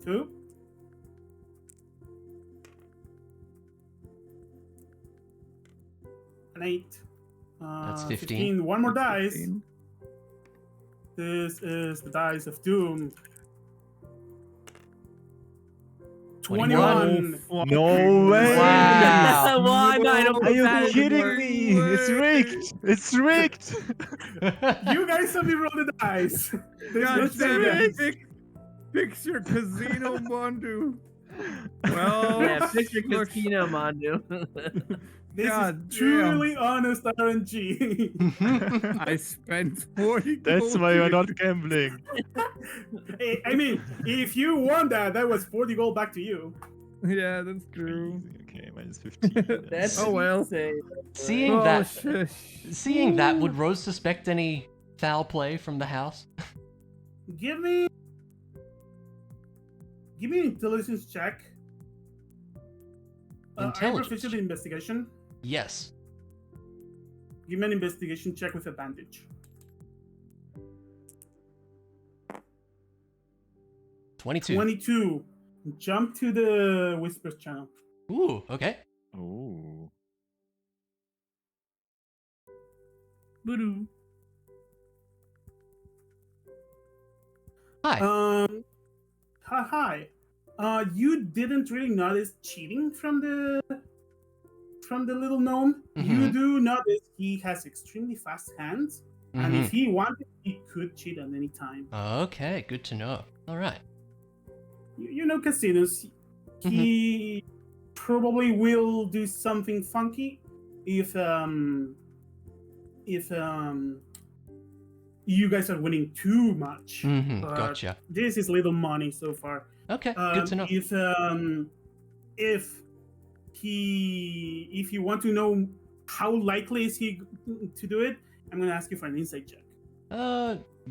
2. An 8. That's 15. One more dice. 15. This is the dice of doom. 21. 21. No way! Wow. One item Are you bad kidding anymore. me? It's rigged! It's rigged! You guys have me roll the dice. God Let's damn do it. this. Fix your casino, Mondu. Well, Yeah, picture looks- Casino, Mandu. This God is truly honest RNG. I spent 40 That's gold why you're here. not gambling. I mean, if you won that was 40 gold back to you. Yeah, that's true. Okay, -15. That's Oh, well. Seeing Oh, that, shush. seeing that, would Rose suspect any foul play from the house? Give me an intelligence check. Are you Intelligence proficient in investigation? Yes. Give me an investigation check with advantage. 22. 22. Jump to the Whispers channel. Ooh, okay. Ooh. Voodoo. Hi. Hi. You didn't really notice cheating from the little gnome. You Mhm. do notice he has extremely fast hands, and Mhm. if he wanted, he could cheat at any time. Okay, good to know. All right. You know casinos. He probably will do something funky if you guys are winning too much. Mm-hmm. But Gotcha. This is little money so far. Okay, good to know. If you want to know how likely is he to do it, I'm gonna ask you for an insight check. You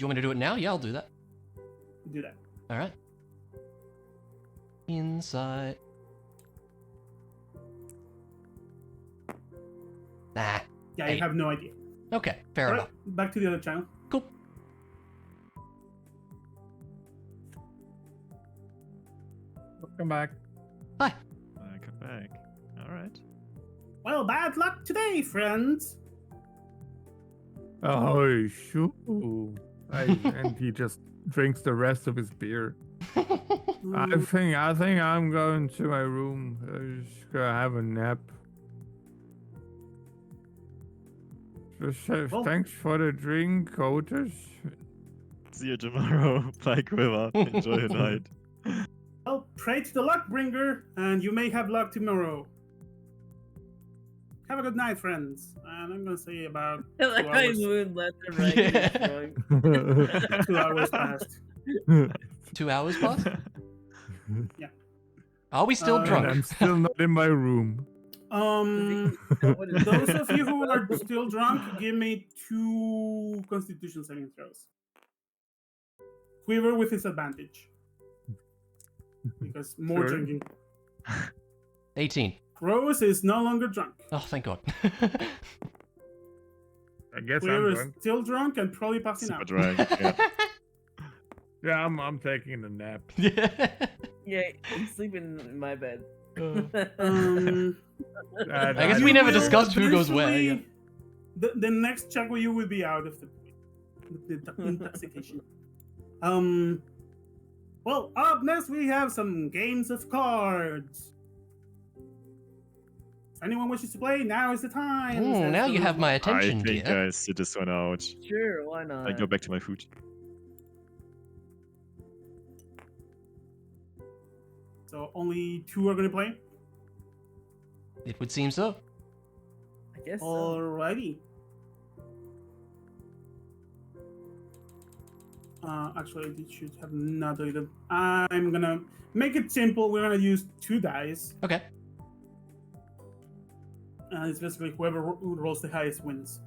want me to do it now? Yeah, I'll do that. Do that. All right. Insight. Nah. Yeah, Hey. I have no idea. Okay, fair All enough. right, back to the other channel. Cool. Welcome back. Hi. Come back. All right. Well, bad luck today, friends. Oh, shoo. And he just drinks the rest of his beer. I think I'm going to my room. I'm just gonna have a nap. Well- Thanks for the drink, Otis. See you tomorrow. Bye, Quiver. Enjoy your night. Well, pray to the luck bringer, and you may have luck tomorrow. Have a good night, friends. And I'm gonna say about 2 Like I hours. moved left and right. Yeah. Drunk. 2 hours passed. 2 hours past? Yeah. Are we still And drunk? And I'm still not in my room. Those of you who are still drunk, give me 2 Constitution saving throws. Quiver with his advantage. Because more Sure. drinking. 18. Rose is no longer drunk. Oh, thank God. I guess Quiver I'm is drunk. still drunk and probably passing Super out. drunk. Yeah. Yeah, I'm taking a nap. Yeah, I'm sleeping in my bed. Um, I guess you we never will discussed who goes where. Yeah. eventually- The next check with you will be out of the intoxication. Well, up next we have some games of cards. If anyone wishes to play, now is the time. Ooh, says now the you have my robot. I attention, think dear. I sit this one out. Sure, why not? I go back to my food. So only 2 are gonna play. It would seem so. I guess so. Alrighty. Actually, it should have not deleted. I'm gonna make it simple. We're gonna use 2 dice. Okay. It's basically whoever rolls the highest wins.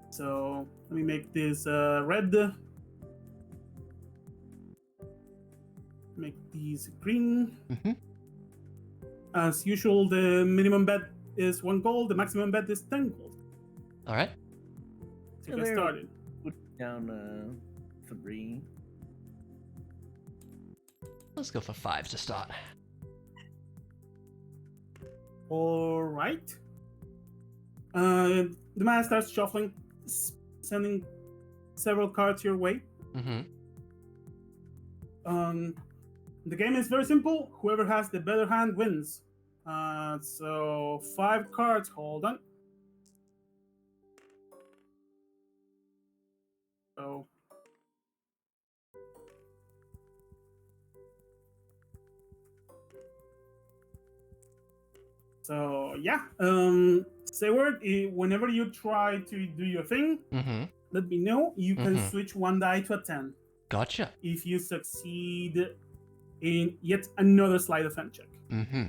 So let me make this red. Make these green. Mm-hmm. As usual, the minimum bet is 1 gold. The maximum bet is 10 gold. All right. To Yeah, get there- started. Put down 3. Let's go for 5 to start. All right. The man starts shuffling, sending several cards your way. Mm-hmm. The game is very simple. Whoever has the better hand wins. So 5 cards. Hold on. So yeah. Say word. Whenever you try to do your thing, Mm-hmm. let me know. You can Mhm. switch 1 die to a 10. Gotcha. If you succeed in yet another sleight of hand check. Mm-hmm.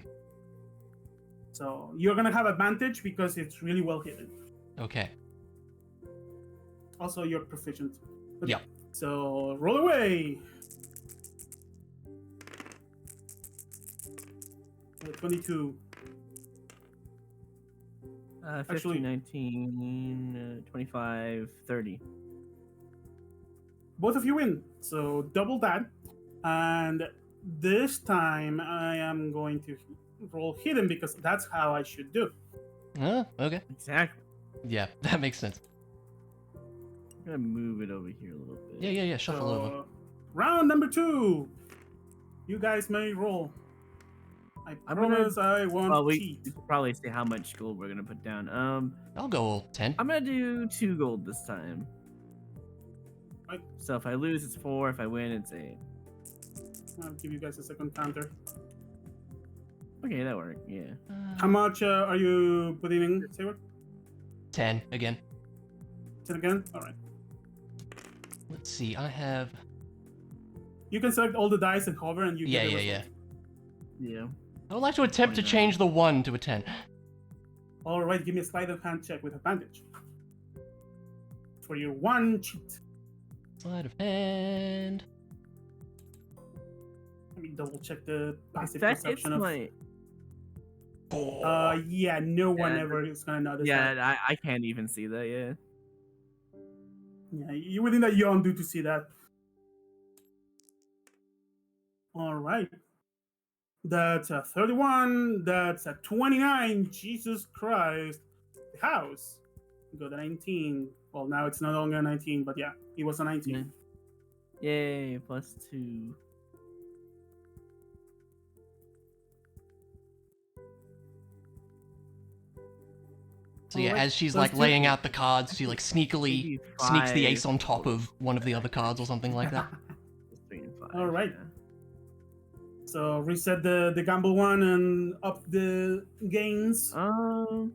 So you're gonna have advantage because it's really well hidden. Okay. Also, you're proficient. But Yeah. So roll away. 22. 15, Actually- 19, 25, 30. Both of you win. So double that. And this time I am going to roll hidden because that's how I should do. Okay. Exactly. Yeah, that makes sense. I'm gonna move it over here a little bit. Yeah. Shuffle over. So, round number 2. You guys may roll. I I'm gonna- promise I won't Well, we cheat. should probably say how much gold we're gonna put down. I'll go all 10. I'm gonna do 2 gold this time. Right. So if I lose, it's 4. If I win, it's 8. I'll give you guys a second counter. Okay, that worked. Yeah. How much are you putting in, Sayward? 10 again. 10 again? Alright. Let's see. I have. You can select all the dice and hover and you Yeah. get the result. Yeah. I would like to attempt to 29. change the 1 to a 10. Alright, give me a sleight of hand check with advantage. For your 1 cheat. Sleight of hand. Let me double check the If passive that hits perception of. my. Yeah, no one Yeah, ever is gonna notice that. Yeah, I can't even see that. Yeah. Yeah, you would need a yawn do to see that. All right. That's a 31. That's a 29. Jesus Christ. The house. Go to 19. Well, now it's no longer 19, but yeah, it was a 19. Yay, +2. So yeah, Alright, as she's let's like do- laying out the cards, she like sneakily Maybe sneaks the 5. ace on top of one of the other cards or something like that. 3 and 5. All right. yeah. So reset the gamble one and up the gains. Hmm.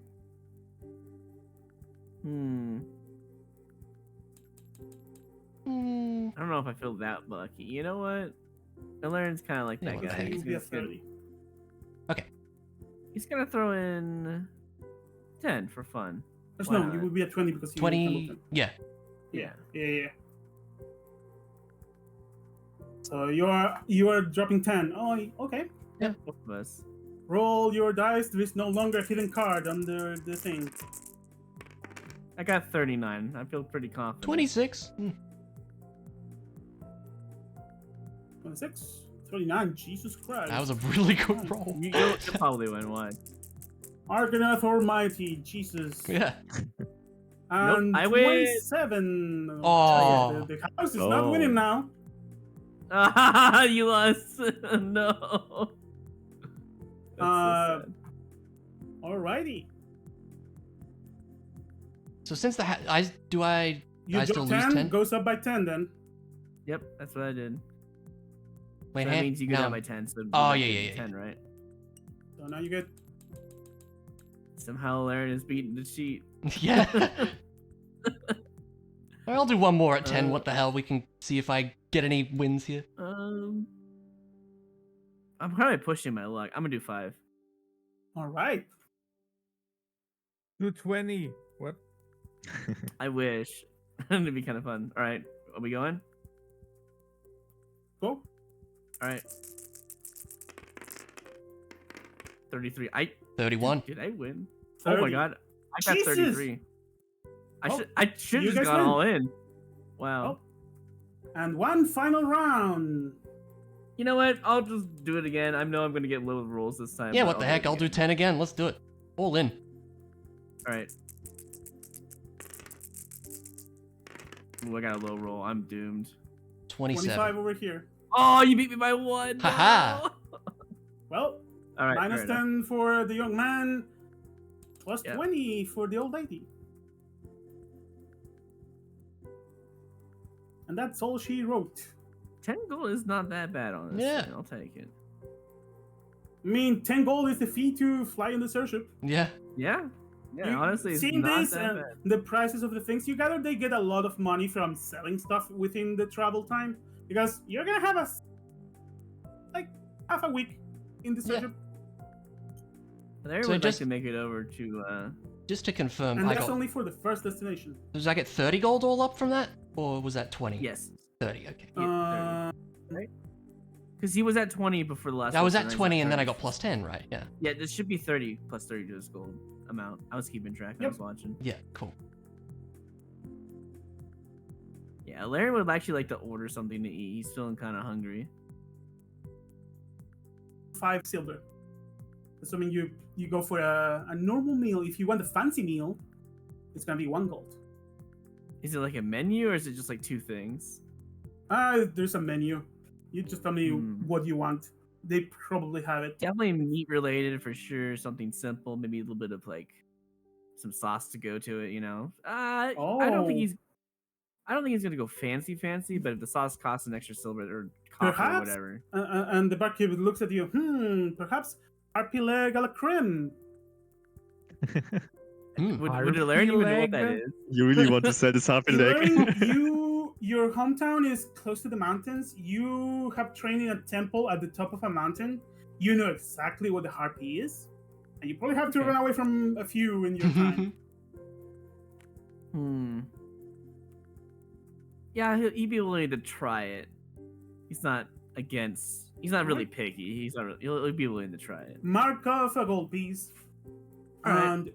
I don't know if I feel that lucky. You know what? Aaron's kind of like Yeah, that what the guy. heck? It He's will be a gonna, 30. he's gonna throw in 10 for fun. There's Why no, not? you will be at 20 because you 20. Yeah. Yeah. So you are dropping 10. Oh, okay. Yeah, both of us. Roll your dice. There is no longer a hidden card under the thing. I got 39. I feel pretty confident. 26. 26, 39. Jesus Christ. That was a really good roll. You'll probably win one. Argonath Almighty. Jesus. Yeah. And I win. 27. Oh. The house is not Oh. winning now. You lost. No. That's so sad. Alrighty. So since the I You still drop lose 10, 10? goes up by 10 then. Yep, that's what I did. Wait, So that means you go no. down by 10. So Oh, you yeah, get yeah, 10, right? So now you get Somehow Aaron is beating the cheat. Yeah. I'll do one more at 10. Uh, What the hell? We can see if I get any wins here. I'm probably pushing my luck. I'm gonna do 5. alright. Do 20. What? I wish. It'd be kind of fun. All right, are we going? Go. All right. 33. 31. Did I win? 30. Oh my god. I got Jesus! 33. Oh, I should you just guys gone win. all in. Wow. And one final round. You know what? I'll just do it again. I know I'm gonna get low rolls this time. Yeah, but what the heck? I'll do 10 again. Let's do it. All in. All right. Ooh, I got a low roll. I'm doomed. 27. 25 over here. Oh, you beat me by 1. Haha. No! Well, All right. minus fair enough. 10 for the young man, plus Yeah. 20 for the old lady. And that's all she wrote. 10 gold is not that bad, honestly. Yeah. I'll take it. I mean, 10 gold is the fee to fly in the starship. Yeah. Yeah. Yeah, You honestly, it's seen not this that and bad. the prices of the things you gather, they get a lot of money from selling stuff within the travel time because you're gonna have like half a week in the Yeah. starship, They So would just- like to make it over to Just to confirm, and I that's got. only for the first destination. Did I get 30 gold all up from that? Or was that 20? yes. 30, okay. Uh, Because he was at 20 before the last I was one, at so now he's 20 and then I 30. got plus 10, right? Yeah. Yeah, this should be 30 plus 30 to his gold amount. I was keeping track. I Yep. was watching. Yeah, cool. Yeah, Larry would actually like to order something to eat. He's feeling kind of hungry. 5 silver. Assuming you go for a normal meal. If you want a fancy meal, it's gonna be 1 gold. Is it like a menu or is it just like 2 things? There's a menu. You just tell me what you want. They probably have it. Definitely meat related for sure. Something simple, maybe a little bit of like some sauce to go to it. You know. I don't think he's gonna go fancy, but if the sauce costs an extra silver or copper or Perhaps. whatever. And the barkeep looks at you. Perhaps harpy leg a la creme. Would Larry even know what that leg? is? You really want to sell this happy leg? Your hometown is close to the mountains. You have trained in a temple at the top of a mountain. You know exactly what the harpy is, and you probably have to Okay. run away from a few in your time. Yeah, he'd be willing to try it. He's not against. He's not really picky. He's not. He'll be willing to try it. Mark off a gold piece. Alright. And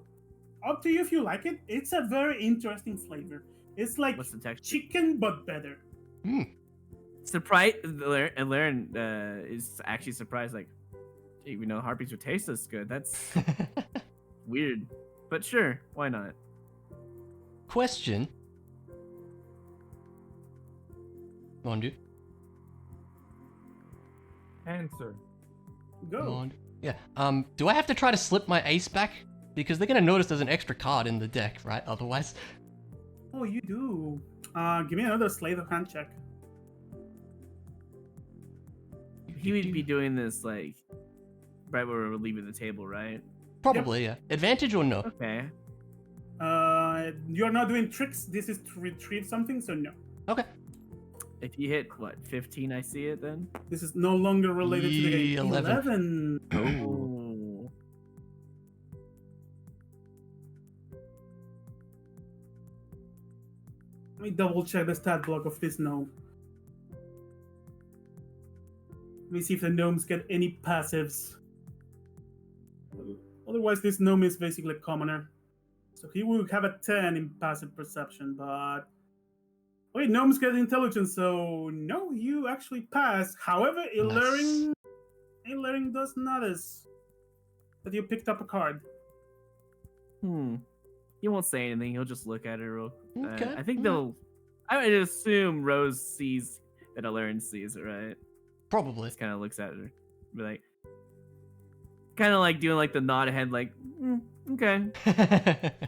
up to you if you like it. It's a very interesting flavor. It's like What's the texture? chicken, but better. Surprise! And Laren is actually surprised. Like, didn't even know harpies would taste this good. That's weird, but sure, why not? Question. Go on, dude. Answer. Go. Go on. Yeah. Do I have to try to slip my ace back? Because they're gonna notice there's an extra card in the deck, right? Otherwise. Oh, you do. Give me another sleight of hand check. He would be doing this like right where we're leaving the table, right? Probably, yeah. Advantage or no? Okay. You're not doing tricks. This is to retrieve something, so no. Okay. If you hit what 15, I see it then. This is no longer related to the game. 11. Oh. Let me double check the stat block of this gnome. Let me see if the gnomes get any passives. Otherwise, this gnome is basically a commoner. So he will have a 10 in passive perception, but... Wait, gnomes get intelligence, so no, you actually pass. However, Illyring does notice that you picked up a card. He won't say anything. He'll just look at it real. Okay. I think they'll. I would assume Rose sees that Illyring sees it, right? Probably. Just kind of looks at her, be like, kind of like doing like the nod head, like, okay,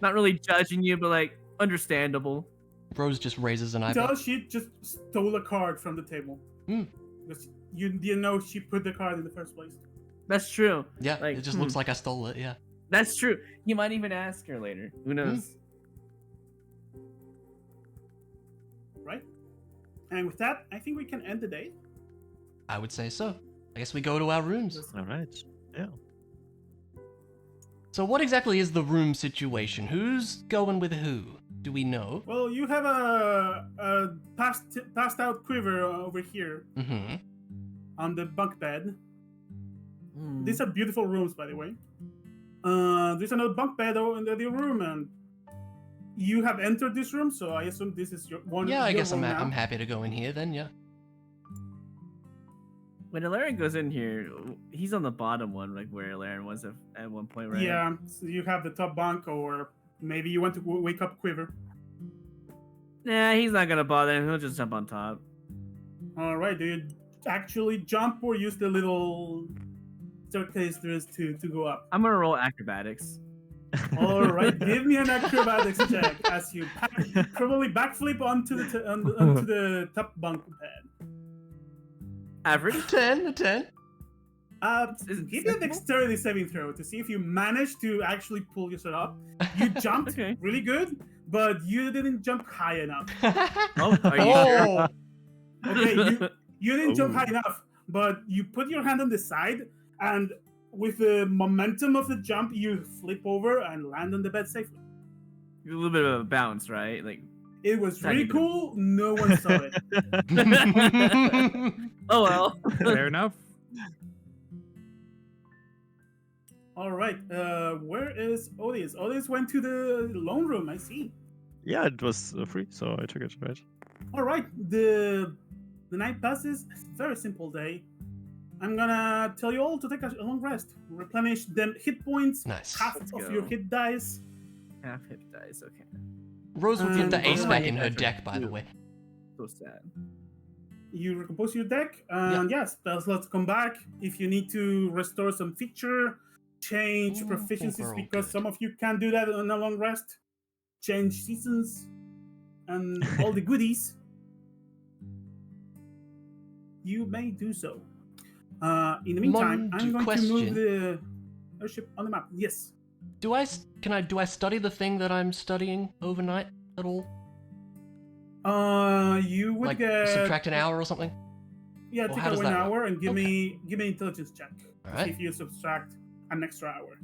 not really judging you, but like understandable. Rose just raises an eyebrow. So she just stole a card from the table. Because you didn't know she put the card in the first place. That's true. Yeah, Like, it just looks like I stole it, yeah. That's true. You might even ask her later. Who knows? Right? And with that, I think we can end the day. I would say so. I guess we go to our rooms. All right. Yeah. So what exactly is the room situation? Who's going with who? Do we know? Well, you have a passed out quiver over here Mm-hmm. on the bunk bed. Hmm. These are beautiful rooms, by the way. There's another bunk bed in the other room, and you have entered this room, so I assume this is your one. Yeah, I your guess room now. I'm happy to go in here then, yeah. When Illyring goes in here, he's on the bottom one, like where Illyring was at one point, right? Yeah, so you have the top bunk, or maybe you want to wake up Quiver. Nah, he's not gonna bother him. He'll just jump on top. All right, do you actually jump or use the little staircase there is to go up? I'm gonna roll acrobatics. All right, give me an acrobatics check as you probably backflip onto the top bunk bed. Average. 10, a 10. Give me a dexterity saving throw to see if you manage to actually pull yourself up. You jumped Okay. really good, but you didn't jump high enough. Oh, are you sure? Okay, you didn't jump Oh. high enough, but you put your hand on the side, and with the momentum of the jump, you flip over and land on the bed safely. A little bit of a bounce, right? Like, It was Tiny really bit of- cool. No one saw it. oh well. Fair enough. All right, where is Odis? Odis went to the loan room. I see. Yeah, it was free, so I took it, right? All right, the night passes. It's a very simple day. I'm gonna tell you all to take a long rest. Replenish them hit points. Nice. Half Let's of go. your hit dice. Half hit dice. Okay. Rose will get the And- ace Oh, back yeah, in her that's deck, right. by the way. So sad. You recompose your deck, and yes, spell slots come back. If you need to restore some feature, change Oh, proficiencies we're all because good. some of you can't do that on a long rest. Change seasons and all the goodies. You may do so. In the meantime, I'm going to question. move the airship on the map. Yes. Do I study the thing that I'm studying overnight at all? You would Like get subtract an hour or something? Yeah, Or take how does away an that hour and give Okay. me an intelligence check. All See right. if you subtract an extra hour.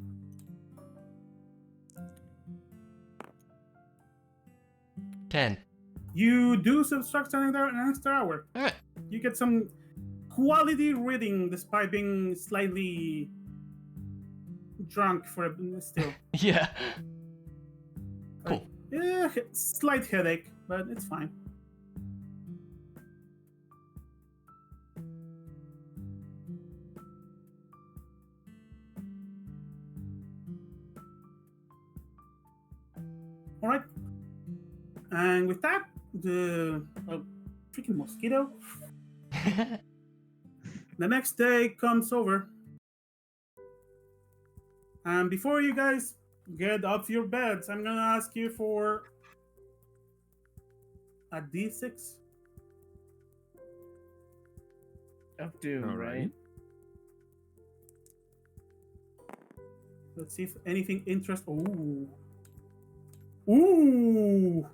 10. You do subtract an extra hour. All right. You get some quality reading despite being slightly drunk for still. Yeah. Cool. Yeah, slight headache, but it's fine. All right. And with that, the freaking mosquito. The next day comes over. And before you guys get off your beds, I'm gonna ask you for a D6. Of doom, All right? right. Let's see if anything interesting. Ooh.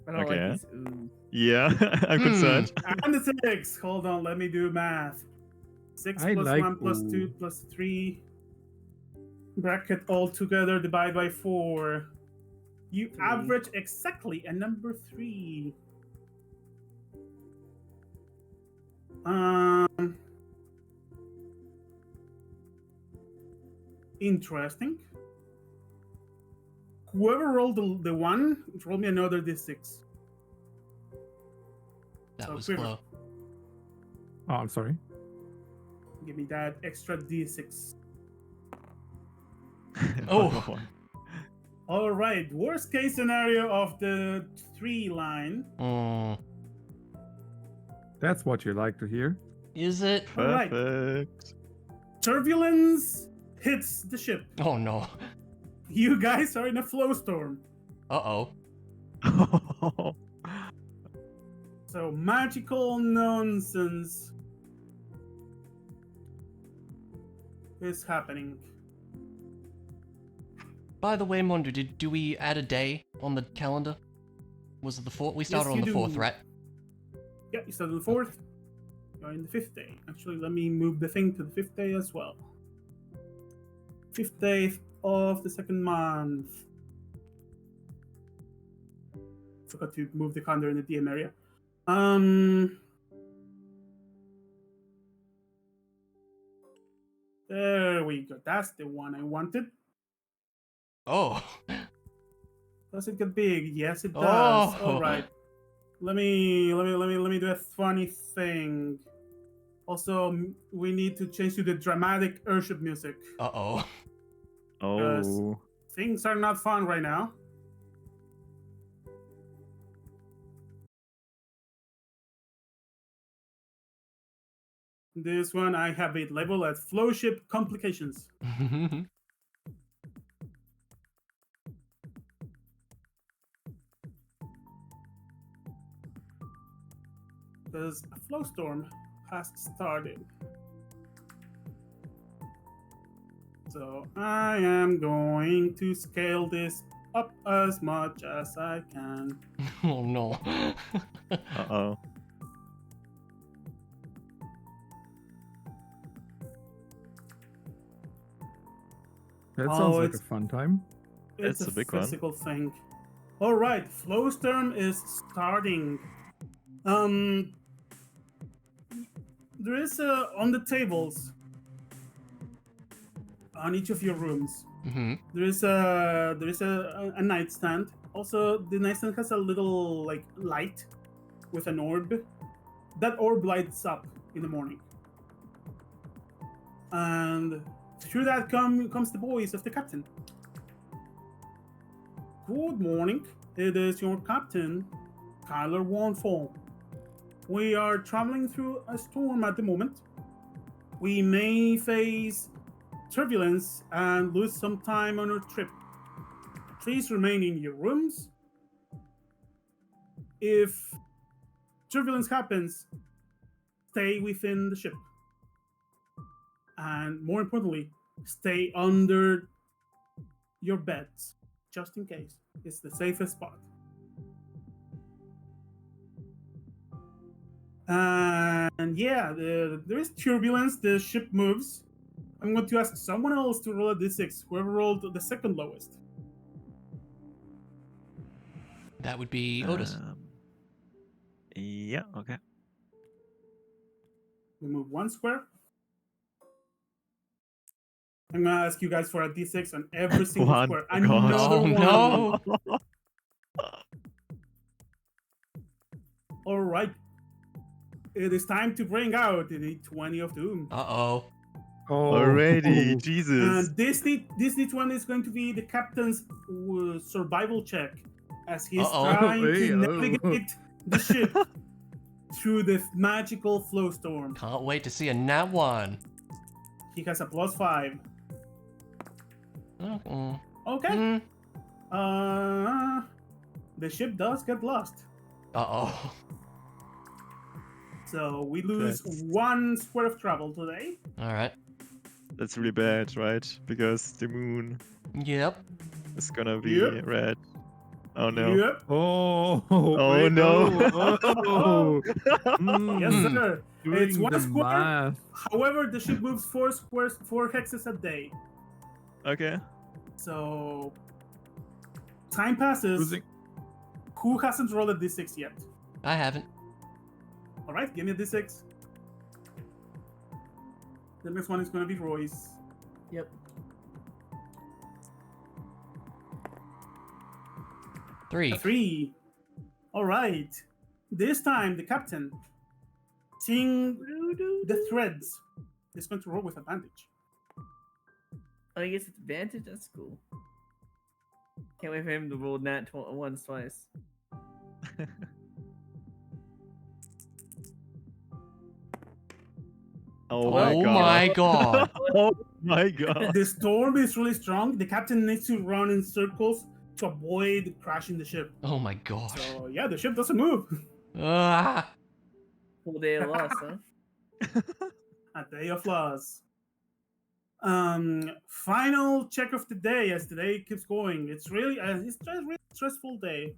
I don't Okay. like these. Ooh. Yeah, I'm concerned. And the 6. Hold on, let me do math. 6 I plus like 1 plus 2 ooh. plus 3. Bracket all together, divide by 4. You 3. average exactly a number 3. Interesting. Whoever rolled the 1, roll me another d6. That So was quiver. close. Oh, I'm sorry. Give me that extra d6. Oh. All right. Worst case scenario of the 3 line. Mm. That's what you like to hear. Is it? All right. Perfect. Turbulence hits the ship. Oh no. You guys are in a flow storm. Uh-oh. So magical nonsense is happening. By the way, Mondo, do we add a day on the calendar? Was it the 4th? We started Yes, on you the 4th, do. right? Yeah, you started the 4th. You're in the 5th day. Actually, let me move the thing to the 5th day as well. 5th day of the 2nd month. Forgot to move the calendar in the DM area. There we go. That's the one I wanted. Oh. Does it get big? Yes, it does. Oh. All right. Let me do a funny thing. Also, we need to change to the dramatic airship music. Uh-oh. Oh. Things are not fun right now. This one I have it labeled as flowship complications. Because a flow storm has started. So I am going to scale this up as much as I can. Oh no. Uh-oh. That Oh, sounds like a it's- fun time. It's That's a a big one. physical thing. All right, flow storm is starting. There is on the tables on each of your rooms. Mm-hmm. There is a nightstand. Also, the nightstand has a little like light with an orb. That orb lights up in the morning, and through that comes the voice of the captain. Good morning. It is your captain, Kyler Warnfall. We are traveling through a storm at the moment. We may face turbulence and lose some time on our trip. Please remain in your rooms. If turbulence happens, stay within the ship. And more importantly, stay under your beds, just in case. It's the safest spot. And yeah, there is turbulence. The ship moves. I'm going to ask someone else to roll a d6. Whoever rolled the second lowest. That would be Otis. Yeah, okay. We move 1 square. I'm gonna ask you guys for a d6 on every single One. square. Oh, God. Another Oh, one. no. All right. It is time to bring out the 20 of Doom. Uh-oh. Oh. Already, Jesus. And this D20 is going to be the captain's survival check as he's Uh-oh. trying Hey, to oh. navigate the ship through the magical flow storm. Can't wait to see a nat 1. He has a +5. Mm. Okay. Mm. The ship does get lost. Uh-oh. So we lose That's- 1 square of travel today. Alright. That's really bad, right? Because the moon Yep. is gonna be Yep. red. Oh no. Yep. Oh, Oh, wait, no. Oh, Yes, Hmm. sir. doing It's 1 the square. math. However, the ship moves 4 squares, 4 hexes a day. Okay. So time passes. Losing- Who hasn't rolled a d6 yet? I haven't. All right, give me a d6. The next one is going to be Royce. Yep. 3. A 3. All right. This time, the captain, seeing the threads, is going to roll with advantage. Oh, he gets advantage? That's cool. Can't wait for him to roll nat once, twice. Oh my Oh god. my god. Oh my god. The storm is really strong. The captain needs to run in circles to avoid crashing the ship. Oh my gosh. So, yeah, the ship doesn't move. Ah. Full day of loss, huh? A day of loss. Final check of the day as the day keeps going. It's really a really stressful day.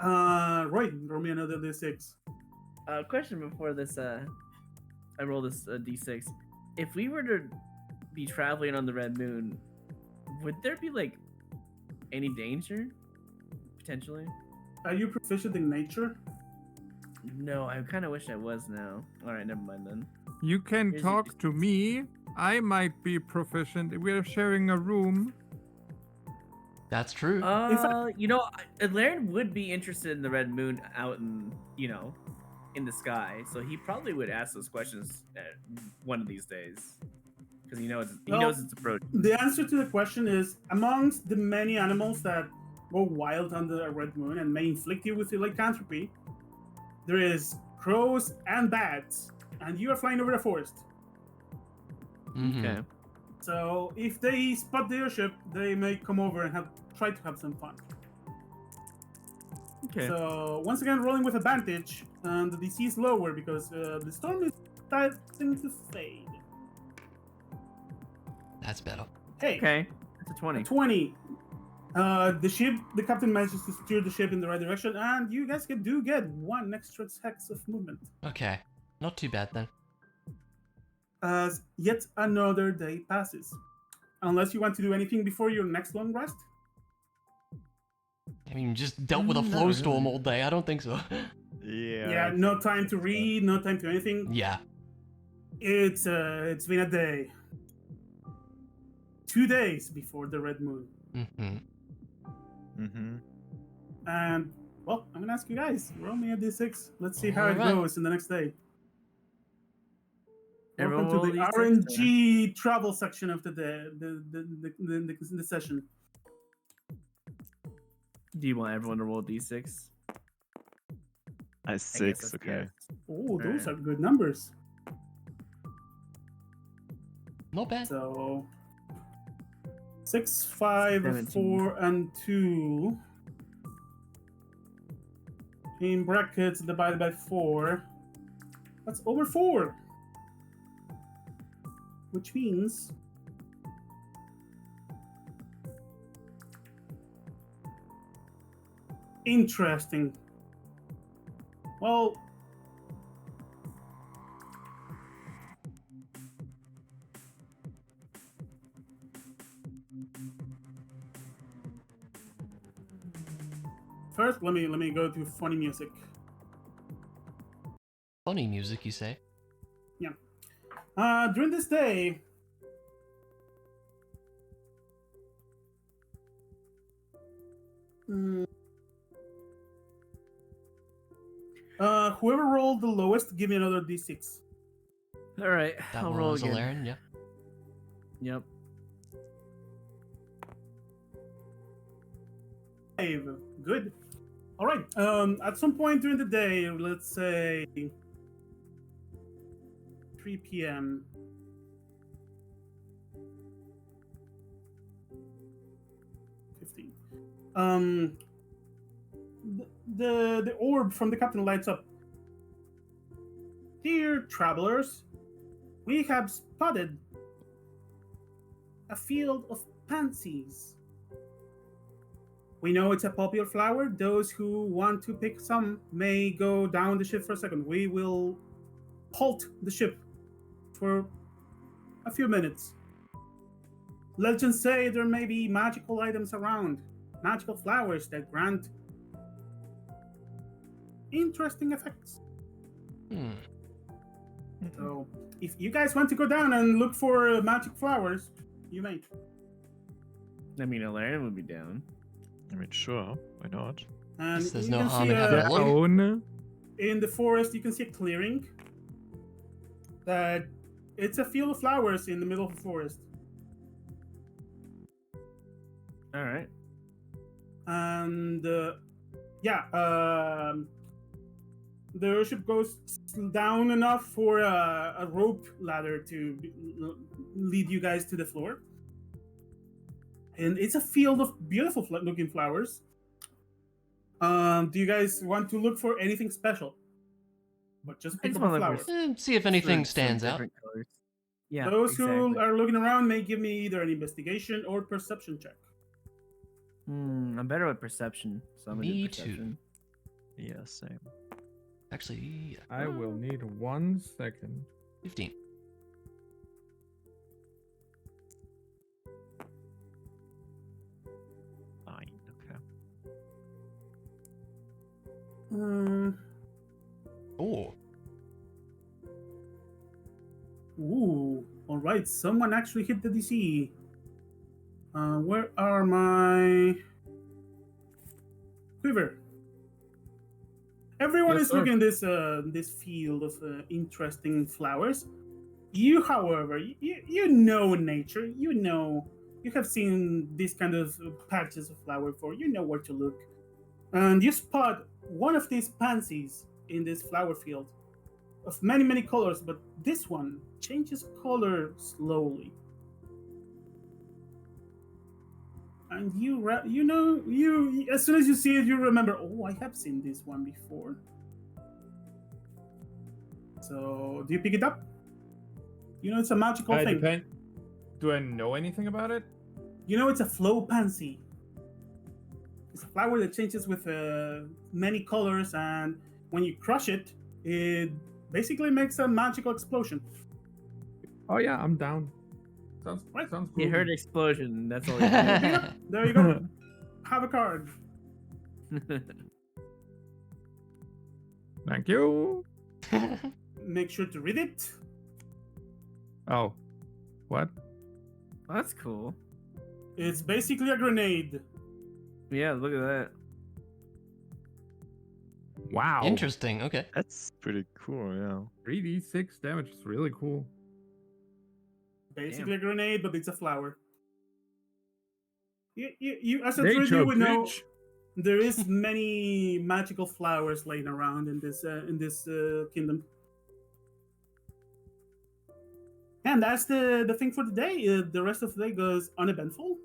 Right, roll me another d6. Question before this. I roll this d6. If we were to be traveling on the red moon, would there be like any danger? Potentially. Are you proficient in nature? No, I kind of wish I was now. All right, never mind then. You can Here's your talk to me. I might be proficient. We're sharing a room. That's true. You know, Laren would be interested in the red moon out in, in the sky. So he probably would ask those questions one of these days, because he knows it's approaching. The answer to the question is, amongst the many animals that go wild under a red moon and may inflict you with lycanthropy, there is crows and bats, and you are flying over the forest. Mhm. Okay. So if they spot the airship, they may come over and try to have some fun. Okay. So once again, rolling with advantage, and the DC is lower because the storm is starting to fade. That's better. Hey, Okay. It's a 20. 20. The captain manages to steer the ship in the right direction, and you guys do get 1 extra hex of movement. Okay. Not too bad then. As yet another day passes. Unless you want to do anything before your next long rest. I mean, just dealt with a Not flow storm really. all day. I don't think so. Yeah, I no think time to read, no time to anything. Yeah. It's been a day. 2 days before the red moon. Mm-hmm. Mm-hmm. And, well, I'm gonna ask you guys, roll me a d6. Let's see how it Alright. goes in the next day. Everyone Welcome to roll the d6, RNG travel section of the day, the session. Do you want everyone to roll d6? I I guess 6, that's okay. yes. Oh, those Alright. are good numbers. Not bad. So 6, 5, 17. 4, and 2 in brackets divided by 4. That's over 4. Which means interesting. Well, first let me go to funny music. funny music, you say? During this day, mm, whoever rolled the lowest, give me another d6. All right, That I'll roll was again. Alaric, yeah. Yep. 5. Good. All right. At some point during the day, let's say 3 p.m. 15. The orb from the captain lights up. Dear travelers, we have spotted a field of pansies. We know it's a popular flower. Those who want to pick some may go down the ship for a second. We will halt the ship for a few minutes. Legends say there may be magical items around, magical flowers that grant interesting effects. So, if you guys want to go down and look for magic flowers, you may. I mean, Alaric would be down. I mean, sure, why not? And Guess there's you no can harm see in having a look. Down. in the forest, you can see a clearing. That it's a field of flowers in the middle of the forest. All right. And the ship goes down enough for a rope ladder to lead you guys to the floor. And it's a field of beautiful looking flowers. Do you guys want to look for anything special? But just I pick just up a wanna flower. look for See if anything some stands out. different colors. Yeah. Those exactly. who are looking around may give me either an investigation or perception check. I'm better with perception, so I'm gonna do Me too. perception. Yeah, same. Actually, I will need 1 second. 15. Fine, okay. Oh, Ooh, all right. Someone actually hit the DC. Where are my quiver? Everyone Yes, is sir. looking at this field of interesting flowers. You, however, you know nature. You have seen these kind of patches of flower before. You know where to look, and you spot one of these pansies in this flower field, of many colors. But this one changes color slowly, and you as soon as you see it, you remember. Oh, I have seen this one before. So, do you pick it up? You know it's a magical thing. Depend. Do I know anything about it? You know it's a flow pansy. It's a flower that changes with many colors, and when you crush it, it basically makes a magical explosion. Oh yeah, I'm down. Sounds Right. sounds He cool. heard explosion. That's all. Pick it up. There you go. Have a card. Thank you. Make sure to read it. Oh, what? That's cool. It's basically a grenade. Yeah, look at that. Wow. interesting. Okay. That's pretty cool, yeah. 3d6 damage is really cool. Basically a grenade, but it's a flower. You as a Nature, druid, you would know bitch. there is many magical flowers laying around in this kingdom. And that's the thing for the day. The rest of the day goes uneventful.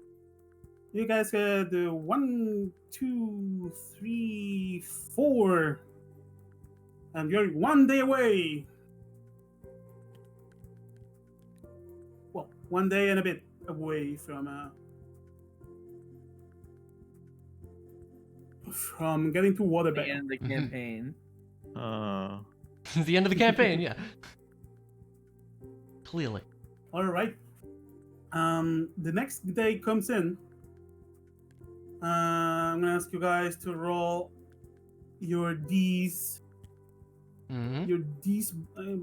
You guys had 1, 2, 3, 4, and you're 1 day away. Well, 1 day and a bit away from getting to The Waterbay. end of the campaign. The end of the campaign, yeah. Clearly. All right. The next day comes in. I'm gonna ask you guys to roll your D's. Mhm. your D's,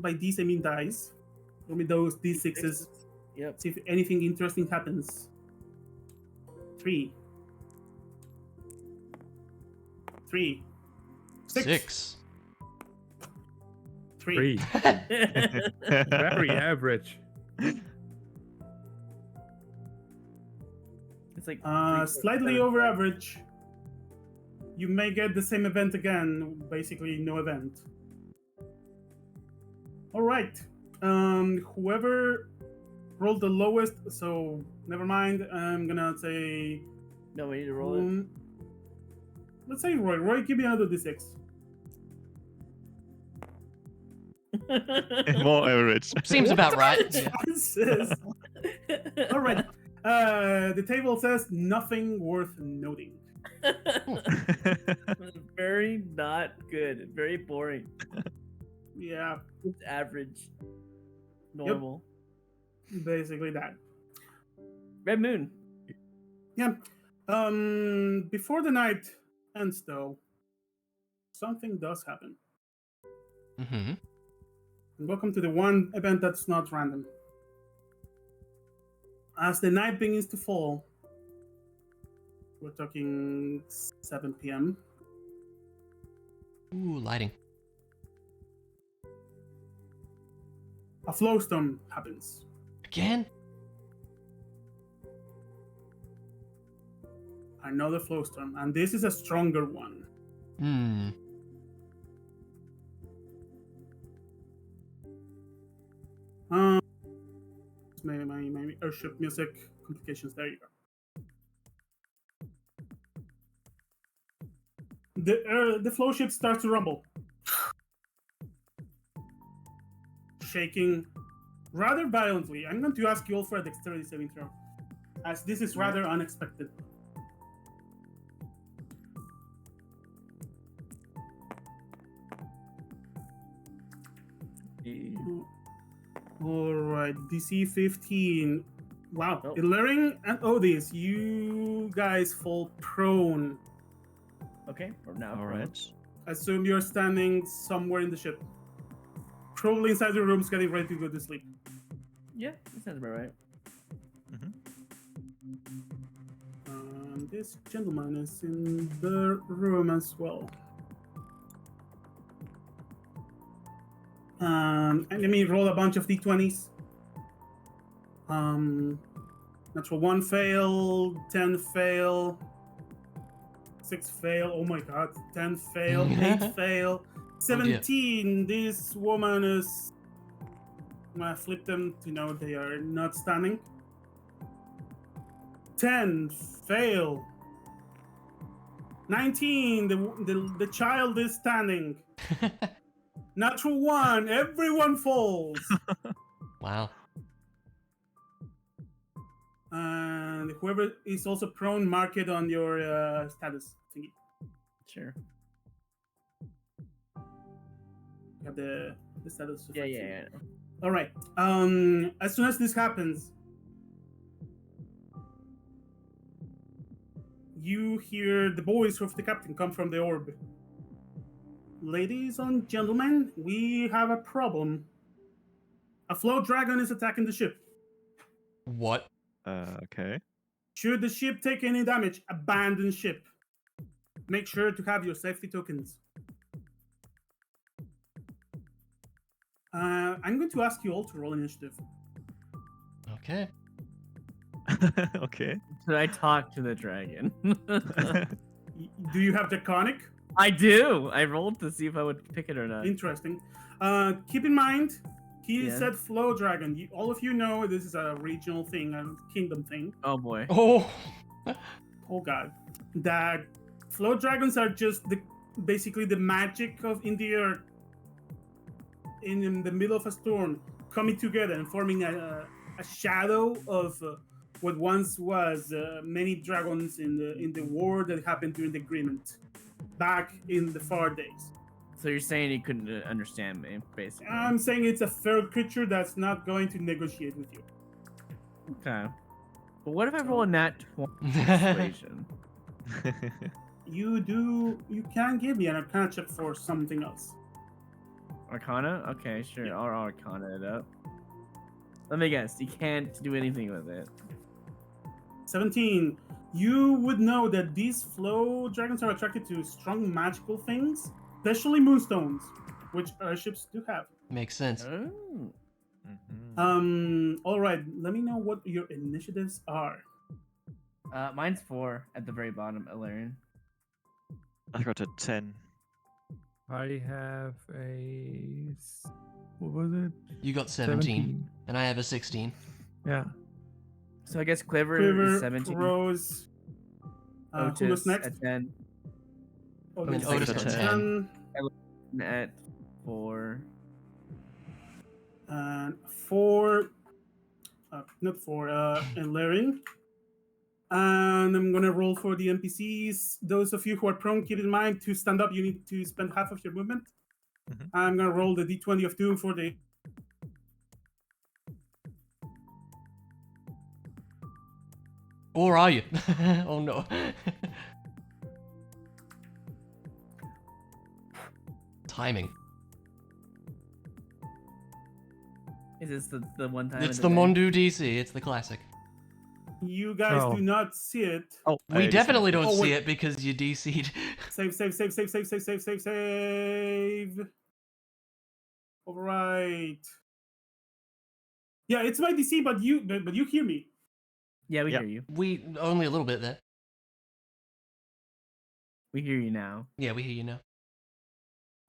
by D's I mean dice. Roll me those D6s. Yep. See if anything interesting happens. 3. 3. 6. 3. 3. Very average. It's like Slightly over average. You may get the same event again. Basically, no event. All right. Whoever rolled the lowest. So never mind. I'm gonna say. No, we need to roll it. Let's say Roy. Roy, give me another d6. More average. Seems about right. Yeah. Chances? All right. The table says nothing worth noting. Very not good. Very boring. Yeah, It's average. Normal. basically that. Red Moon. Yeah. Before the night ends, though, something does happen. Mm-hmm. And welcome to the one event that's not random. As the night begins to fall, we're talking 7 p.m. Ooh, lighting. A flowstorm happens. Again? Another flowstorm, and this is a stronger one. Hmm. My airship music complications. There you go. The flow ship starts to rumble, shaking rather violently. I'm going to ask you all for a dexterity saving throw, as this is rather unexpected. All right, DC 15. Wow, Oh. Illyring and Odys, you guys fall prone. Okay, we're now. All right. Assume you're standing somewhere in the ship, probably inside your rooms, getting ready to go to sleep. Yeah, that sounds about right. This gentleman is in the room as well. And let me roll a bunch of d20s. Natural 1 fail, 10 fail, 6 fail. Oh my god, 10 fail, 8 fail, 17. This woman is. I'm gonna flip them to know they are not standing. 10 fail. 19. The child is standing. Natural 1. Everyone falls. Wow. And whoever is also prone, mark it on your status thingy. Sure. You have the status. Yeah. All right. As soon as this happens, you hear the voice of the captain come from the orb. Ladies and gentlemen, we have a problem. A flow dragon is attacking the ship. What? Okay. Should the ship take any damage, abandon ship. Make sure to have your safety tokens. I'm going to ask you all to roll initiative. Okay. Okay. Should I talk to the dragon? Do you have Draconic? I do. I rolled to see if I would pick it or not. Interesting. Keep in mind, he Yeah. said flow dragon. All of you know this is a regional thing, a kingdom thing. Oh boy. Oh. Oh god. That flow dragons are just basically the magic of in the earth in the middle of a storm coming together and forming a shadow of what once was many dragons in the war that happened during the agreement back in the far days. So you're saying he couldn't understand me, basically. I'm saying it's a feral creature that's not going to negotiate with you. Okay. But what if I roll a nat 20 persuasion? You can give me an arcana check for something else. Arcana? Okay, sure. Yeah. I'll Arcana it up. Let me guess. You can't do anything with it. 17. You would know that these flow dragons are attracted to strong magical things, especially moonstones, which airships do have. Makes sense. Oh. All right. Let me know what your initiatives are. Mine's 4 at the very bottom, Ilarion. I got a 10. I have a. What was it? You got 17, and I have a 16. Yeah. So I guess Quiver, Quiver, is 17. Rose. Who Otis goes next? at 10. And Otis Otis at at 10. At 4. And 4. Not 4. And Larry. And I'm gonna roll for the NPCs. Those of you who are prone, keep in mind to stand up. You need to spend half of your movement. Mhm. I'm gonna roll the d20 of doom for the. Or are you? Oh no. Timing. Is this the one time? It's in the day? Mondu DC. It's the classic. You guys Oh. do not see it. Oh, We definitely don't Oh, see wait. it because you DC'd. Save. Alright. Yeah, it's my DC, but you hear me. Yeah, we Yeah. hear you. We only a little bit there. We hear you now. Yeah, we hear you now.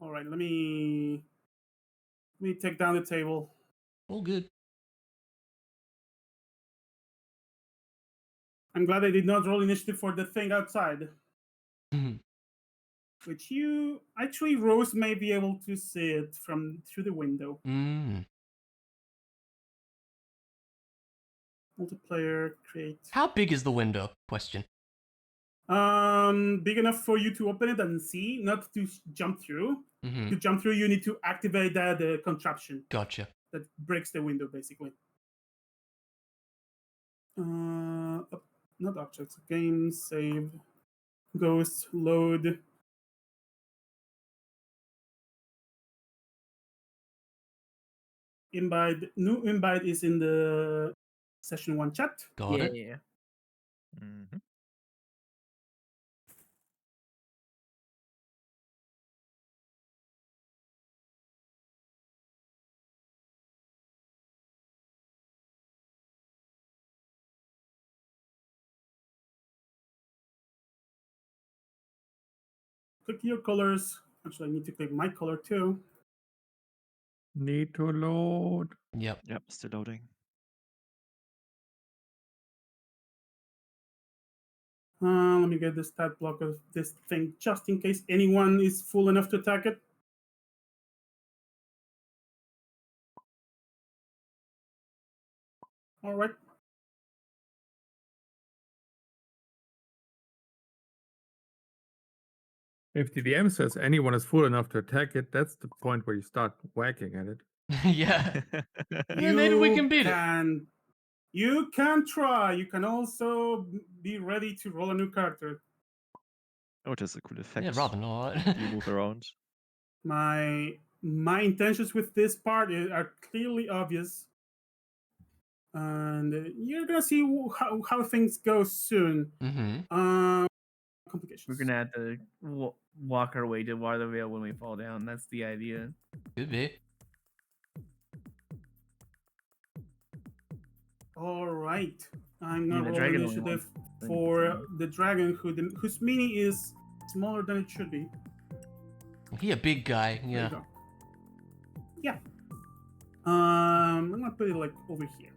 Alright, let me take down the table. All good. I'm glad I did not roll initiative for the thing outside. Which you actually, Rose may be able to see it from through the window. Multiplayer, create. How big is the window? Question. Big enough for you to open it and see, not to jump through. Mm-hmm. To jump through, you need to activate that contraption Gotcha. that breaks the window, basically. Not objects. Game, save, ghost, load. Invite. New invite is in the session 1 chat. Got it. Yeah. Mhm. Click your colors. Actually, I need to click my color too. Need to load. Yep. Yep, still loading. Let me get the stat block of this thing just in case anyone is full enough to attack it. All right. If the DM says anyone is full enough to attack it, that's the point where you start whacking at it. Yeah. Yeah, maybe we can beat it. You can try. You can also be ready to roll a new character. Oh, that's a cool effect. Yeah, rather not. You move around. My intentions with this part are clearly obvious, and you're gonna see how things go soon. Mm-hmm. Complications. We're gonna have to walk our way to Watervale when we fall down. That's the idea. Could be. All right. I'm Yeah, gonna the roll dragon only initiative wants for the dragon whose mini is smaller than it should be. He a big guy. There you Yeah. go. Yeah. I'm gonna put it like over here.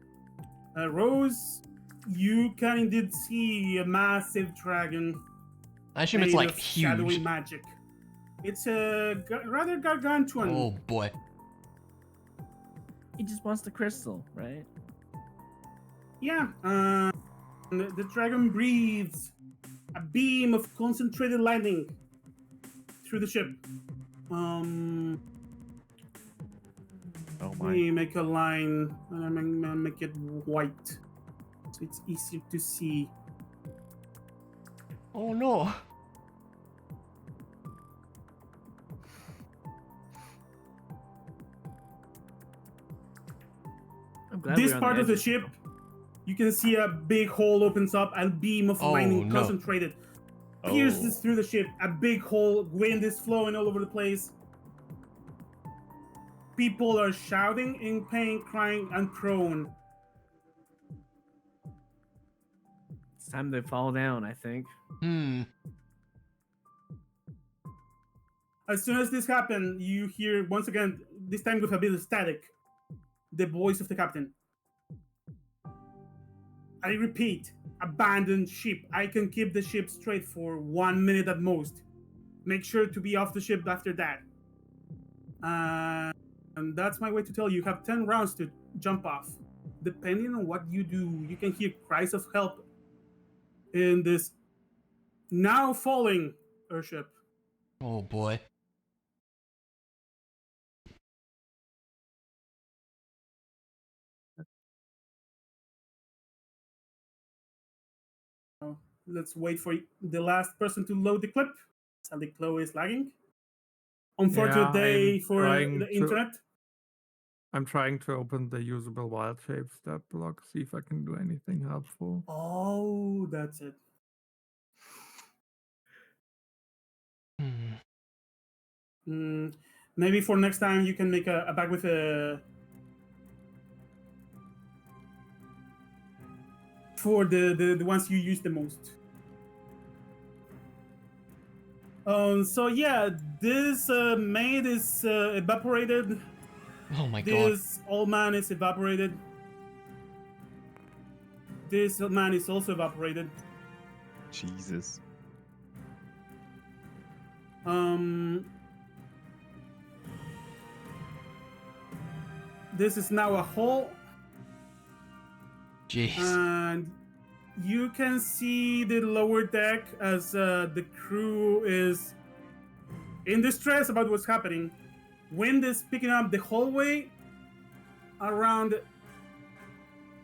Rose, you can indeed see a massive dragon. I assume it's made like of shadowy huge. magic. It's a rather gargantuan. Oh boy. He just wants the crystal, right? Yeah. The dragon breathes a beam of concentrated lightning through the ship. Oh Let my. me make a line and I'm gonna make it white so it's easier to see. Oh no. glad This we're on part of the edge ship, you can see a big hole opens up, a beam of Oh, lightning no. concentrated pierces Oh. through the ship. A big hole, wind is flowing all over the place. People are shouting in pain, crying, and prone. It's time to fall down, I think. As soon as this happens, you hear once again, this time with a bit of static, the voice of the captain. I repeat, abandon ship. I can keep the ship straight for 1 minute at most. Make sure to be off the ship after that. And that's my way to tell you. You have 10 rounds to jump off. Depending on what you do, you can hear cries of help in this now falling airship. Oh boy. Let's wait for the last person to load the clip. Sadly, Chloe is lagging. Unfortunate day for the internet. I'm trying to open the usable wild shape stat block, see if I can do anything helpful. Oh, that's it. Maybe for next time you can make a bag with a for the ones you use the most. So yeah, this maid is evaporated. Oh my god. This old man is evaporated. This man is also evaporated. Jesus. This is now a hole, Jeez. and you can see the lower deck as the crew is in distress about what's happening. Wind is picking up the hallway around.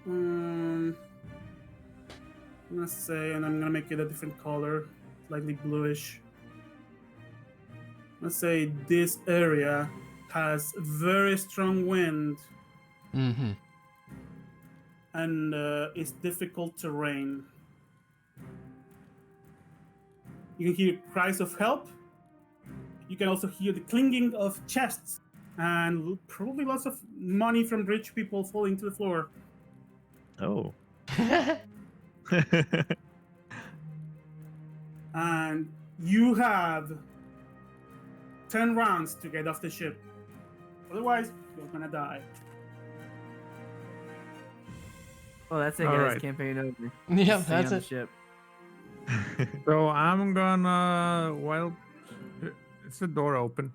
I'm gonna say, and I'm gonna make it a different color, slightly bluish. Let's say this area has very strong wind Mm-hmm. and it's difficult terrain. You can hear cries of help. You can also hear the clinging of chests and probably lots of money from rich people falling to the floor. Oh. And you have 10 rounds to get off the ship. Otherwise, you're gonna die. Oh, that's it, All guys. right. Campaign over. Yeah, Stay that's on the it. ship. So I'm gonna is the door open?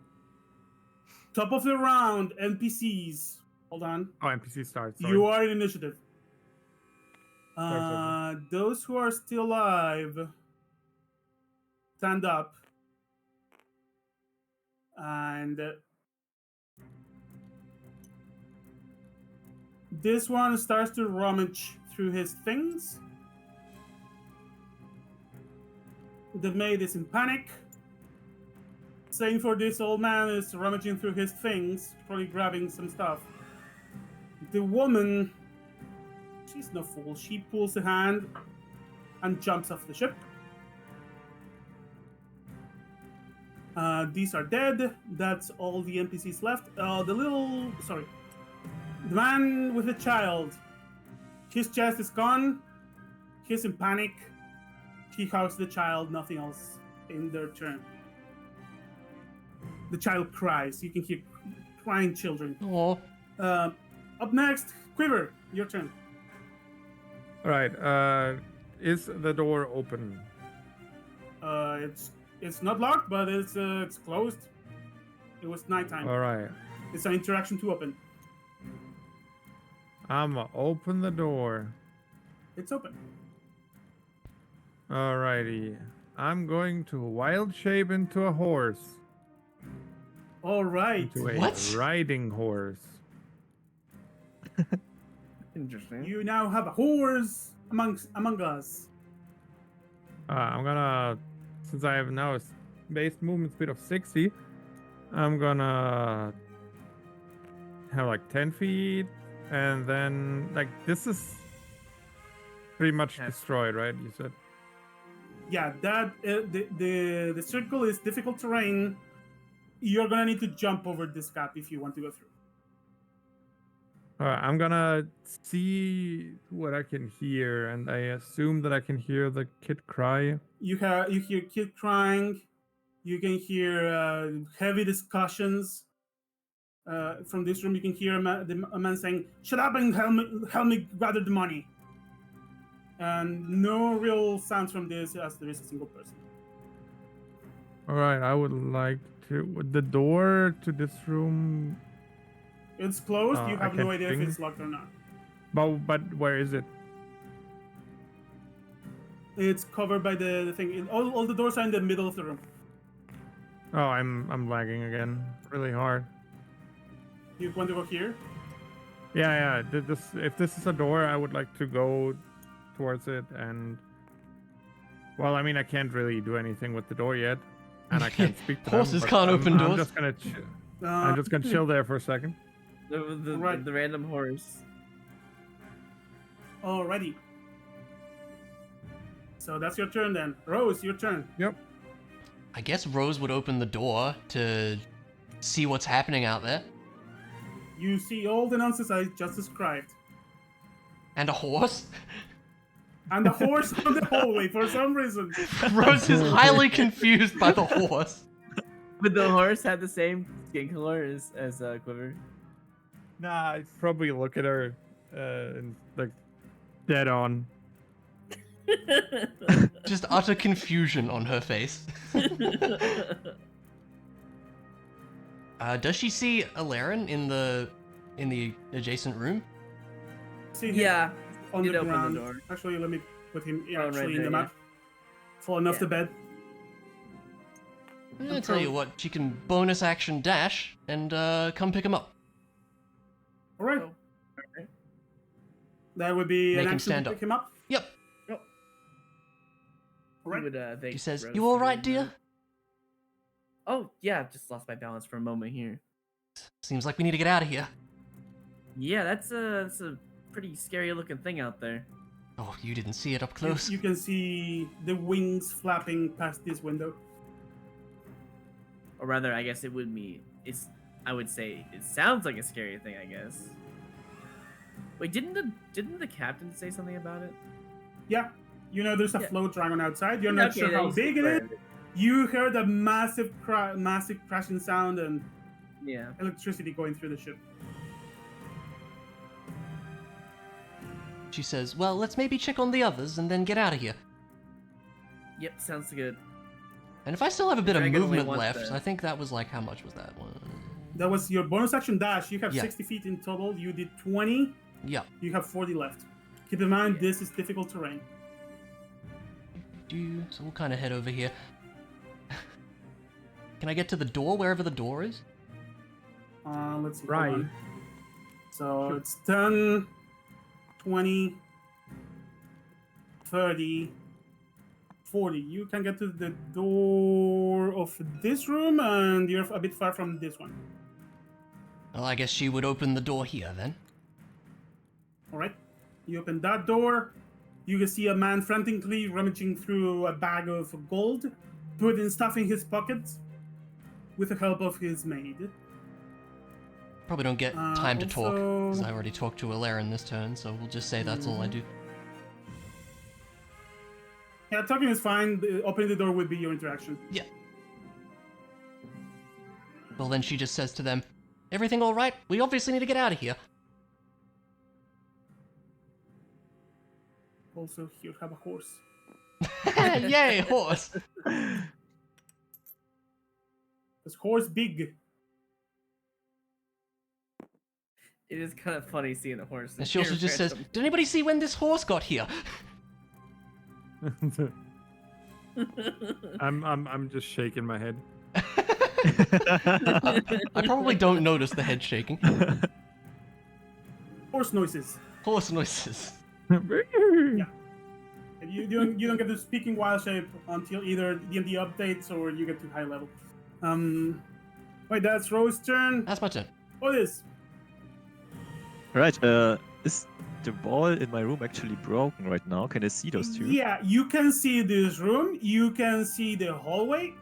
Top of the round, NPCs. Hold on. Oh, NPC starts. Sorry. You are in initiative. Sorry. Those who are still alive, stand up. And this one starts to rummage through his things. The maid is in panic. Same for this old man is rummaging through his things, probably grabbing some stuff. The woman, she's no fool. She pulls a hand and jumps off the ship. These are dead. That's all the NPCs left. The man with the child. His chest is gone. He's in panic. He hugs the child, nothing else in their turn. The child cries. You can hear crying children. Aw. Up next, Quiver, your turn. All right. Is the door open? It's not locked, but it's closed. It was nighttime. All right. It's an interaction to open. I'ma open the door. It's open. Alrighty. I'm going to wild shape into a horse. All right. Into a What? riding horse. Interesting. You now have a horse among us. I'm gonna, since I have now a base movement speed of 60, I'm gonna have like 10 feet And then, like, this is pretty much Yeah. destroyed, right? You said. Yeah, that the circle is difficult terrain. You're gonna need to jump over this gap if you want to go through. All right, I'm gonna see what I can hear, and I assume that I can hear the kid cry. You hear kid crying. You can hear heavy discussions. From this room, you can hear a man saying, "Shut up and help me gather the money." And no real sounds from this, as there is a single person. All right, I would like to. The door to this room, It's closed. You I have no can't idea if think. it's locked or not. but where is it? It's covered by the thing. All the doors are in the middle of the room. Oh, I'm lagging again, really hard. You want to go here? Yeah. If this is a door, I would like to go towards it, and well, I mean, I can't really do anything with the door yet, and I can't speak to them, Horses but can't open doors. I'm just gonna chill there for a second. The random horse. Alrighty. So that's your turn then. Rose, your turn. Yep. I guess Rose would open the door to see what's happening out there. You see all the nonsense I just described. And a horse? And the horse on the hallway for some reason. Rose is highly confused by the horse. Would the horse have the same skin color as Quiver? Nah, I'd probably look at her and like dead on. Just utter confusion on her face. Does she see Alaren in the adjacent room? See him Yeah. on You'd the open the ground. door. Actually, let me put him Oh, actually right in there, the map. Falling off Yeah. the bed. I'm gonna tell you what, she can bonus action dash and come pick him up. All right. Oh, alright. That would be Make an him action stand to up. pick him up. Yep. All right. He would, thank She says, Rose "You for all right, doing dear?" that. Oh, yeah, just lost my balance for a moment here. Seems like we need to get out of here. Yeah, that's a pretty scary looking thing out there. Oh, you didn't see it up close. You can see the wings flapping past this window. Or rather, I guess it would be. I would say it sounds like a scary thing. I guess. Wait, didn't the captain say something about it? Yeah. You know there's a Yeah. float dragon outside. You're not Okay, sure then how he's big it is. confirmed. You heard a massive crashing sound and Yeah. electricity going through the ship. She says, "Well, let's maybe check on the others and then get out of here. Yep, sounds good. And if I still have a bit of Dragon only movement wants left, the- I think that was like, how much was that one? That was your bonus action dash. You have Yeah. 60 feet in total. You did 20. Yeah. You have 40 left. Keep in mind, Yeah. this is difficult terrain. So we'll kind of head over here. Can I get to the door, wherever the door is? Let's see. hold Right. on. So it's 10, 20, 30, 40. You can get to the door of this room, and you're a bit far from this one. Well, I guess she would open the door here then. All right. You open that door. You can see a man frantically rummaging through a bag of gold, putting stuff in his pocket, with the help of his maid. Probably don't get time to talk, because also- I already talked to Alaren this turn, so we'll just say that's all I do. Yeah, talking is fine. Opening the door would be your interaction. Yeah. Well, then she just says to them, "Everything all right? We obviously need to get out of here." Also, here have a horse. Yay, horse! This horse big. It is kind of funny seeing a horse. And she also just says, "Did anybody see when this horse got here?" I'm just shaking my head. I probably don't notice the head shaking. Horse noises. Horse noises. And you don't get to speak in wild shape until either DnD updates or you get to high level. Wait, that's Rose's turn. That's my turn. What is? Right. Is the wall in my room actually broken right now? Can I see those two? Yeah, you can see this room. You can see the hallway,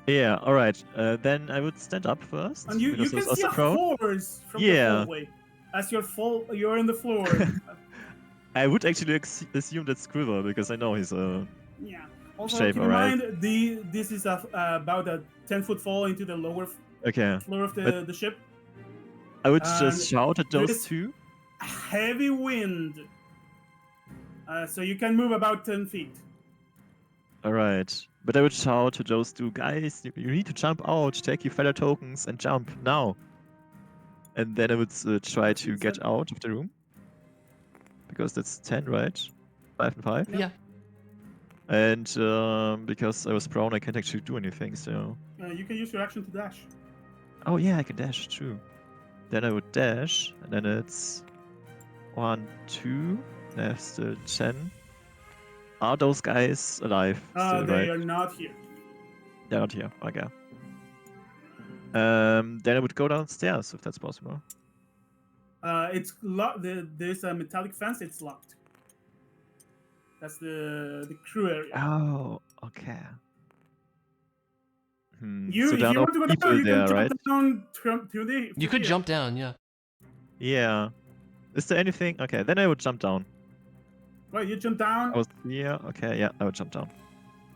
Yeah. All right. Then I would stand up first and you because I can was see also a prone. force from the Yeah. hallway as you're in the floor. I would actually assume that's Scriver because I know he's a Yeah. Also, shape. keep All in right. mind this is about a 10-foot fall into the lower Okay. floor of But the ship. I would And just shout at there those is two. heavy wind, so you can move about 10 feet. All right. But I would shout to those two guys. You need to jump out. Take your feather tokens and jump now. And then I would try That's to what get said. out of the room because that's 10, right? 5 and 5. Yeah. And because I was prone, I can't actually do anything. So You can use your action to dash. oh yeah, I can dash. True. Then I would dash, and then it's 1, 2. There's the 10. Are those guys alive still, They right? are not here. They're not here. Okay. Then I would go downstairs if that's possible. It's locked. There's a metallic fence. It's locked. That's the crew area. Oh, okay. You, So if there are you no want to go people down, you there, can right? jump down through the. You could jump down, yeah. Yeah. Is there anything? Okay, then I would jump down. Right, you jump down. I was here. Okay, yeah, I would jump down.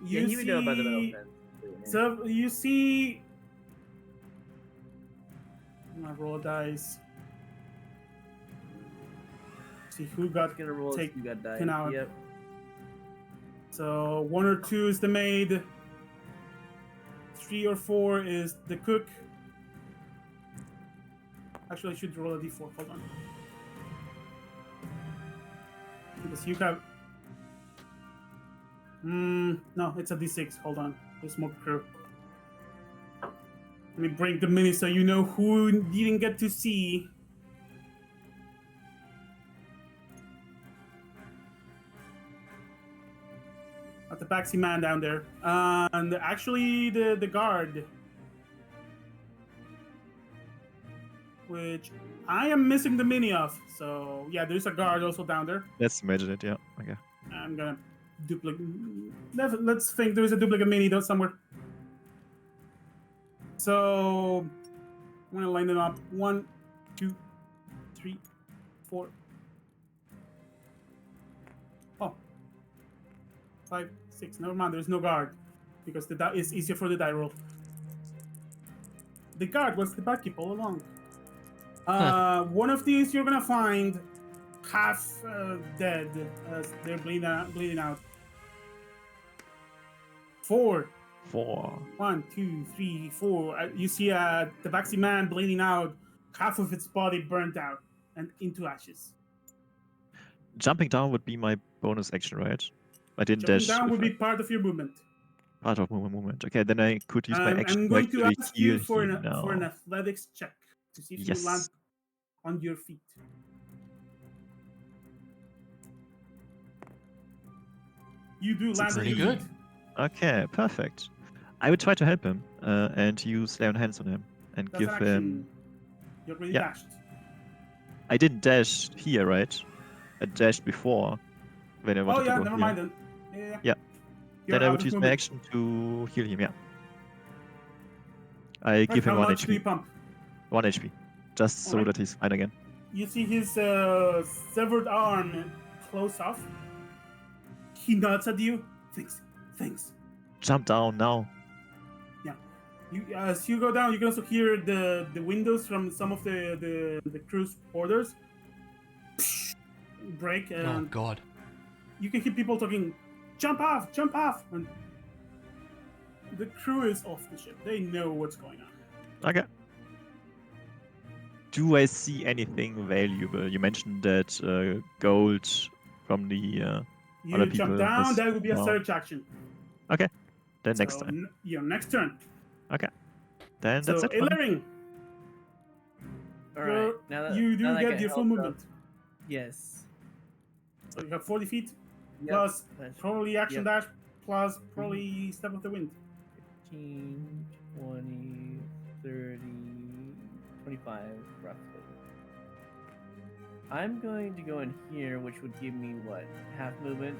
You Yeah, he would know about the metal see. fence. So you see. I'm gonna roll a dice. See who got Gonna roll. take. You got died. taken out. Yep. So 1 or 2 is the maid. 3 or 4 is the cook. Actually, I should roll a d4. Hold on. Because you have. No, it's a d6. Hold on. There's more crew. Let me break the mini so you know who didn't get to see. At the taxi man down there. And actually, the guard. Which I am missing the mini of. So, yeah, there's a guard also down there. Let's imagine it, yeah. Okay. I'm gonna duplicate. Let's think there is a duplicate mini though somewhere. So I'm gonna line them up. 1, 2, 3, 4. Oh, 5, 6. Never mind. There's no guard because the die is easier for the die roll. The guard was the barkeep all along. One of these you're gonna find half dead as they're bleeding out. 4. 4. 1, 2, 3, 4. You see the tabaxi man bleeding out, half of its body burnt out and into ashes. Jumping down would be my bonus action, right? I didn't Jumping dash. down if would I- be part of your movement. part of my movement. Okay, then I could use my action I'm to going to actually ask you heal for him an now. athletics check to see if Yes. you land on your feet. You do land on Pretty your good. feet. Okay, perfect. I would try to help him and use lay on hands on him and That's give an him. action. You're really Yeah. dashed. I didn't dash here, right? I dashed before when I wanted Oh yeah, to go never here. mind then. Yeah. Yeah. You're Then I out would of use my movement. action to heal him. Yeah. I Right, give him how 1 much do you HP. pump? 1 HP, just so Alright. that he's fine again. You see his severed arm close off. He nods at you. Thanks. Jump down now. As you go down, you can also hear the windows from some of the crew's orders break, Oh and god. you can hear people talking, jump off, and the crew is off the ship. They know what's going on. Okay. Do I see anything valuable? You mentioned that gold from the You other jump people down, was- that would be a wow. search action. Then next So, time. your next turn. Then that's So, it. for me. Ilering, All right. Now that you do now that I get got your full helped up- movement. Yes. So you have 40 feet, Yep. plus That's probably action Yep. dash, plus probably step of the wind. 15, 20, 30, 25, roughly. I'm going to go in here, which would give me what, half movement?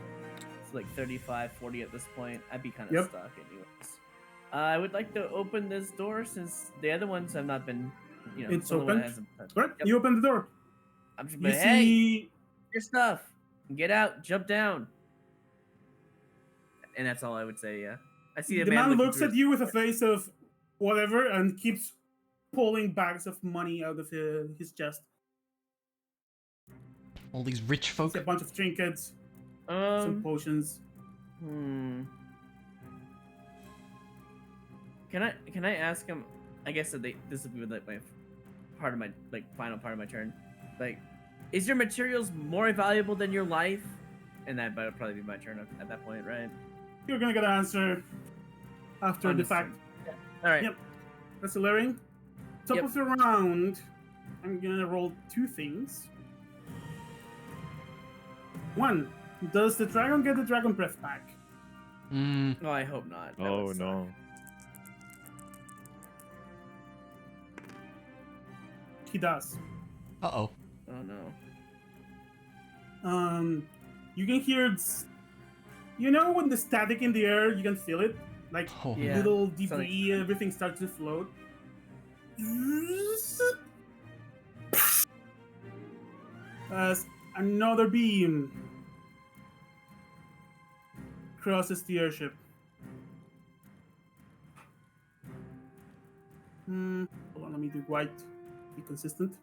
It's like 35, 40 at this point. I'd be kind of Yep. stuck anyways. I would like to open this door since the other ones have not been, It's the only one that open. hasn't touched. Right, Yep. you open the door. I'm just You like, hey, see your stuff. Get out, jump down. And that's all I would say, yeah. I see a the man man looking looks through at his- you with a face of whatever and keeps pulling bags of money out of his chest. All these rich You folk. see a bunch of trinkets, some potions. Can I ask him? I guess that this would be like my final part of my turn. Like, is your materials more valuable than your life? And that would probably be my turn at that point, right? You're gonna get an answer after On the this fact. turn. Yeah. All right. Yep. That's Hilarion. Top Yep. of the round, I'm gonna roll two things. One, does the dragon get the dragon breath back? Oh, I hope not. That Oh would suck. no. He does. Uh-oh. Oh no. You can hear, you know, when the static in the air, you can feel it, like Oh, Yeah. little Something- debris, everything starts to float. As another beam crosses the airship. Hold on, let me do white. Be consistent.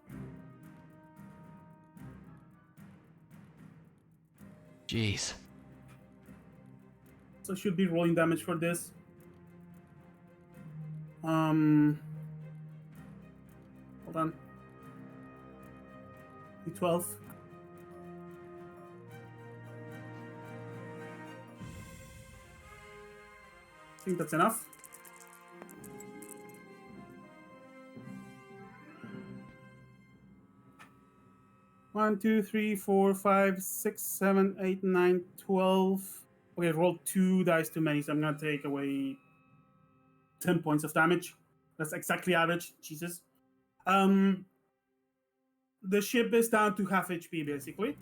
jeez. So should be rolling damage for this. Hold on. D12. I think that's enough. One, two, three, four, five, 6, 7, 8, 9, 12. Okay, rolled 2 dice too many, so I'm gonna take away 10 points of damage. That's exactly average. Jesus. The ship is down to half HP basically.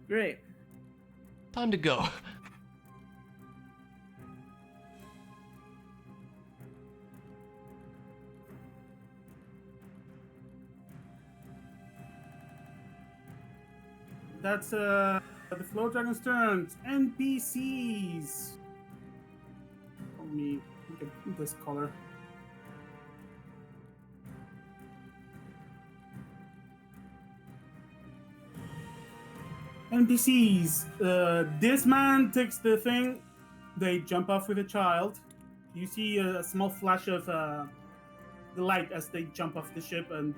Great. Time to go. That's the Flow Dragon's turn. NPCs. Let me get this color. NPCs. This man takes the thing. They jump off with a child. You see a small flash of the light as they jump off the ship, and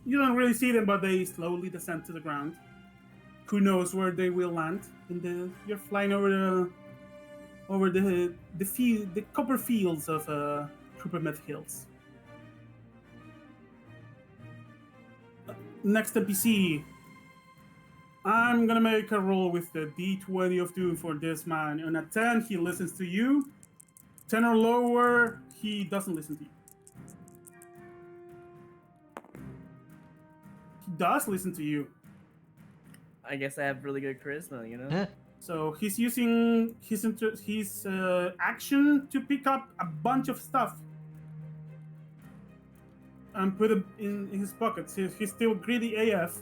you don't really see them, but they slowly descend to the ground. Who knows where they will land? You're flying over the copper fields of Coopermeth Hills. Next NPC. I'm gonna make a roll with the D20 of Doom for this man. On a 10, he listens to you. 10 or lower, he doesn't listen to you. He does listen to you. I guess I have really good charisma, you know? Eh. So he's using his action to pick up a bunch of stuff and put it in his pockets. He's still greedy AF.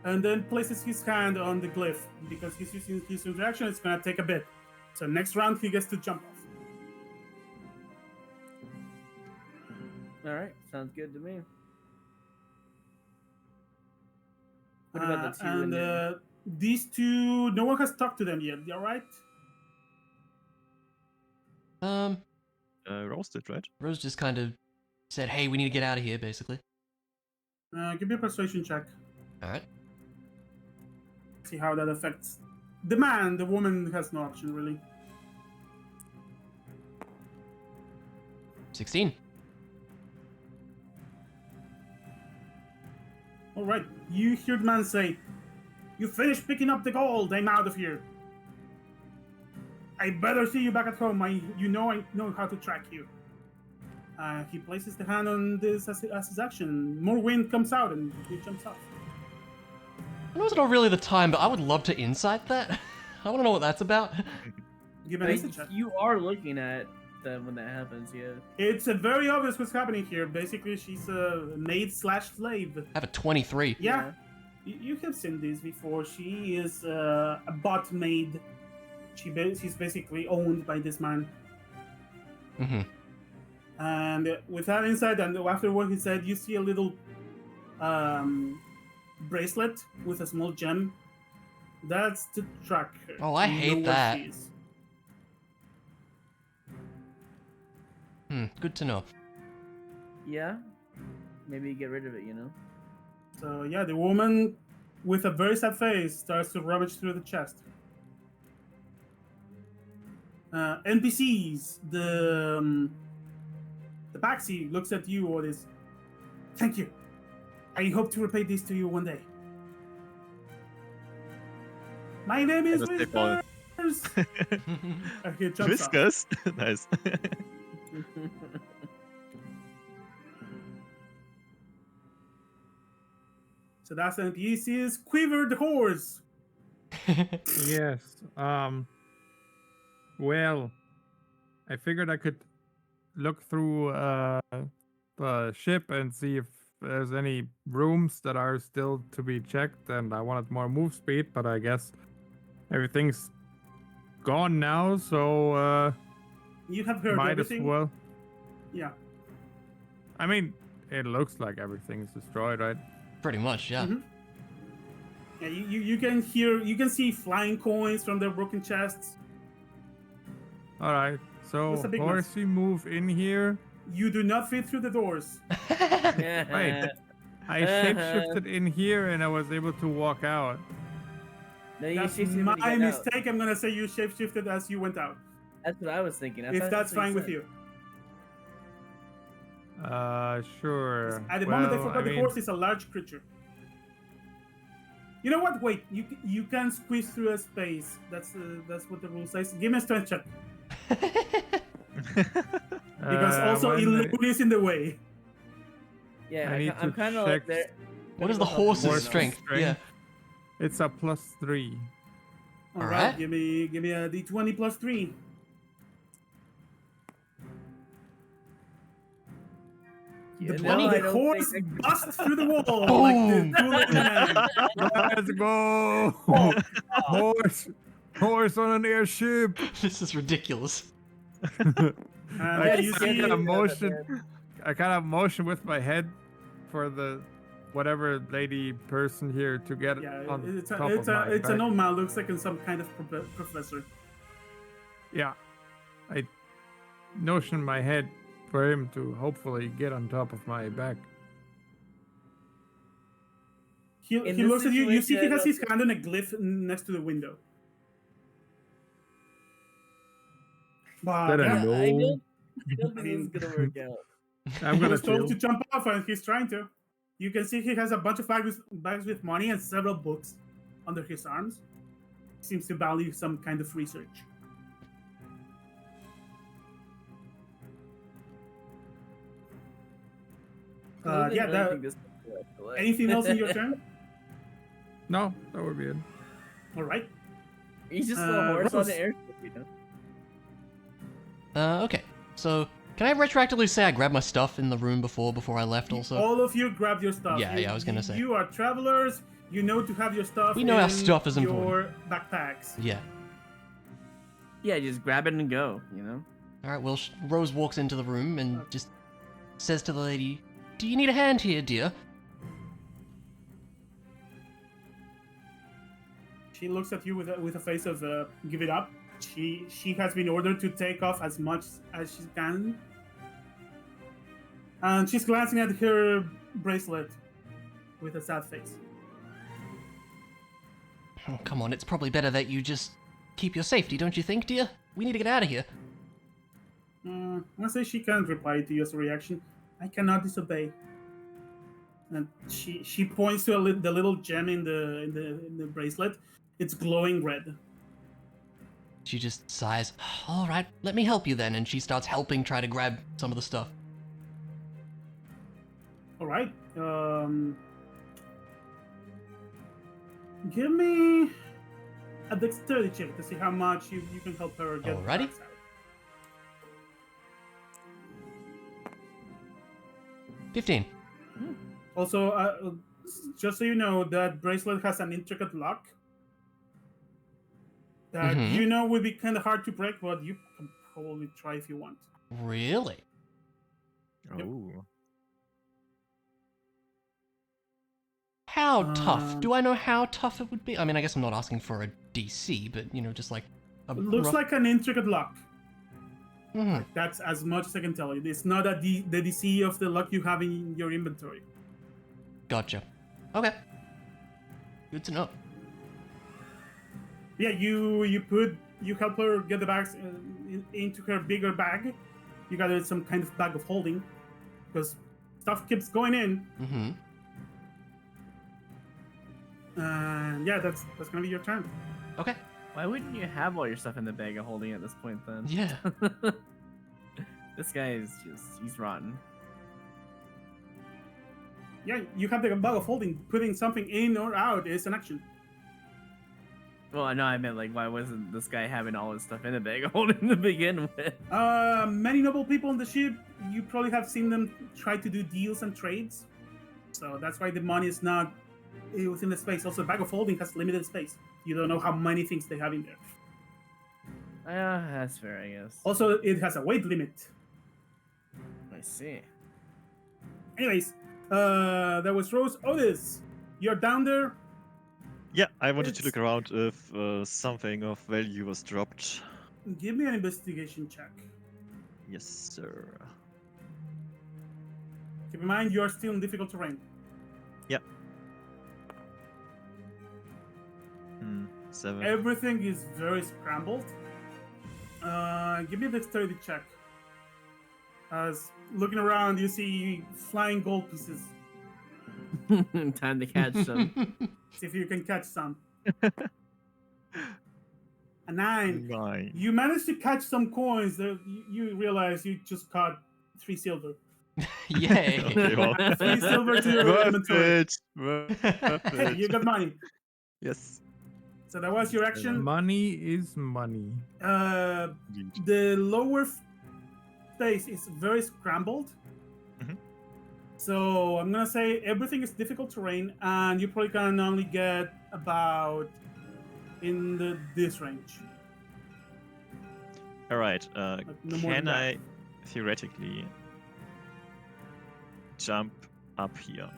And then places his hand on the glyph. Because he's using his interaction, it's gonna take a bit. So next round he gets to jump off. Alright, sounds good to me. What about the two in and there? these two, no one has talked to them yet. You alright? Roasted, right? Rose just kind of said, hey, we need to get out of here, basically. Give me a persuasion check. Alright. See how that affects the man. The woman has no option really. 16. All right, you hear the man say, "You finished picking up the gold. I'm out of here. I better see you back at home. I know how to track you." He places the hand on this as his action. More wind comes out and he jumps off. I know it's not really the time, but I would love to insight that. I want to know what that's about. Give an instant check. You are looking at them when that happens, yeah. It's very obvious what's happening here. Basically, she's a maid/slave. I have a 23. Yeah. You have seen this before. She is a bot maid. She's basically owned by this man. Mm-hmm. And with that insight, and after what he said, you see a little bracelet with a small gem. That's to track her. Oh, I You know hate where that. she is. Good to know. Yeah. Maybe get rid of it, you know? So yeah, the woman with a very sad face starts to rummage through the chest. NPCs, the Baxi looks at you, Otis. Thank you. I hope to repay this to you one day. My name is Just take all- Whiskers. Okay, jumps off. Whiskers? Nice. So that's the NPCs. Quiver the horse. Yes. Well, I figured I could look through the ship and see if there's any rooms that are still to be checked, and I wanted more move speed, but I guess everything's gone now, so You have heard might everything. as well. Yeah. I mean, it looks like everything's destroyed, right? Pretty much, yeah. Mhm. Yeah, you can hear, you can see flying coins from their broken chests. All right. So What's the big mess? horsey move in here. You do not fit through the doors. Wait. I shapeshifted in here and I was able to walk out. No, you That's should see when you my get out. mistake. I'm gonna say you shapeshifted as you went out. That's what I was thinking. I If thought that's what fine with said. you. Sure. At the moment, I Well, forgot the mean, horse is a large creature. You know what? Wait, you can squeeze through a space. That's what the rule says. Give me a strength check because also one Illusion is in the way. Yeah, I need I'm to kind of check like there. What is the Gonna go help horse's you, Horse's you know? strength? strength. Yeah. It's a +3. All All right, right. give me a d20 plus 3. You The know, bloody I don't horse think busts through the wall Boom. like the two-legged man. Let's go! Horse on an airship! This is ridiculous. And I, yeah, you I see, kind of motion. I kind of motion with my head for the whatever lady person here to get yeah, on it's top it's of my it's an back. old man. Looks like some kind of professor. Yeah, I notion my head for him to hopefully get on top of my back. He In he this looks at you. You see, he situation, has his hand on a glyph next to the window. But That I yeah, know. I don't I think this is gonna work out. I'm he gonna was told chill. to jump off, and he's trying to. You can see he has a bunch of bags with money and several books under his arms. Seems to value some kind of research. I Yeah. really think this is gonna work. Anything else in your turn? No, that would be it. All right. He's just a horse on Rose. the airship, you know. Okay. So, can I retroactively say I grabbed my stuff in the room before I left also? All of you grab your stuff. Yeah, I was gonna say. You are travelers. You know to have your stuff. We know our in stuff is your important. backpacks. Yeah. Yeah, just grab it and go, you know. Alright, well, Rose walks into the room and just says to the lady, "Do you need a hand here, dear?" She looks at you with a face of give it up. She has been ordered to take off as much as she can, and she's glancing at her bracelet with a sad face. Oh, come on, it's probably better that you just keep your safety, don't you think, dear? We need to get out of here. I say she can't reply to you as a reaction. I cannot disobey. And she points to the little gem in the bracelet. It's glowing red. She just sighs. Alright, let me help you then, and she starts helping try to grab some of the stuff. All right. Give me a dexterity check to see how much you can help her get the Alrighty. bags out. 15. Also, just so you know, that bracelet has an intricate lock that Mhm. you know would be kind of hard to break, but you can probably try if you want. Really? Yep. Oh. How tough? Um, Do I know how tough it would be? I mean, I guess I'm not asking for a DC, but just like a It looks rough... like an intricate lock. Mhm. That's as much as I can tell you. It's not the DC of the lock you have in your inventory. Gotcha. Okay. Good to know. Yeah, you help her get the bags into her bigger bag. You got some kind of bag of holding because stuff keeps going in. Mm-hmm. And yeah, that's gonna be your turn. Okay. Why wouldn't you have all your stuff in the bag of holding at this point then? Yeah. This guy is he's rotten. Yeah, you have the bag of holding. Putting something in or out is an action. Well, I know I meant like, why wasn't this guy having all his stuff in the bag of holding to begin with? Many noble people on the ship, you probably have seen them try to do deals and trades. So that's why the money is not within the space. Also, bag of holding has limited space. You don't know how many things they have in there. That's fair, I guess. Also, it has a weight limit. I see. Anyways, that was Rose. Otis, you're down there. Yeah, I wanted to It's- look around if something of value was dropped. Give me an investigation check. Yes, sir. Keep in mind, you are still in difficult terrain. 7. Everything is very scrambled. Give me a dexterity check. As looking around, you see flying gold pieces. Time to catch some. See if you can catch some. A 9. 9. You managed to catch some coins. That you realize you just caught 3 silver. Yay. Okay, well. 3 silver to your Worth inventory. it. Worth Hey, it. you got money. Yes. So that was your action. Money is money. Indeed. The lower space is very scrambled. Mhm. So I'm gonna say everything is difficult terrain, and you probably can only get about in this range. All right. no more Can than that. I theoretically jump up here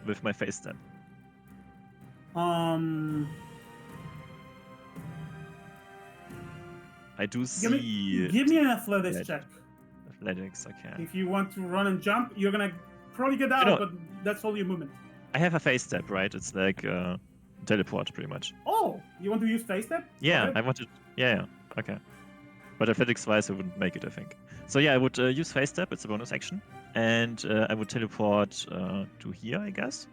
with my face step? I do see Give me an athletics Right. check. athletics. Okay. If you want to run and jump, you're gonna probably get out, know- but that's all your movement. I have a face step, right? It's like teleport, pretty much. Oh, you want to use face step? Yeah, Go ahead. I wanted. Yeah. Okay. But athletics-wise, I wouldn't make it, I think. So yeah, I would use face step. It's a bonus action, and I would teleport to here, I guess.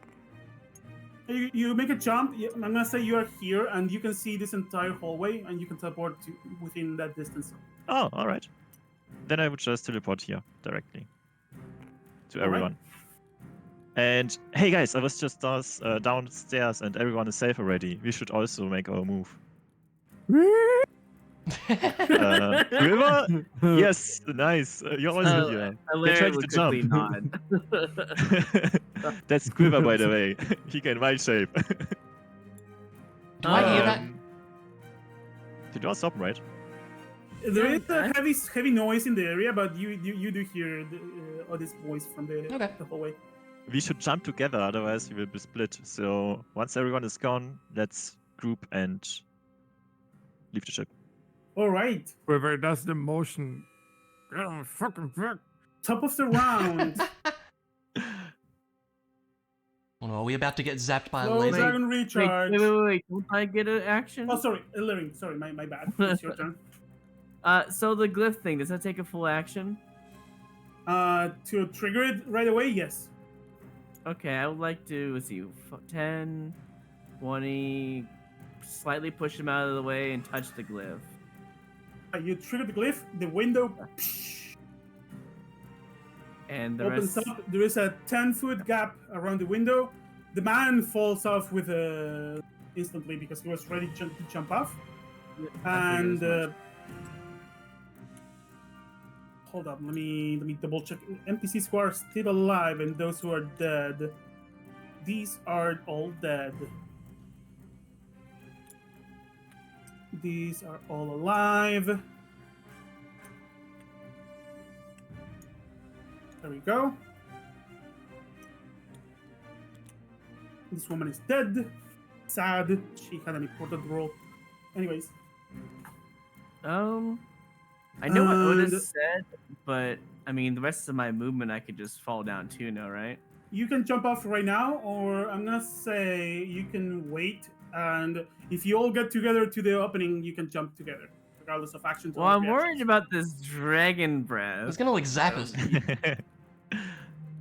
You make a jump. I'm gonna say you are here, and you can see this entire hallway, and you can teleport to within that distance. Oh, all right. Then I would just teleport here directly to All right. everyone. And hey guys, I was just downstairs and everyone is safe already. We should also make our move. River? Yes, nice. You're also here. They're Larry trying would to jump. quickly nod. That's Quiver, by the way. He can wild shape. Do I hear that? Did you all stop, right? There is Yeah. a heavy noise in the area, but you do hear all this voice from the hallway. We should jump together, otherwise we will be split. So once everyone is gone, let's group and leave the ship. All right, Whoever does the motion. Get on the fucking fuck. top of the round. Oh no, are we about to get zapped by a Slow laser? dragon Wait, recharge. wait. Don't I get an action? Oh, sorry, Lyring. Sorry, my bad. It's your turn. So the glyph thing, does that take a full action? To trigger it right away, yes. Okay, I would like to, let's see, 10, 20, slightly push him out of the way and touch the glyph. You trigger the glyph, the window. And the opens rest. up. There is a 10-foot gap around the window. The man falls off with instantly because he was ready to jump off. Yeah, I figured as And much. hold up, let me double check. NPCs who are still alive and those who are dead. These are all dead. These are all alive. There we go. This woman is dead. Sad. She had an important role. Anyways. I know what And- Otis said, but I mean, the rest of my movement, I could just fall down too, no, right? You can jump off right now, or I'm gonna say you can wait, and if you all get together to the opening, you can jump together, regardless of actions. Well, or I'm worried reactions. about this dragon breath. It's gonna like zap us.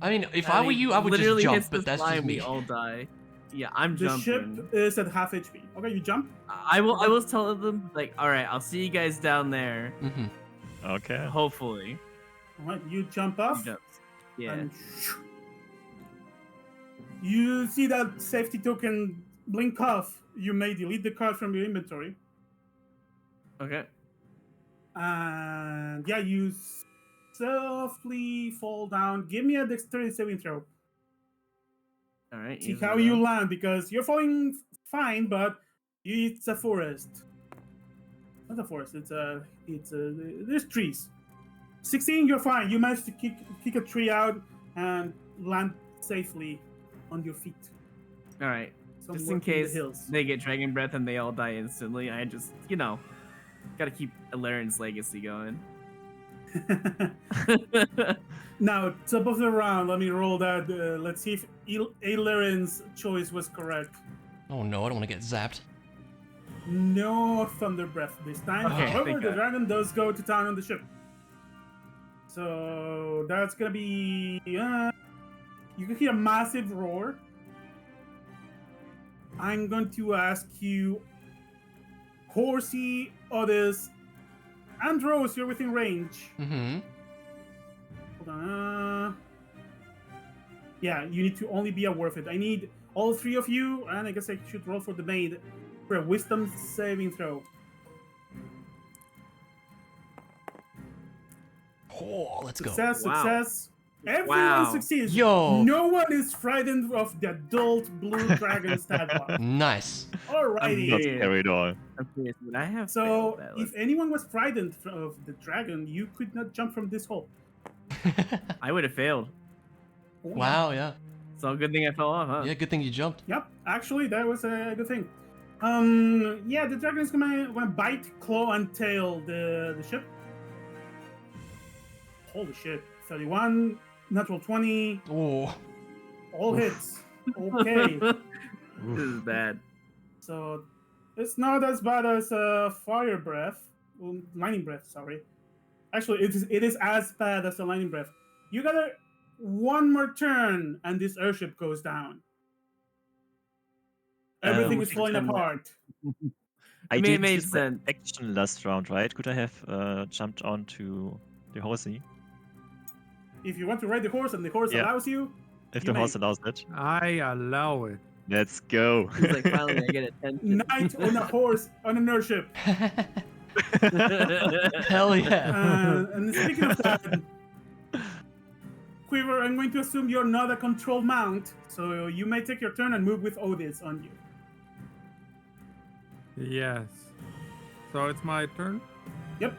I mean, if I were mean, you, I would just literally jump, hits but this that's line, just me. we all die. Yeah, I'm The jumping. ship is at half HP. Okay, you jump. I will tell them like, all right, I'll see you guys down there. Mm-hmm. Okay. Hopefully. All right, you jump off. He jumps. Yeah. And you see that safety token blink off. You may delete the card from your inventory. Okay. And yeah, you softly fall down. Give me a dexterity saving throw. All right. See using how that. you land, because you're falling fine, but it's a forest. Not a forest. There's trees. 16, you're fine. You managed to kick a tree out and land safely on your feet. All right. Just somewhere in case the hills. they get dragon breath and they all die instantly, I just, gotta keep Alarin's legacy going. Now, top of the round, let me roll that. Let's see if Aileron's choice was correct. Oh no, I don't want to get zapped. No thunder breath this time. Okay, However, thank the God. dragon does go to town on the ship. So that's gonna be. You can hear a massive roar. I'm going to ask you, Horsey, Otis, and Rose, you're within range. Mm-hmm. Hold on. Yeah, you need to only be aware of it. I need all three of you, and I guess I should roll for the maid for a wisdom saving throw. Oh, let's go. Success, Wow. success. Everyone Wow. succeeds. Yo. No one is frightened of the adult blue dragon stat. Nice. Alrighty. Not Yeah. scary at all. I'm curious, would I have So, failed that? if anyone was frightened of the dragon, you could not jump from this hole. I would have failed. Wow, yeah. So good thing I fell off, huh? Yeah, good thing you jumped. Yep, actually, that was a good thing. Yeah, the dragon is gonna bite, claw, and tail the ship. Holy shit! 31, natural 20, Oh. all hits. Okay, This is bad. so it's not as bad as fire breath, lightning breath. Sorry, actually, it is as bad as the lightning breath. You got one more turn, and this airship goes down. Everything is falling apart. I mean, it did made use my sense. action last round, right? Could I have jumped onto the horsey? If you want to ride the horse and the horse Yeah. allows you, If You the may. horse allows it. I allow it. Let's go. He's like, finally, I get attention. knight on a horse on an airship. Hell yeah. And speaking of that, Quiver, I'm going to assume you're not a controlled mount, so you may take your turn and move with Otis on you. Yes. So it's my turn. Yep.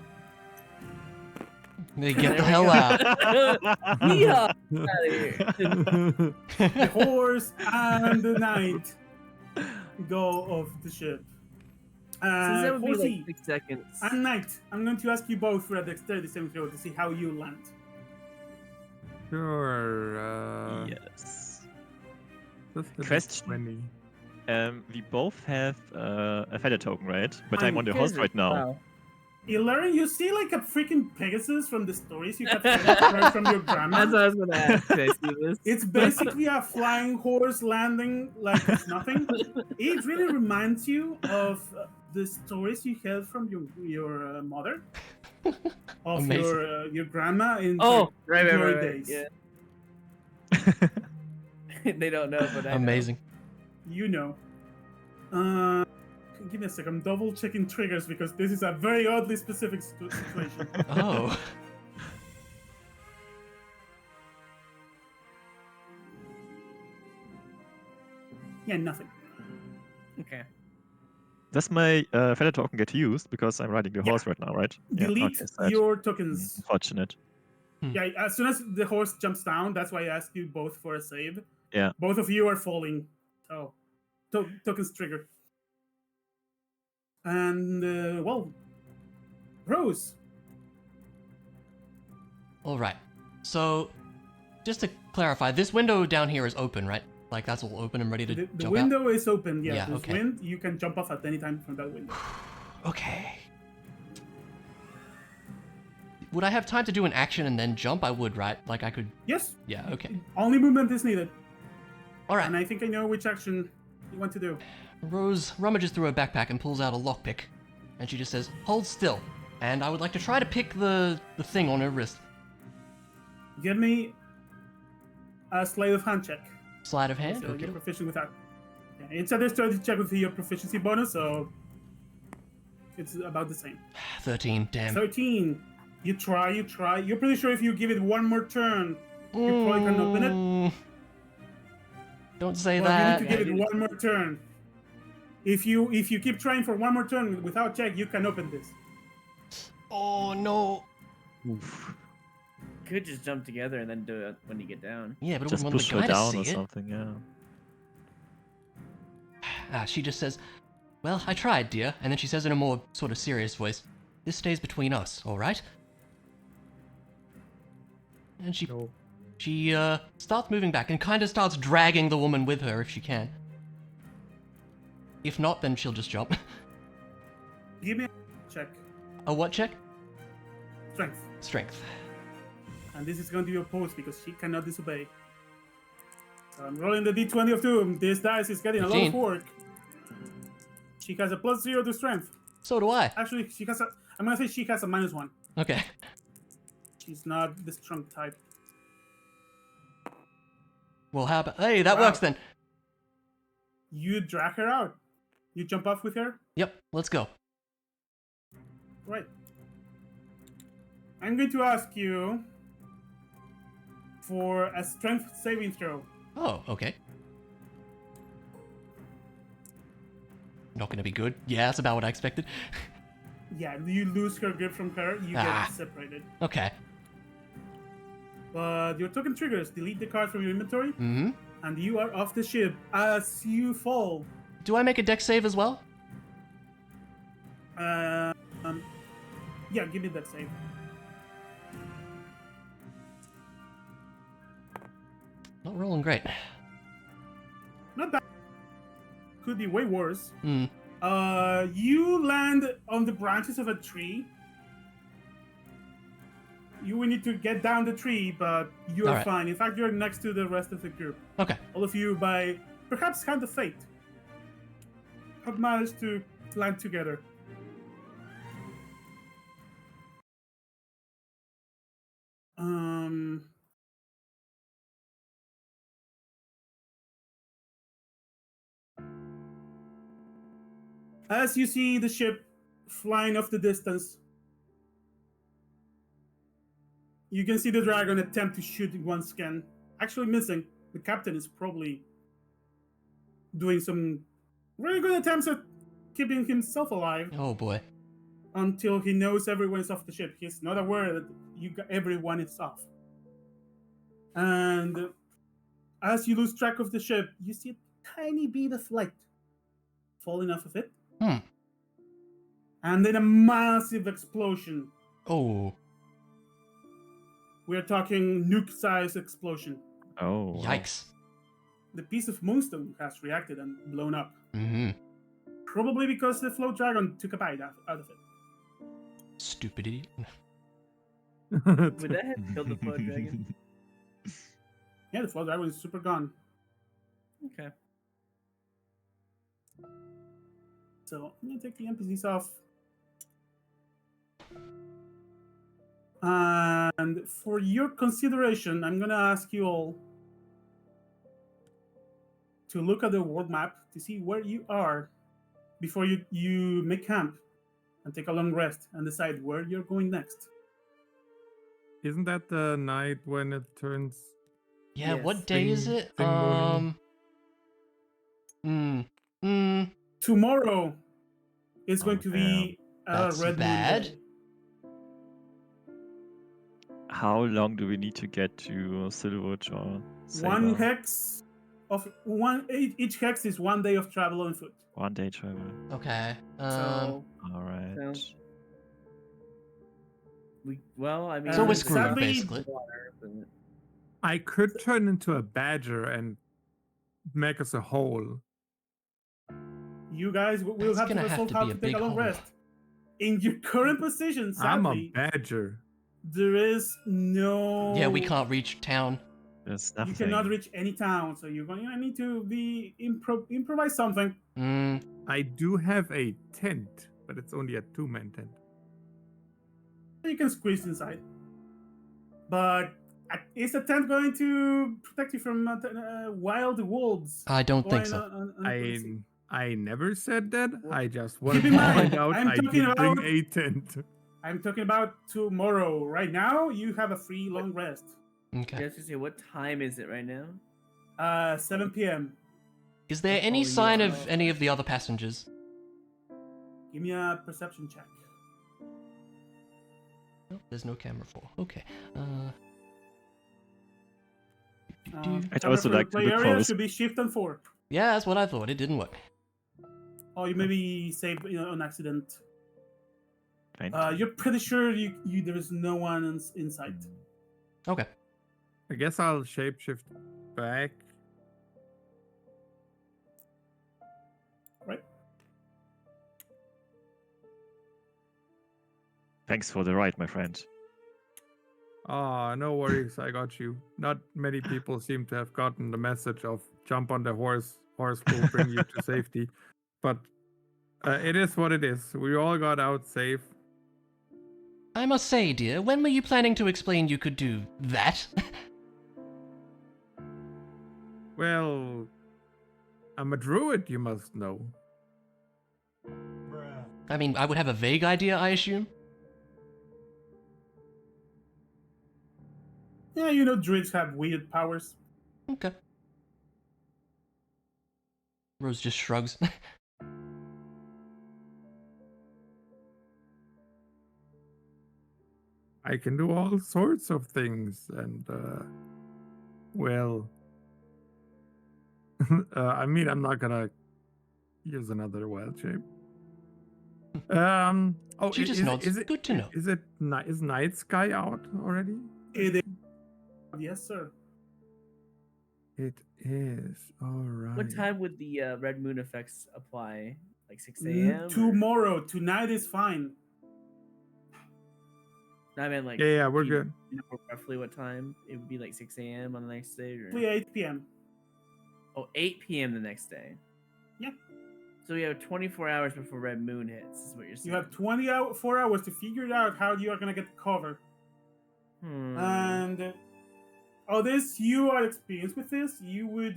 They get the hell out. Yeah, out of here. The horse and the knight go off the ship. Since that would be Horsey like 6 seconds. and knight, I'm going to ask you both for a dexterity saving throw to see how you land. Sure. Yes. Just a bit Question. 20. We both have a feather token, right? But I'm I'm on the horse right now. Wow. Ilarion, you see like a freaking Pegasus from the stories you have heard from your grandma. That's what I was gonna ask. Did I see this? It's basically a flying horse landing like it's nothing. It really reminds you of the stories you heard from your mother, of Amazing. your grandma in Oh, her right, glory right. days. Yeah. They don't know, but I know. Amazing. You know. Give me a sec. I'm double checking triggers because this is a very oddly specific situation. Oh. Yeah, nothing. Okay. Does my feather token get used because I'm riding the Yeah. horse right now, right? Delete sad. your tokens. Unfortunate. Yeah, as soon as the horse jumps down, that's why I asked you both for a save. Yeah. Both of you are falling. Oh, tokens triggered. And well, Rose. All right. So, just to clarify, this window down here is open, right? Like that's all open and ready to The jump window is open. Yeah, Yeah, there's okay. wind. You can jump off at any time from that window. out. Okay. Would I have time to do an action and then jump? I would, right? Like I could. Yes. Yeah. Okay. Only movement is needed. All right. And I think I know which action you want to do. Rose rummages through her backpack and pulls out a lockpick, and she just says, "Hold still." And I would like to try to pick the thing on her wrist. Give me a sleight of hand check. Sleight of hand. So Okay. you're proficient with that. Yeah, it's a dexterity check with your proficiency bonus, so it's about the same. 13. Damn. 13. You try. You're pretty sure if you give it one more turn, you probably can open it. Don't say Well, that. you need to give it one more turn. If you keep trying for one more turn without check, you can open this. Oh no. Oof. Could just jump together and then do it when you get down. Yeah, but I Just wouldn't push want her the guy down to or see it. something, yeah. She just says, "Well, I tried, dear," and then she says in a more sort of serious voice, "This stays between us, all right?" And she No. starts moving back and kind of starts dragging the woman with her if she can. If not, then she'll just jump. Give me a check. A what check? Strength. Strength. And this is going to be opposed because she cannot disobey. So I'm rolling the d20 of doom. This dice is getting a lot 15. of work. She has a +0 to strength. So do I. Actually, she has a. I'm gonna say she has a -1. Okay. She's not the strong type. Well, how about... Hey, that Wow. works then. You drag her out. You jump off with her. Yep, let's go. Right. I'm going to ask you for a strength saving throw. Oh, okay. Not gonna be good. Yeah, that's about what I expected. Yeah, you lose her grip from her. You Ah. get separated. Okay. But your token triggers. Delete the card from your inventory, Mm-hmm. and you are off the ship as you fall. Do I make a dex save as well? Yeah, give me that save. Not rolling great. Not bad. Could be way worse. Hmm. You land on the branches of a tree. You will need to get down the tree, but you're Alright. fine. In fact, you're next to the rest of the group. Okay. All of you, by perhaps hand of fate, have managed to land together. As you see the ship flying off the distance, you can see the dragon attempt to shoot one scan. Actually missing. The captain is probably doing some really good attempts at keeping himself alive Oh boy. until he knows everyone is off the ship. He's not aware that everyone is off. And as you lose track of the ship, you see a tiny bit of light falling off of it. Hmm. And then a massive explosion. Oh. We're talking nuke-sized explosion. Oh. wow. Yikes. The piece of moonstone has reacted and blown up. Mm-hmm. Probably because the float dragon took a bite out of it. Stupid idiot. Would that have killed the flood dragon? Yeah, the float dragon is super gone. Okay. So I'm gonna take the NPCs off. And for your consideration, I'm gonna ask you all to look at the world map to see where you are before you make camp and take a long rest and decide where you're going next. Isn't that the night when it turns? Yeah, what Yes. day is Thing- it? thing moony. Tomorrow is going to Oh, be a That's red bad. moon day. How long do we need to get to Silverwood or One Saber? hex of one each hex is 1 day of travel on foot. 1 day travel. Okay. So Alright. sounds- I mean, So we're And screwed, sadly, basically. water, but- I could turn into a badger and make us a hole. you guys will That's have to gonna have resolve to how be a to take big a long hole. rest. In your current position, I'm a sadly, badger. there is no. Yeah, we can't reach town. There's You nothing. cannot reach any town, so you're going to need to be improvise something. I do have a tent, but it's only a 2-man tent. You can squeeze inside. But is the tent going to protect you from wild wolves? I don't think going so. on Coliseum? I never said that. I just Keep wanted in to mind, find out I'm I talking did bring about- a tent. I'm talking about tomorrow. Right now, you have a free long rest. Okay. Just to say, what time is it right now? 7 p.m. Is there any Oh, sign yeah. of any of the other passengers? Give me a perception check. No, there's no camera for. Okay. I'd also camera like for to the look play area for should be shift and 4. Yeah, that's what I thought. It didn't work. Oh, you maybe saved an accident. Faint. You're pretty sure you there is no one in sight. Okay. I guess I'll shapeshift back. Right? Thanks for the ride, my friend. Ah, no worries, I got you. Not many people seem to have gotten the message of jump on the horse will bring you to safety. But it is what it is. We all got out safe. I must say, dear, when were you planning to explain you could do that? Well, I'm a druid, you must know. I mean, I would have a vague idea, I assume. Yeah, druids have weird powers. Okay. Rose just shrugs. I can do all sorts of things, and well, I mean, I'm not gonna use another wild shape. Oh, She just nods. Good to know. Is Night Sky out already? It is. Yes, sir. It is. All right. What time would the red moon effects apply? Like 6 a.m.? Tomorrow. Tonight is fine. I mean, like, Yeah, we're do you good. know roughly what time? It would be like 6 a.m. on the next day? Or... Probably 8 p.m. Oh, 8 p.m. the next day. Yeah. So we have 24 hours before red moon hits, is what you're saying. You have 24 hours to figure out how you are going to get cover. Hmm. And this, you are experienced with this. You would,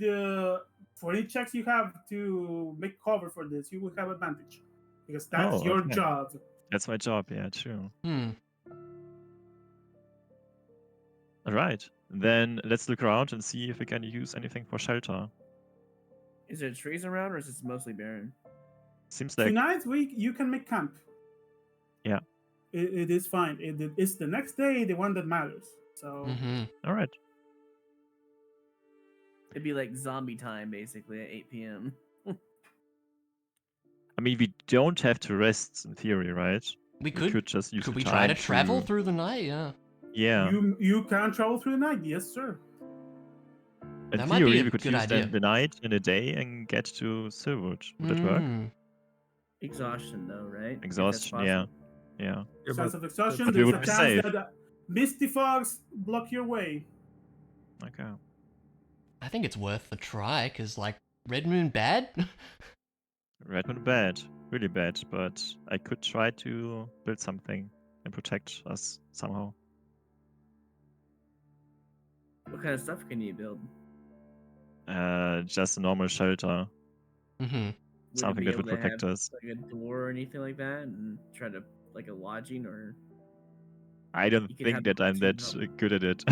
for any checks you have to make cover for this, you would have advantage. Because that's your okay. job. That's my job, yeah, true. Hmm. Alright. Then let's look around and see if we can use anything for shelter. Is there trees around, or is this mostly barren? Seems like Tonight, you can make camp. Yeah. It is fine. It's the next day, the one that matters. So, Mm-hmm. alright. It'd be like zombie time, basically, at 8 p.m. I mean, we don't have to rest in theory, right? We We could. just use Could the we time try to travel through the night? Yeah. Yeah. you can travel through the night. Yes, sir. In That might be theory, a we could good use idea. then the night and a day and get to Silverwood. Would that work? Mm. Exhaustion, though, right? If that's Exhaustion, yeah. possible. Yeah. Yeah, Sense but of exhaustion. But we There's a would be chance safe. that misty fogs block your way. Okay. I think it's worth the try, because, like, Red Moon bad? Redmond bad. Really bad, but I could try to build something and protect us somehow. What kind of stuff can you build? Just a normal shelter. Mm-hmm. Something that would protect have, us. like a door or anything like that, and try to like a lodging, or I don't you could think have that the I'm team that help. good at it.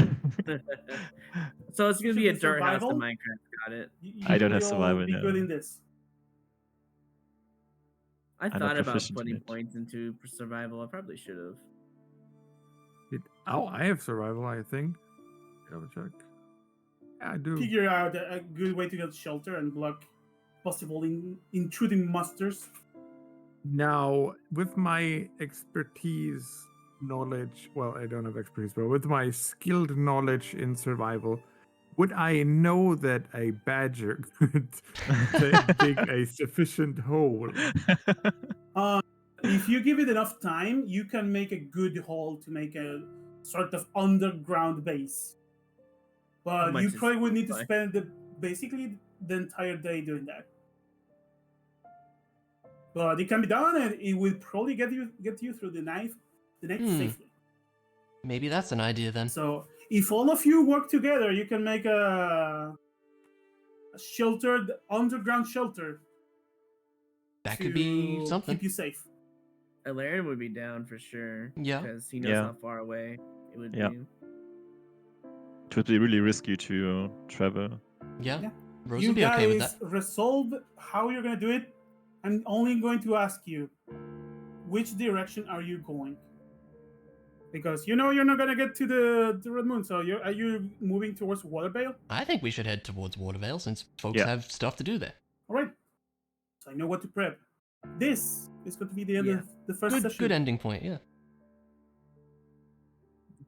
So it's gonna be a Should be dirt house in survival. Minecraft. Got it. I don't You have will survival be now. good in this. I I'm not thought about proficient in putting it. points into survival. I probably should have. Oh, I have survival, I think. Double check. Yeah, I do. Figure out a good way to get shelter and block possible intruding monsters. Now, with my expertise, knowledge, well, I don't have expertise, but with my skilled knowledge in survival, would I know that a badger could dig a sufficient hole? If you give it enough time, you can make a good hole to make a sort of underground base. But much you is probably would need to fine? spend basically the entire day doing that. But it can be done, and it will probably get you through the night safely. Maybe that's an idea then. So if all of you work together, you can make a sheltered underground shelter. That could be to something. Keep you safe. Alarian would be down for sure. Yeah. Because he knows Yeah. how far away it would Yeah. be. It would be really risky to travel. Yeah. Yeah. Rose You would be okay with guys that. resolve how you're gonna do it. I'm only going to ask you, which direction are you going? Because you know you're not gonna get to the Red Moon. So are you moving towards Watervale? I think we should head towards Watervale since folks Yeah. have stuff to do there. All right. So I know what to prep. This is going to be the end Yeah. of the first Good, session. good ending point. Yeah.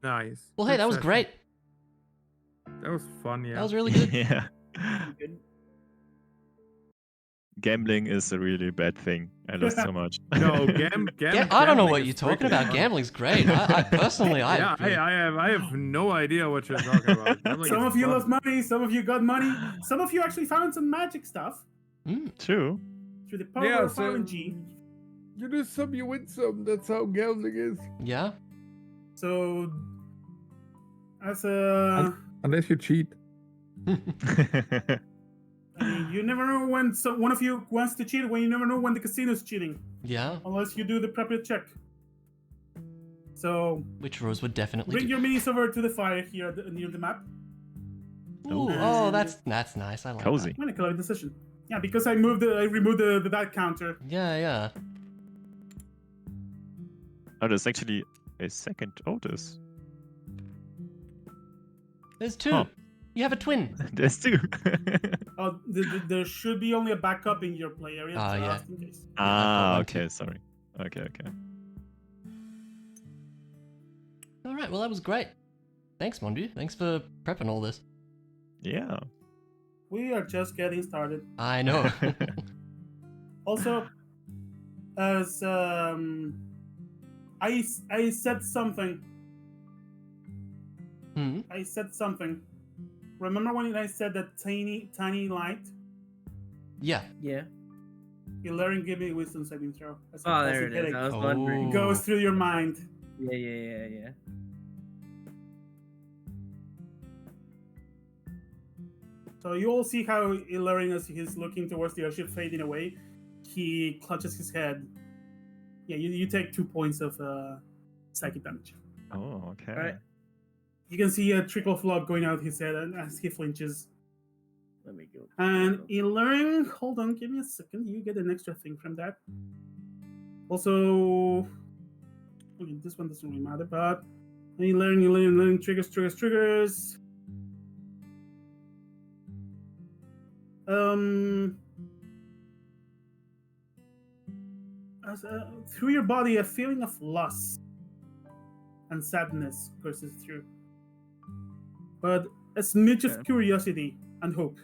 Nice. Well, hey, Good that was session. great. That was fun, yeah. That was really good. Yeah. Good. Gambling is a really bad thing. I lost so much. No, I don't know gambling what is you're talking pretty about. fun. Gambling's great. I personally, Yeah, I have no idea what you're talking about. Gambling Some is of you fun. lost money, some of you got money, some of you actually found some magic stuff True. through the power Yeah, of so RNG. you do some, you win some. That's how gambling is. Yeah. So, as a, Unless you cheat. I mean, you never know when one of you wants to cheat. When you never know when the casino's cheating, Yeah. unless you do the proper check. So, Which Rose would definitely bring do. your minis over to the fire here near the map. Ooh, And- oh, that's nice. I like Cozy. I'm gonna call it the session. Yeah, because I removed the bad counter. that. Yeah. Oh, there's actually a second Otis. There's two. Huh. You have a twin. There's two. Oh, there should be only a backup in your play area. Ah, yeah. Just in case. Ah, one too. okay, sorry. Okay. All right. Well, that was great. Thanks, Mondu. Thanks for prepping all this. Yeah. We are just getting started. I know. Also, as I said something. I said something. Remember when I said that tiny light? Yeah. Yeah. Hilarion, give me a wisdom saving throw. I said Oh, there pulsing it is. headache. I was wondering. It goes through your mind. Yeah. So you all see how Hilarion, as he's looking towards the airship fading away, he clutches his head. Yeah, you take 2 points of psychic damage. Oh, okay. All right. You can see a trickle of blood going out his head as he flinches. Let me go. And Hilarion, hold on, give me a second. You get an extra thing from that. Also, okay, this one doesn't really matter, but Hilarion, triggers. Through your body, a feeling of loss and sadness courses through, but a smidge of curiosity and hope.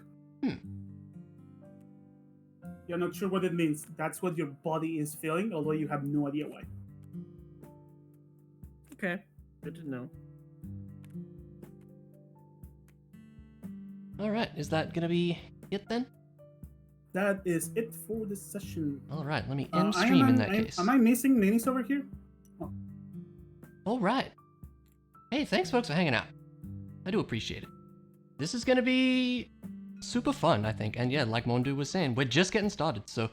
You're not sure what it means. That's what your body is feeling, although you have no idea why. Okay. Good to know. All right. Is that gonna be it then? That is it for this session. All right. Let me end stream in that case. Am I missing minis over here? All right. Hey, thanks folks for hanging out. I do appreciate it. This is gonna be super fun, I think. And yeah, like Mondu was saying, we're just getting started, so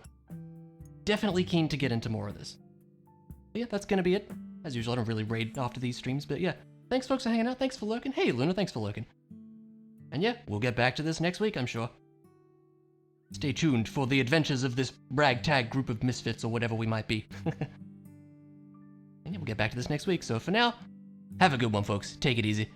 definitely keen to get into more of this. But yeah, that's gonna be it. As usual, I don't really raid after these streams, but yeah. Thanks, folks, for hanging out. Thanks for lurking. Hey, Luna, thanks for lurking. And yeah, we'll get back to this next week, I'm sure. Stay tuned for the adventures of this ragtag group of misfits or whatever we might be. And yeah, we'll get back to this next week. So for now, have a good one, folks. Take it easy.